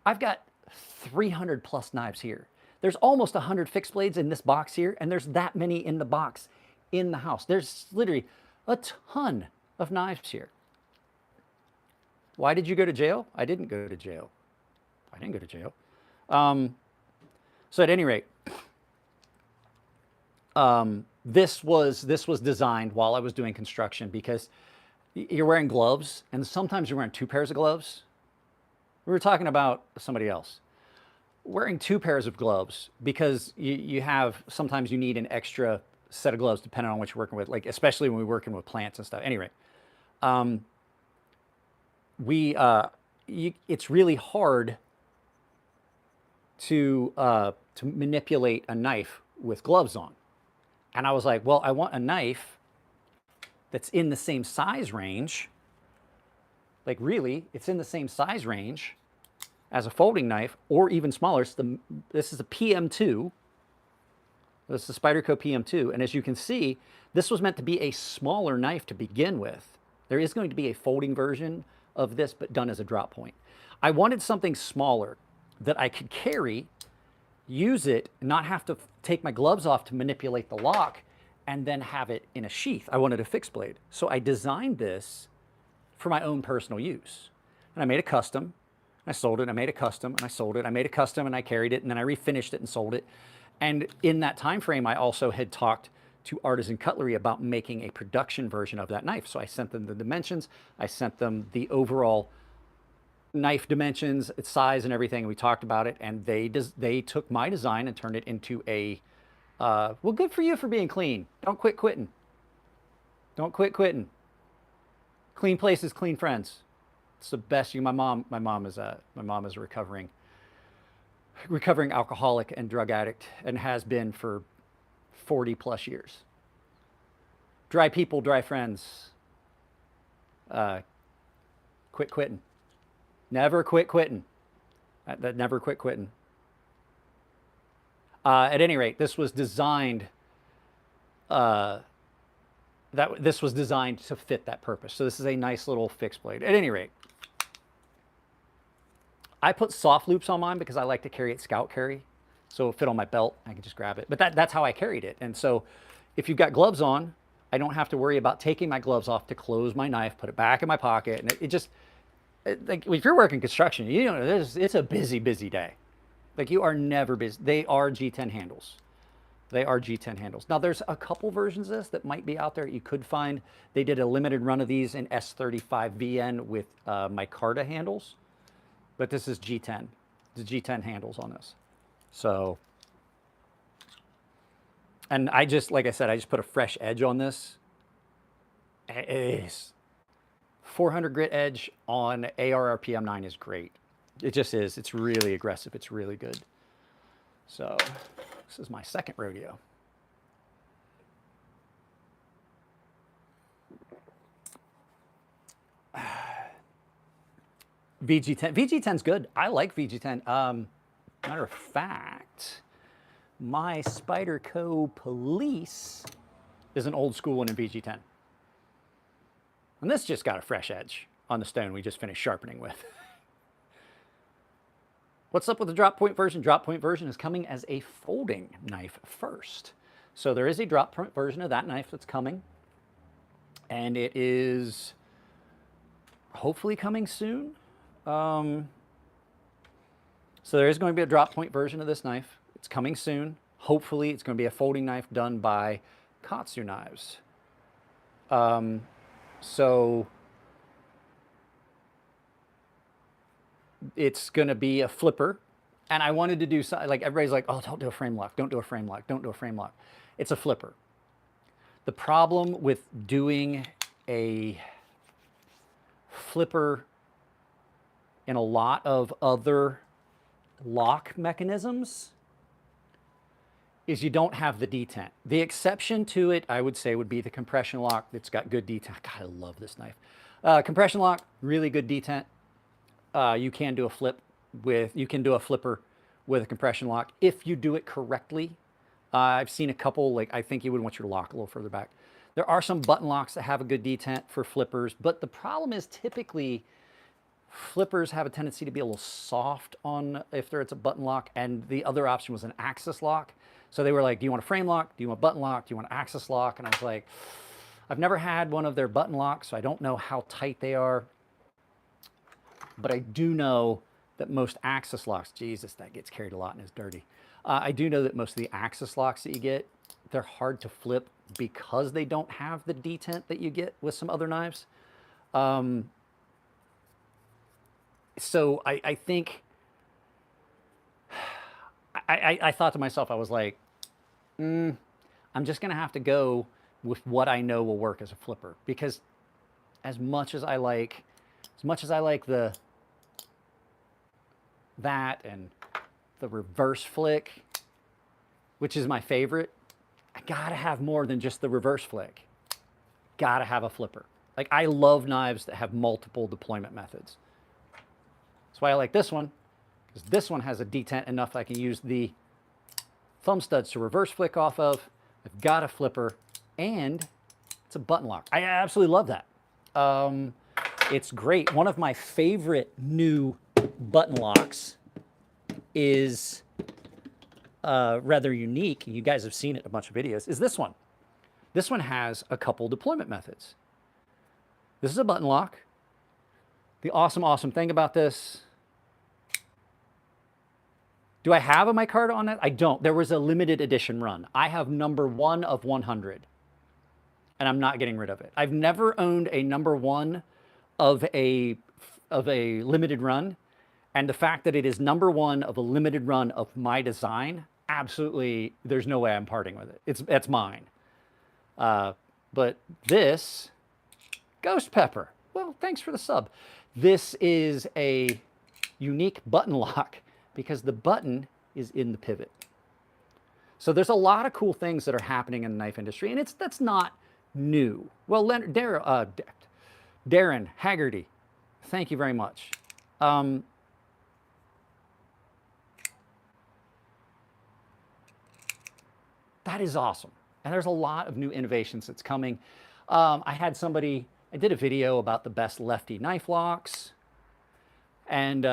I've got 300 plus knives here. There's almost 100 fixed blades in this box here, and there's that many in the box in the house. There's literally a ton of knives here. Why did you go to jail? I didn't go to jail. I didn't go to jail. So at any rate, this was designed while I was doing construction, because you're wearing gloves, and sometimes you're wearing 2 pairs of gloves. We were talking about somebody else. Wearing 2 pairs of gloves, because you have, sometimes you need an extra set of gloves depending on what you're working with, like especially when we're working with plants and stuff. Anyway, it's really hard to manipulate a knife with gloves on. And I was like, well, I want a knife that's in the same size range. Like really, it's in the same size range as a folding knife, or even smaller. This is a PM2. This is a Spyderco PM2. And as you can see, this was meant to be a smaller knife to begin with. There is going to be a folding version of this, but done as a drop point. I wanted something smaller that I could carry, use it, not have to take my gloves off to manipulate the lock, and then have it in a sheath. I wanted a fixed blade. So I designed this for my own personal use. And I made a custom, I sold it, I made a custom, and I sold it, I made a custom, and I carried it, and then I refinished it and sold it. And in that time frame, I also had talked to Artisan Cutlery about making a production version of that knife. So I sent them the dimensions, I sent them the overall knife dimensions, its size and everything, and we talked about it, and they took my design and turned it into a, well, good for you for being clean. Don't quit quitting. Don't quit quitting. Clean places, clean friends. It's the best. My mom is a recovering alcoholic and drug addict, and has been for 40 plus years. Dry people, dry friends. Quit quitting. Never quit quitting. That never quit quitting. At any rate, this was designed. This was designed to fit that purpose. So this is a nice little fixed blade. At any rate, I put soft loops on mine because I like to carry it scout carry, so it'll fit on my belt. I can just grab it. But that's how I carried it. And so, if you've got gloves on, I don't have to worry about taking my gloves off to close my knife, put it back in my pocket, and it just, like if you're working construction, you know, it's a busy day. Like you are never busy. They are G10 handles. They are G10 handles. Now there's a couple versions of this that might be out there you could find. They did a limited run of these in S35VN with micarta handles, but this is G10. The G10 handles on this. So, and I just, like I said, I just put a fresh edge on this. It is 400 grit edge on AR PM9 is great. It just is. It's really aggressive. It's really good. So this is my second rodeo. VG10. VG10's good. I like VG10. Matter of fact, my Spyderco Police is an old school one in VG10. And this just got a fresh edge on the stone we just finished sharpening with. What's up with the drop point version? Drop point version is coming as a folding knife first. So there is a drop point version of that knife that's coming. And it is hopefully coming soon. So there is going to be a drop point version of this knife. It's coming soon. Hopefully it's going to be a folding knife done by KATSU Knives. So it's going to be a flipper. And I wanted to do something, like everybody's like, oh, don't do a frame lock, don't do a frame lock, don't do a frame lock. It's a flipper. The problem with doing a flipper in a lot of other lock mechanisms is you don't have the detent. The exception to it, I would say, would be the compression lock that's got good detent. God, I love this knife. Compression lock, really good detent. You can do a flipper with a compression lock if you do it correctly. I've seen a couple, like I think you would want your lock a little further back. There are some button locks that have a good detent for flippers, but the problem is typically flippers have a tendency to be a little soft on if it's a button lock, and the other option was an axis lock. So they were like, do you want a frame lock? Do you want a button lock? Do you want an axis lock? And I was like, I've never had one of their button locks, so I don't know how tight they are. But I do know that most axis locks, Jesus, that gets carried a lot and is dirty. I do know that most of the axis locks that you get, they're hard to flip because they don't have the detent that you get with some other knives. So I think, I thought to myself, I was like, I'm just going to have to go with what I know will work as a flipper, because as much as I like that and the reverse flick, which is my favorite, I gotta have more than just the reverse flick. Gotta have a flipper. Like, I love knives that have multiple deployment methods. That's why I like this one, because this one has a detent enough that I can use the thumb studs to reverse flick off of. I've got a flipper, and it's a button lock. I absolutely love that. It's great. One of my favorite new button locks is rather unique. You guys have seen it in a bunch of videos. Is this one. This one has a couple deployment methods. This is a button lock. The awesome thing about this, do I have a micarta on it? I don't. There was a limited edition run. I have number 1 of 100, and I'm not getting rid of it. I've never owned a number 1 of a limited run, and the fact that it is number 1 of a limited run of my design, absolutely, there's no way I'm parting with it. That's mine. But this, Ghost Pepper, well, thanks for the sub. This is a unique button lock because the button is in the pivot. So there's a lot of cool things that are happening in the knife industry, and that's not new. Well, Darren Haggerty, thank you very much. That is awesome. And there's a lot of new innovations that's coming. I did a video about the best lefty knife locks. And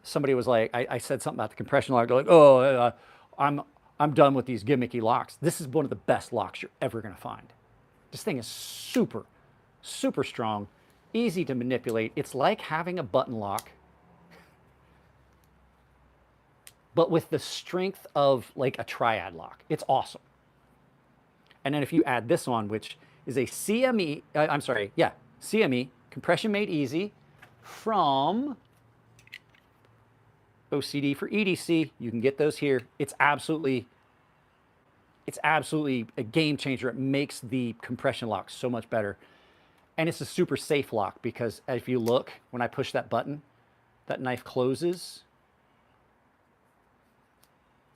somebody was like, I said something about the compression lock. They're like, oh, I'm done with these gimmicky locks. This is one of the best locks you're ever going to find. This thing is super strong, easy to manipulate. It's like having a button lock, but with the strength of like a triad lock. It's awesome. And then if you add this on, which is a CME, CME, compression made easy from OCD for EDC. You can get those here. It's absolutely a game changer. It makes the compression lock so much better. And it's a super safe lock because if you look, when I push that button, that knife closes.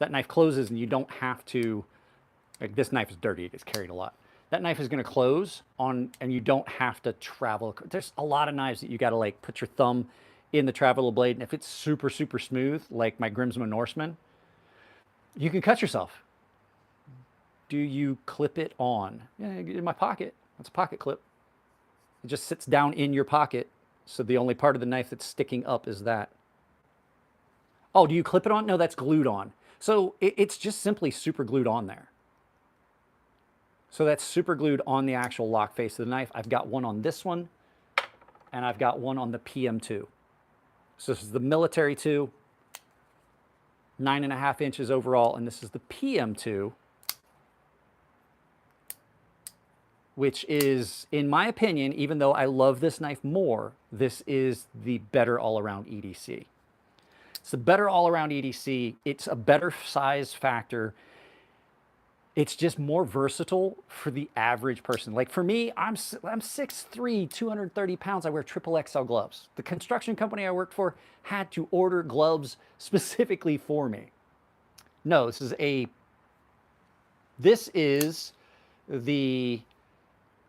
That knife closes and you don't have to, like, this knife is dirty, it gets carried a lot. That knife is going to close on, and you don't have to travel. There's a lot of knives that you got to like put your thumb in the travel blade, and if it's super smooth, like my Grimsmo Norseman, you can cut yourself. Do you clip it on? Yeah, in my pocket. That's a pocket clip. It just sits down in your pocket, so the only part of the knife that's sticking up is that. Oh, do you clip it on? No, that's glued on. So it's just simply super glued on there. So that's super glued on the actual lock face of the knife. I've got one on this one, and I've got one on the PM2. So this is the military 2, 9.5 inches overall, and this is the PM2, which is, in my opinion, even though I love this knife more, this is the better all-around EDC. It's a better all-around EDC. It's a better size factor. It's just more versatile for the average person. Like for me, I'm 6'3", 230 pounds. I wear triple XL gloves. The construction company I worked for had to order gloves specifically for me. No, this is the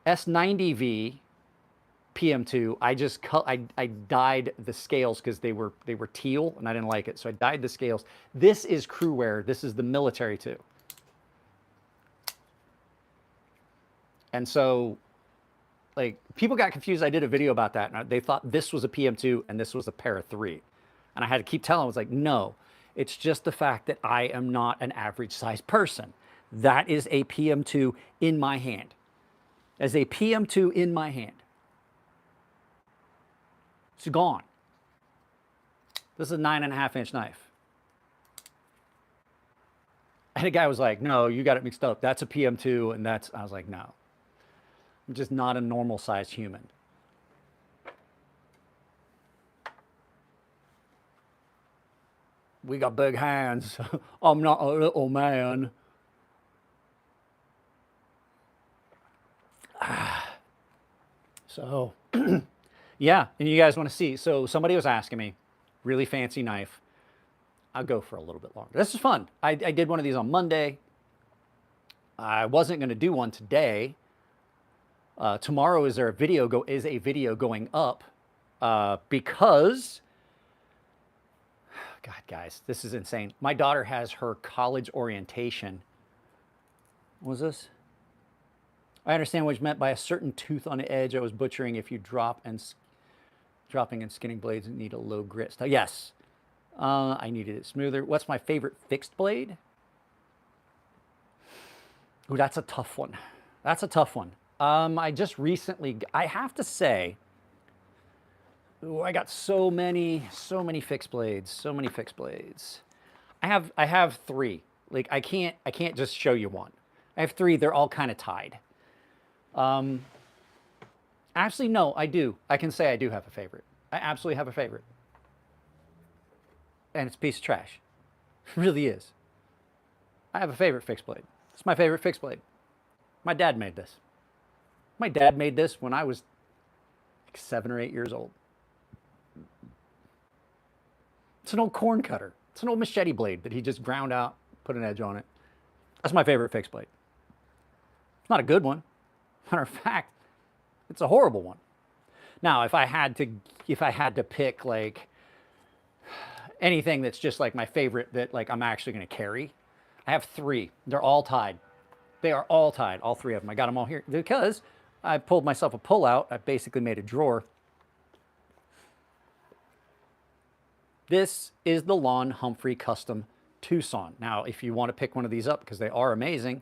S90V PM2. I dyed the scales because they were teal and I didn't like it, so I dyed the scales. This is crew wear. This is the military too. And so, like, people got confused. I did a video about that, and they thought this was a PM2 and this was a Para 3. And I had to keep telling them, I was like, no, it's just the fact that I am not an average sized person. That is a PM2 in my hand. As a PM2 in my hand. It's gone. This is a 9.5-inch knife. And a guy was like, no, you got it mixed up. That's a PM2, and I was like, no. I'm just not a normal sized human. We got big hands. I'm not a little man. So, yeah, and you guys want to see. So somebody was asking me, really fancy knife. I'll go for a little bit longer. This is fun. I did one of these on Monday. I wasn't going to do one today. Tomorrow is a video going up because, God, guys, this is insane. My daughter has her college orientation. What was this? I understand what you meant by a certain tooth on the edge. I was butchering if you dropping and skinning blades and need a low grit. Yes, I needed it smoother. What's my favorite fixed blade? Ooh, that's a tough one. That's a tough one. I just recently, I have to say, ooh, I got so many fixed blades, so many fixed blades. I have 3. Like I can't just show you one. I have 3. They're all kind of tied. Actually, no, I do. I can say I do have a favorite. I absolutely have a favorite. And it's a piece of trash. It really is. I have a favorite fixed blade. It's my favorite fixed blade. My dad made this. My dad made this when I was like 7 or 8 years old. It's an old corn cutter. It's an old machete blade that he just ground out, put an edge on it. That's my favorite fixed blade. It's not a good one. Matter of fact, it's a horrible one. Now, if I had to pick like anything that's just like my favorite that like I'm actually going to carry, I have 3. They're all tied. They are all tied, all 3 of them. I got them all here because I pulled myself a pull-out. I basically made a drawer. This is the Lon Humphrey Custom Tucson. Now, if you want to pick one of these up, because they are amazing,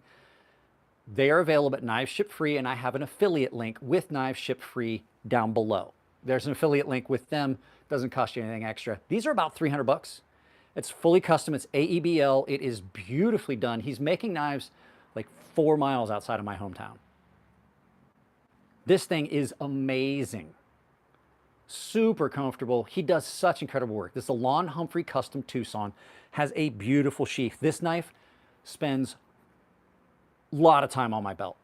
they are available at Knives Ship Free, and I have an affiliate link with Knives Ship Free down below. There's an affiliate link with them. Doesn't cost you anything extra. These are about 300 bucks. It's fully custom. It's AEBL. It is beautifully done. He's making knives like 4 miles outside of my hometown. This thing is amazing. Super comfortable. He does such incredible work. This is the Lon Humphrey Custom Tucson. Has a beautiful sheath. This knife spends a lot of time on my belt.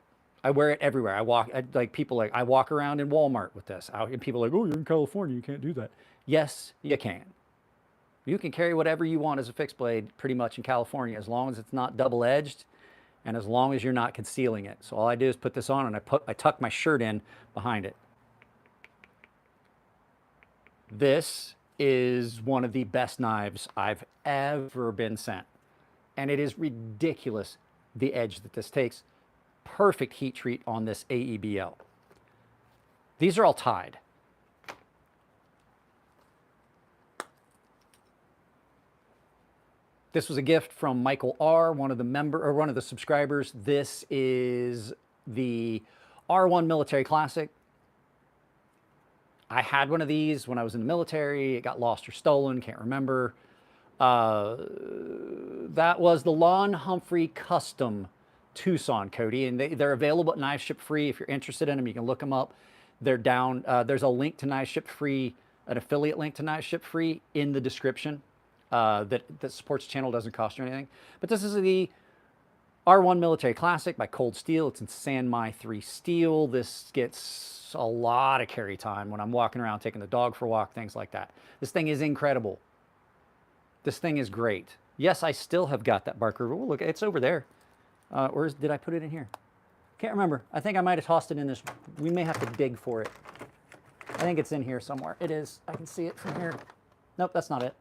I wear it everywhere. I walk around in Walmart with this. And people are like, oh, you're in California, you can't do that. Yes, you can. You can carry whatever you want as a fixed blade pretty much in California, as long as it's not double-edged and as long as you're not concealing it. So all I do is put this on and I tuck my shirt in behind it. This is one of the best knives I've ever been sent. And it is ridiculous the edge that this takes. Perfect heat treat on this AEBL. These are all tied. This was a gift from Michael R., one of the subscribers. This is the R1 Military Classic. I had one of these when I was in the military. It got lost or stolen, can't remember. That was the Lon Humphrey Custom Tucson, Cody, and they're available at Knives Ship Free. If you're interested in them, you can look them up. They're down. There's a link to Knives Ship Free, an affiliate link to Knives Ship Free in the description. that supports the channel, doesn't cost you anything. But this is the R1 Military Classic by Cold Steel. It's in Sanmai 3 steel. This gets a lot of carry time when I'm walking around, taking the dog for a walk, things like that. This thing is incredible. This thing is great. Yes, I still have got that Barker. Oh, look, it's over there. Or did I put it in here? Can't remember. I think I might have tossed it in this. We may have to dig for it. I think it's in here somewhere. It is. I can see it from here. Nope, that's not it.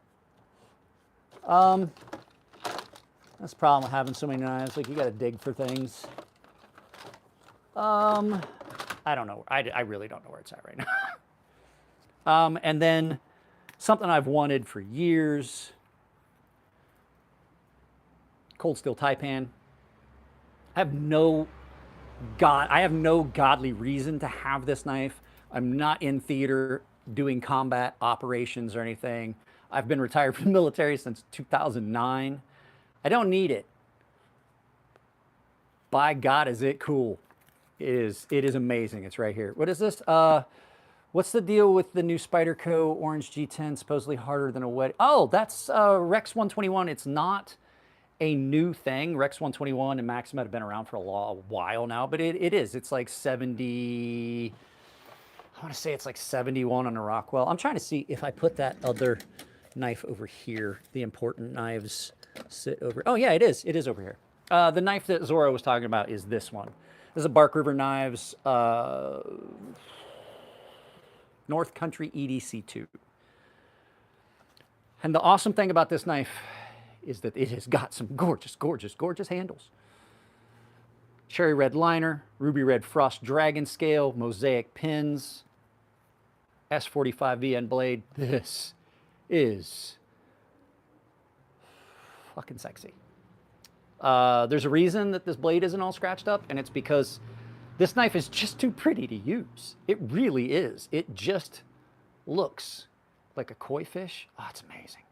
That's the problem with having so many knives. Like, you got to dig for things. I don't know. I really don't know where it's at right now. And then something I've wanted for years. Cold Steel Taipan. I have no godly reason to have this knife. I'm not in theater doing combat operations or anything. I've been retired from the military since 2009. I don't need it. By God, is it cool. It is amazing. It's right here. What is this? What's the deal with the new Spyderco Orange G10, supposedly harder than a wet? Oh, that's Rex 121. It's not a new thing. Rex 121 and Maximet have been around for a while now, but it is. It's like 70, I want to say it's like 71 on a Rockwell. I'm trying to see if I put that other knife over here. The important knives sit over. Oh yeah, it is. It is over here. The knife that Zora was talking about is this one. This is a Bark River Knives North Country EDC 2. And the awesome thing about this knife is that it has got some gorgeous, gorgeous, gorgeous handles. Cherry red liner, ruby red frost dragon scale, mosaic pins, S45 VN blade. This is fucking sexy. There's a reason that this blade isn't all scratched up, and it's because this knife is just too pretty to use. It really is. It just looks like a koi fish. Oh, it's amazing.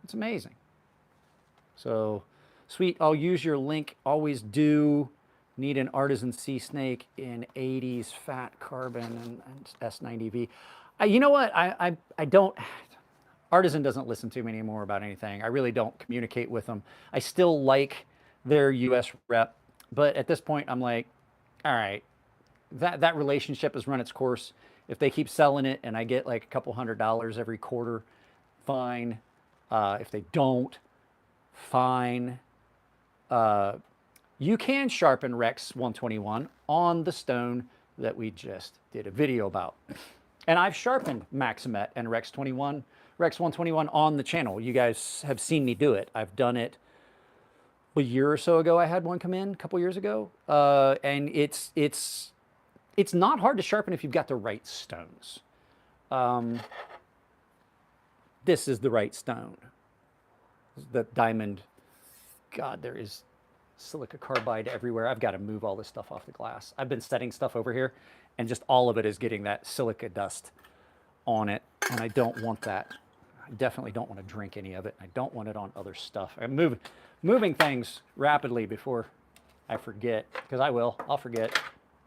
It's amazing. So, sweet, I'll use your link. Always do. Need an artisan sea snake in 80s fat carbon and S90V. You know what? I don't. Artisan doesn't listen to me anymore about anything. I really don't communicate with them. I still like their US rep, but at this point, I'm like, all right, that relationship has run its course. If they keep selling it and I get like a couple $100 every quarter, fine. If they don't, fine. You can sharpen Rex 121 on the stone that we just did a video about. And I've sharpened Maximet and Rex 121 on the channel. You guys have seen me do it. I've done it a year or so ago. I had one come in a couple years ago. And it's not hard to sharpen if you've got the right stones. This is the right stone. The diamond. God, there is silica carbide everywhere. I've got to move all this stuff off the glass. I've been setting stuff over here, and just all of it is getting that silica dust on it, and I don't want that. I definitely don't want to drink any of it. I don't want it on other stuff. I'm moving things rapidly before I forget, because I will. I'll forget.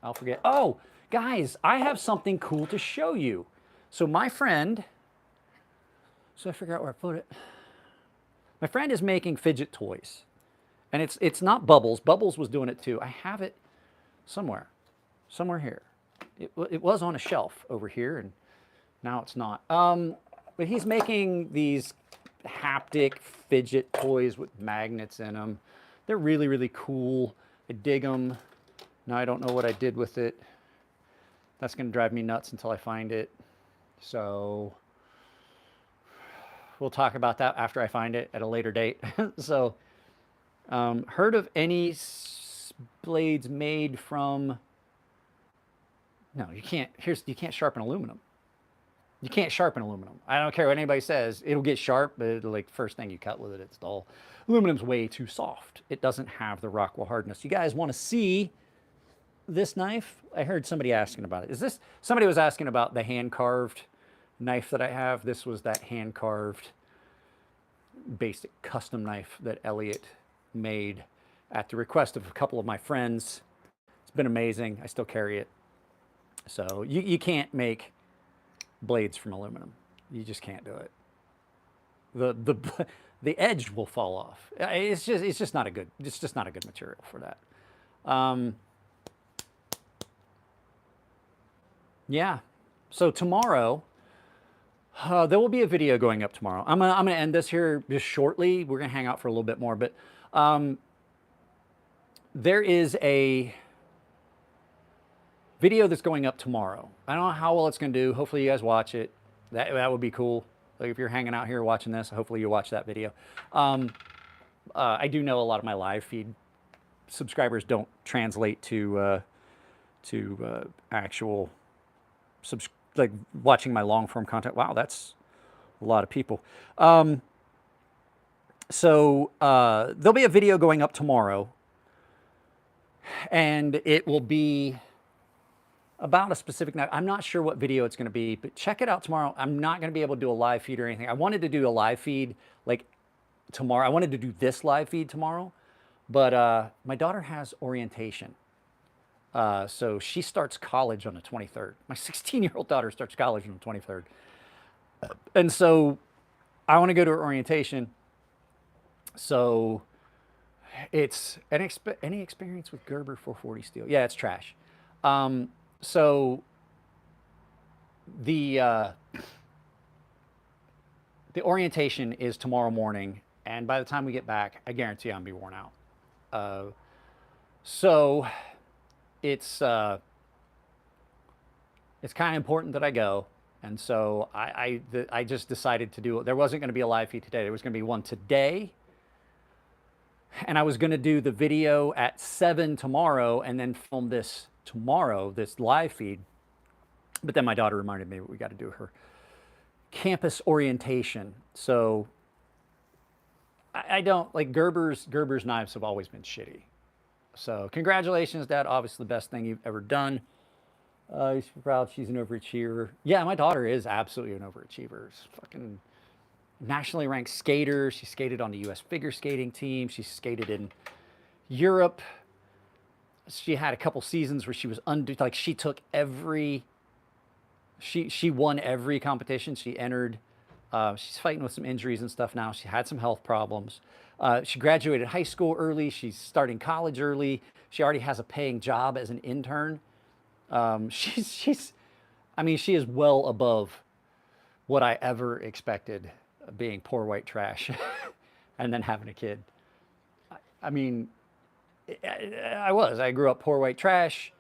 I'll forget. Oh, guys, I have something cool to show you. So my friend, so I figure out where I put it. My friend is making fidget toys, and it's not Bubbles. Bubbles was doing it too. I have it somewhere here. It was on a shelf over here, and now it's not. But he's making these haptic fidget toys with magnets in them. They're really, really cool. I dig them. Now I don't know what I did with it. That's going to drive me nuts until I find it. So we'll talk about that after I find it at a later date. So, heard of any blades made from? No, you can't. You can't sharpen aluminum. You can't sharpen aluminum. I don't care what anybody says. It'll get sharp, but it'll, like, first thing you cut with it, it's dull. Aluminum's way too soft. It doesn't have the Rockwell hardness. You guys want to see this knife? I heard somebody asking about it. Is this, somebody was asking about the hand-carved knife that I have. This was that hand-carved basic custom knife that Elliot made at the request of a couple of my friends. It's been amazing. I still carry it. So you can't make blades from aluminum. You just can't do it. the edge will fall off. It's just not a good material for that. Yeah. So tomorrow, there will be a video going up tomorrow. I'm gonna end this here just shortly. We're gonna hang out for a little bit more, but there is a video that's going up tomorrow. I don't know how well it's gonna do. Hopefully you guys watch it. That would be cool. Like if you're hanging out here watching this, hopefully you watch that video. I do know a lot of my live feed subscribers don't translate to actual like watching my long form content. Wow, that's a lot of people. So there'll be a video going up tomorrow, and it will be about a specific knife. I'm not sure what video it's going to be, but check it out tomorrow. I'm not going to be able to do a live feed or anything. I wanted to do a live feed like tomorrow. I wanted to do this live feed tomorrow, but my daughter has orientation. So she starts college on the 23rd. My 16-year-old daughter starts college on the 23rd. And so I want to go to her orientation. So it's any experience with Gerber 440 steel? Yeah, it's trash. So the orientation is tomorrow morning, and by the time we get back, I guarantee I'm gonna be worn out. So it's kind of important that I go, and so I just decided to do it. There wasn't going to be a live feed today. There was going to be one today, and I was going to do the video at 7 tomorrow and then film this tomorrow, this live feed. But then my daughter reminded me we got to do her campus orientation. So I don't like Gerber's knives have always been shitty. So congratulations, Dad. Obviously the best thing you've ever done. You should be proud she's an overachiever. Yeah, my daughter is absolutely an overachiever. She's fucking nationally ranked skater. She skated on the U.S. figure skating team. She skated in Europe. She had a couple seasons where she was like she took every, she won every competition she entered. She's fighting with some injuries and stuff now. She had some health problems. She graduated high school early. She's starting college early. She already has a paying job as an intern. I mean, she is well above what I ever expected, being poor white trash and then having a kid. I mean, I grew up poor white trash.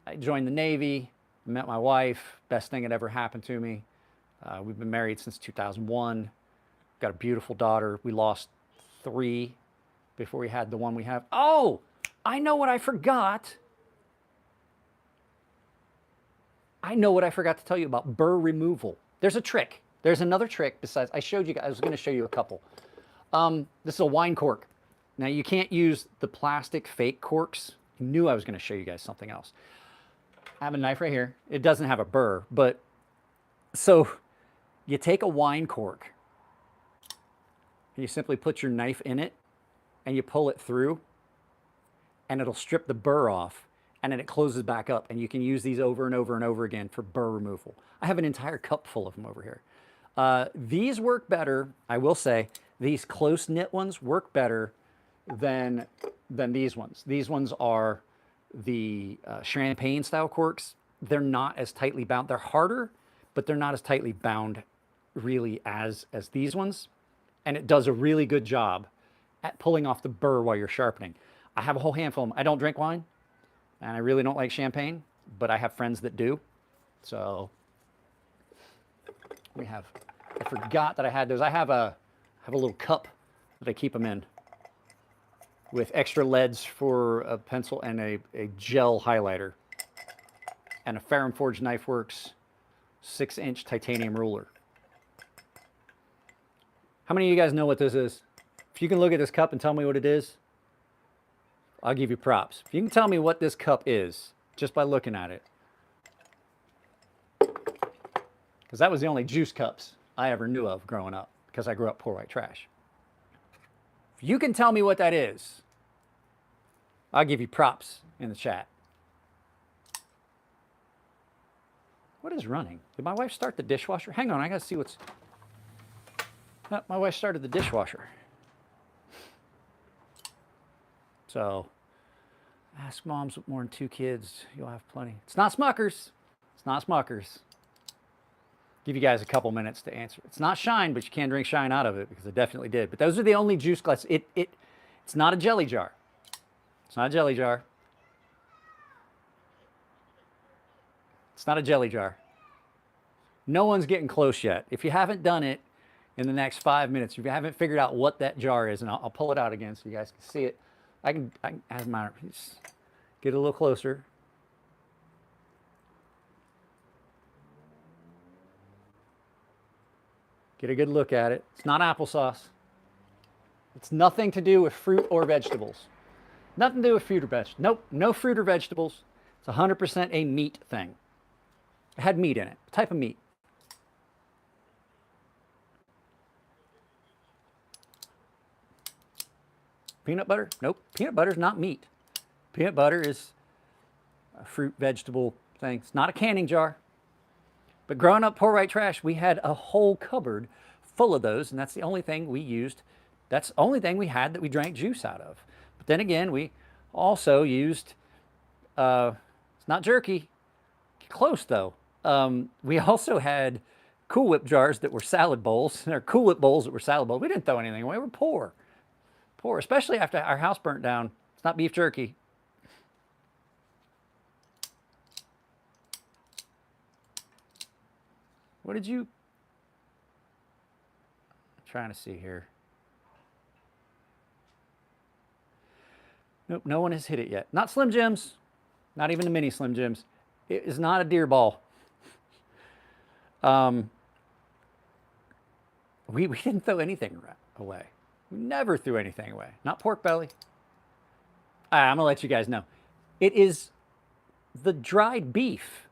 I joined the Navy, met my wife, best thing that ever happened to me. We've been married since 2001. Got a beautiful daughter. We lost 3 before we had the one we have. Oh, I know what I forgot. I know what I forgot to tell you about burr removal. There's a trick. There's another trick besides, I showed you guys, I was going to show you a couple. This is a wine cork. Now you can't use the plastic fake corks. I knew I was going to show you guys something else. I have a knife right here. It doesn't have a burr, but so you take a wine cork and you simply put your knife in it and you pull it through and it'll strip the burr off and then it closes back up, and you can use these over and over and over again for burr removal. I have an entire cup full of them over here. These work better, I will say, these close knit ones work better than these ones. These ones are the champagne style corks. They're not as tightly bound. They're harder, but they're not as tightly bound really as these ones. And it does a really good job at pulling off the burr while you're sharpening. I have a whole handful of them. I don't drink wine, and I really don't like champagne, but I have friends that do. So I forgot that I had those. I have a little cup that I keep them in with extra leads for a pencil and a gel highlighter and a Ferrum Forge Knife Works 6-inch titanium ruler. How many of you guys know what this is? If you can look at this cup and tell me what it is, I'll give you props. If you can tell me what this cup is just by looking at it, because that was the only juice cups I ever knew of growing up, because I grew up poor white trash. If you can tell me what that is, I'll give you props in the chat. What is running? Did my wife start the dishwasher? Hang on, I gotta see what's... My wife started the dishwasher. So, ask moms with more than 2 kids. You'll have plenty. It's not Smuckers. It's not Smuckers. Give you guys a couple minutes to answer. It's not Shine, but you can drink Shine out of it because I definitely did. But those are the only juice glasses. It's not a jelly jar. It's not a jelly jar. It's not a jelly jar. No one's getting close yet. If you haven't done it in the next 5 minutes, if you haven't figured out what that jar is, and I'll pull it out again so you guys can see it. I can have my get a little closer. Get a good look at it. It's not applesauce. It's nothing to do with fruit or vegetables. Nothing to do with fruit or vegetables. Nope, no fruit or vegetables. It's 100% a meat thing. It had meat in it. What type of meat? Peanut butter? Nope. Peanut butter is not meat. Peanut butter is a fruit, vegetable thing. It's not a canning jar. But growing up poor white trash, we had a whole cupboard full of those, and that's the only thing we used. That's the only thing we had that we drank juice out of. But then again, we also used, it's not jerky, close though. We also had Cool Whip jars that were salad bowls, or Cool Whip bowls that were salad bowls. We didn't throw anything away. We were poor. Poor, especially after our house burnt down. It's not beef jerky. What did you... I'm trying to see here. Nope, no one has hit it yet. Not Slim Jims. Not even the mini Slim Jims. It is not a deer ball. We didn't throw anything away. We never threw anything away. Not pork belly. I'm going to let you guys know. It is the dried beef.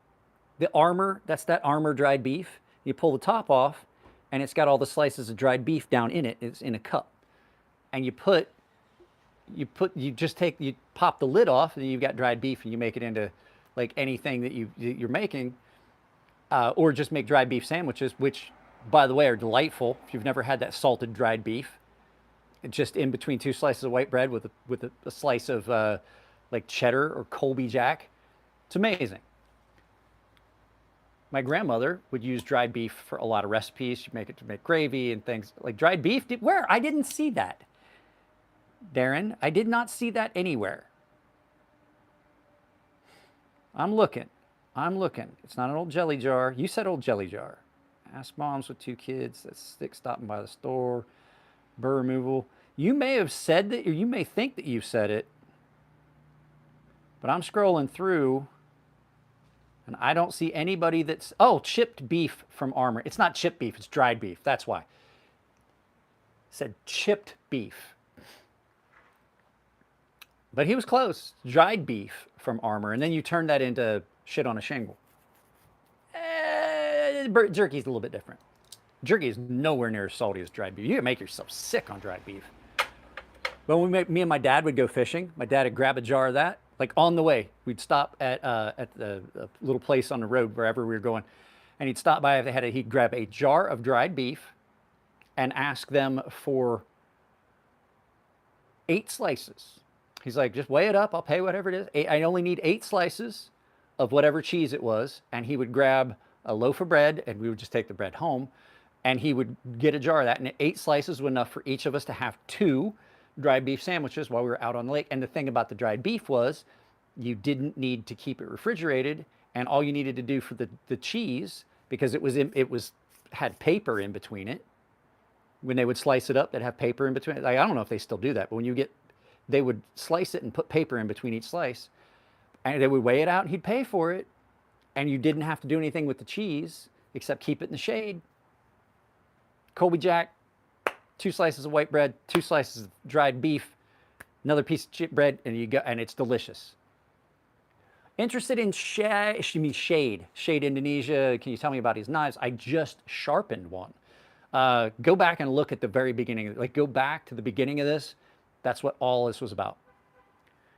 The armor, that's that armor dried beef. You pull the top off, and it's got all the slices of dried beef down in it. It's in a cup. And you pop the lid off, and you've got dried beef, and you make it into like anything that you're making, or just make dried beef sandwiches, which, by the way, are delightful. If you've never had that salted dried beef, it's just in between 2 slices of white bread with a slice of like cheddar or Colby Jack. It's amazing. My grandmother would use dried beef for a lot of recipes. She'd make it to make gravy and things. Like dried beef, where? I didn't see that. Darren, I did not see that anywhere. I'm looking. It's not an old jelly jar. You said old jelly jar. Ask moms with 2 kids. That's stick stopping by the store. Burr removal. You may have said that, or you may think that you said it, but I'm scrolling through, and I don't see anybody that's... Oh, chipped beef from Armor. It's not chipped beef. It's dried beef. That's why. It said chipped beef. But he was close. Dried beef from Armor, and then you turn that into shit on a shingle. Jerky's a little bit different. Jerky is nowhere near as salty as dried beef. You can make yourself sick on dried beef. But when me and my dad would go fishing, my dad would grab a jar of that. Like on the way, we'd stop at the little place on the road, wherever we were going, and he'd stop by. If they had he'd grab a jar of dried beef and ask them for 8 slices. He's like, just weigh it up. I'll pay whatever it is. I only need 8 slices of whatever cheese it was. And he would grab a loaf of bread, and we would just take the bread home. And he would get a jar of that. And 8 slices was enough for each of us to have 2 dried beef sandwiches while we were out on the lake. And the thing about the dried beef was you didn't need to keep it refrigerated. And all you needed to do for the cheese, because it had paper in between it. When they would slice it up, they'd have paper in between. Like, I don't know if they still do that, but when they would slice it and put paper in between each slice, and they would weigh it out, and he'd pay for it, and you didn't have to do anything with the cheese except keep it in the shade. Colby Jack, 2 slices of white bread, 2 slices of dried beef, another piece of chip bread, and it's delicious. Interested in Shade Indonesia. Can you tell me about his knives? I just sharpened one. Go back and look at the very beginning. Like, go back to the beginning of this. That's what all this was about.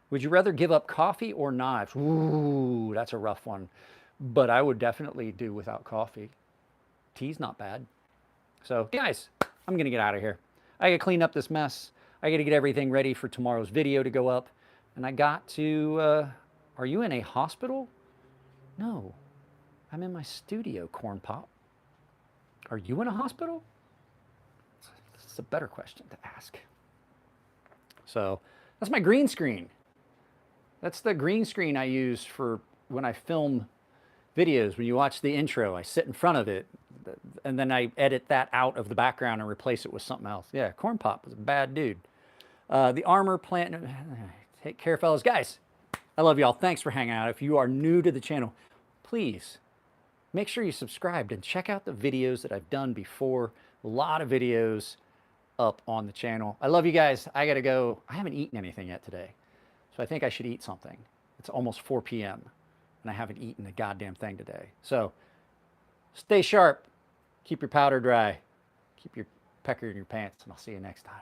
Would you rather give up coffee or knives? Ooh, that's a rough one. But I would definitely do without coffee. Tea's not bad. So, guys, I'm going to get out of here. I got to clean up this mess. I got to get everything ready for tomorrow's video to go up. And I got to, are you in a hospital? No, I'm in my studio, Corn Pop. Are you in a hospital? That's a better question to ask. So that's my green screen. That's the green screen I use for when I film videos. When you watch the intro, I sit in front of it, and then I edit that out of the background and replace it with something else. Yeah, Corn Pop was a bad dude. The armor plant. Take care, fellas. Guys, I love y'all. Thanks for hanging out. If you are new to the channel, please make sure you subscribed and check out the videos that I've done before. A lot of videos up on the channel. I love you guys. I gotta go. I haven't eaten anything yet today, so I think I should eat something. It's almost 4 p.m. and I haven't eaten a goddamn thing today. So stay sharp, keep your powder dry, keep your pecker in your pants, and I'll see you next time.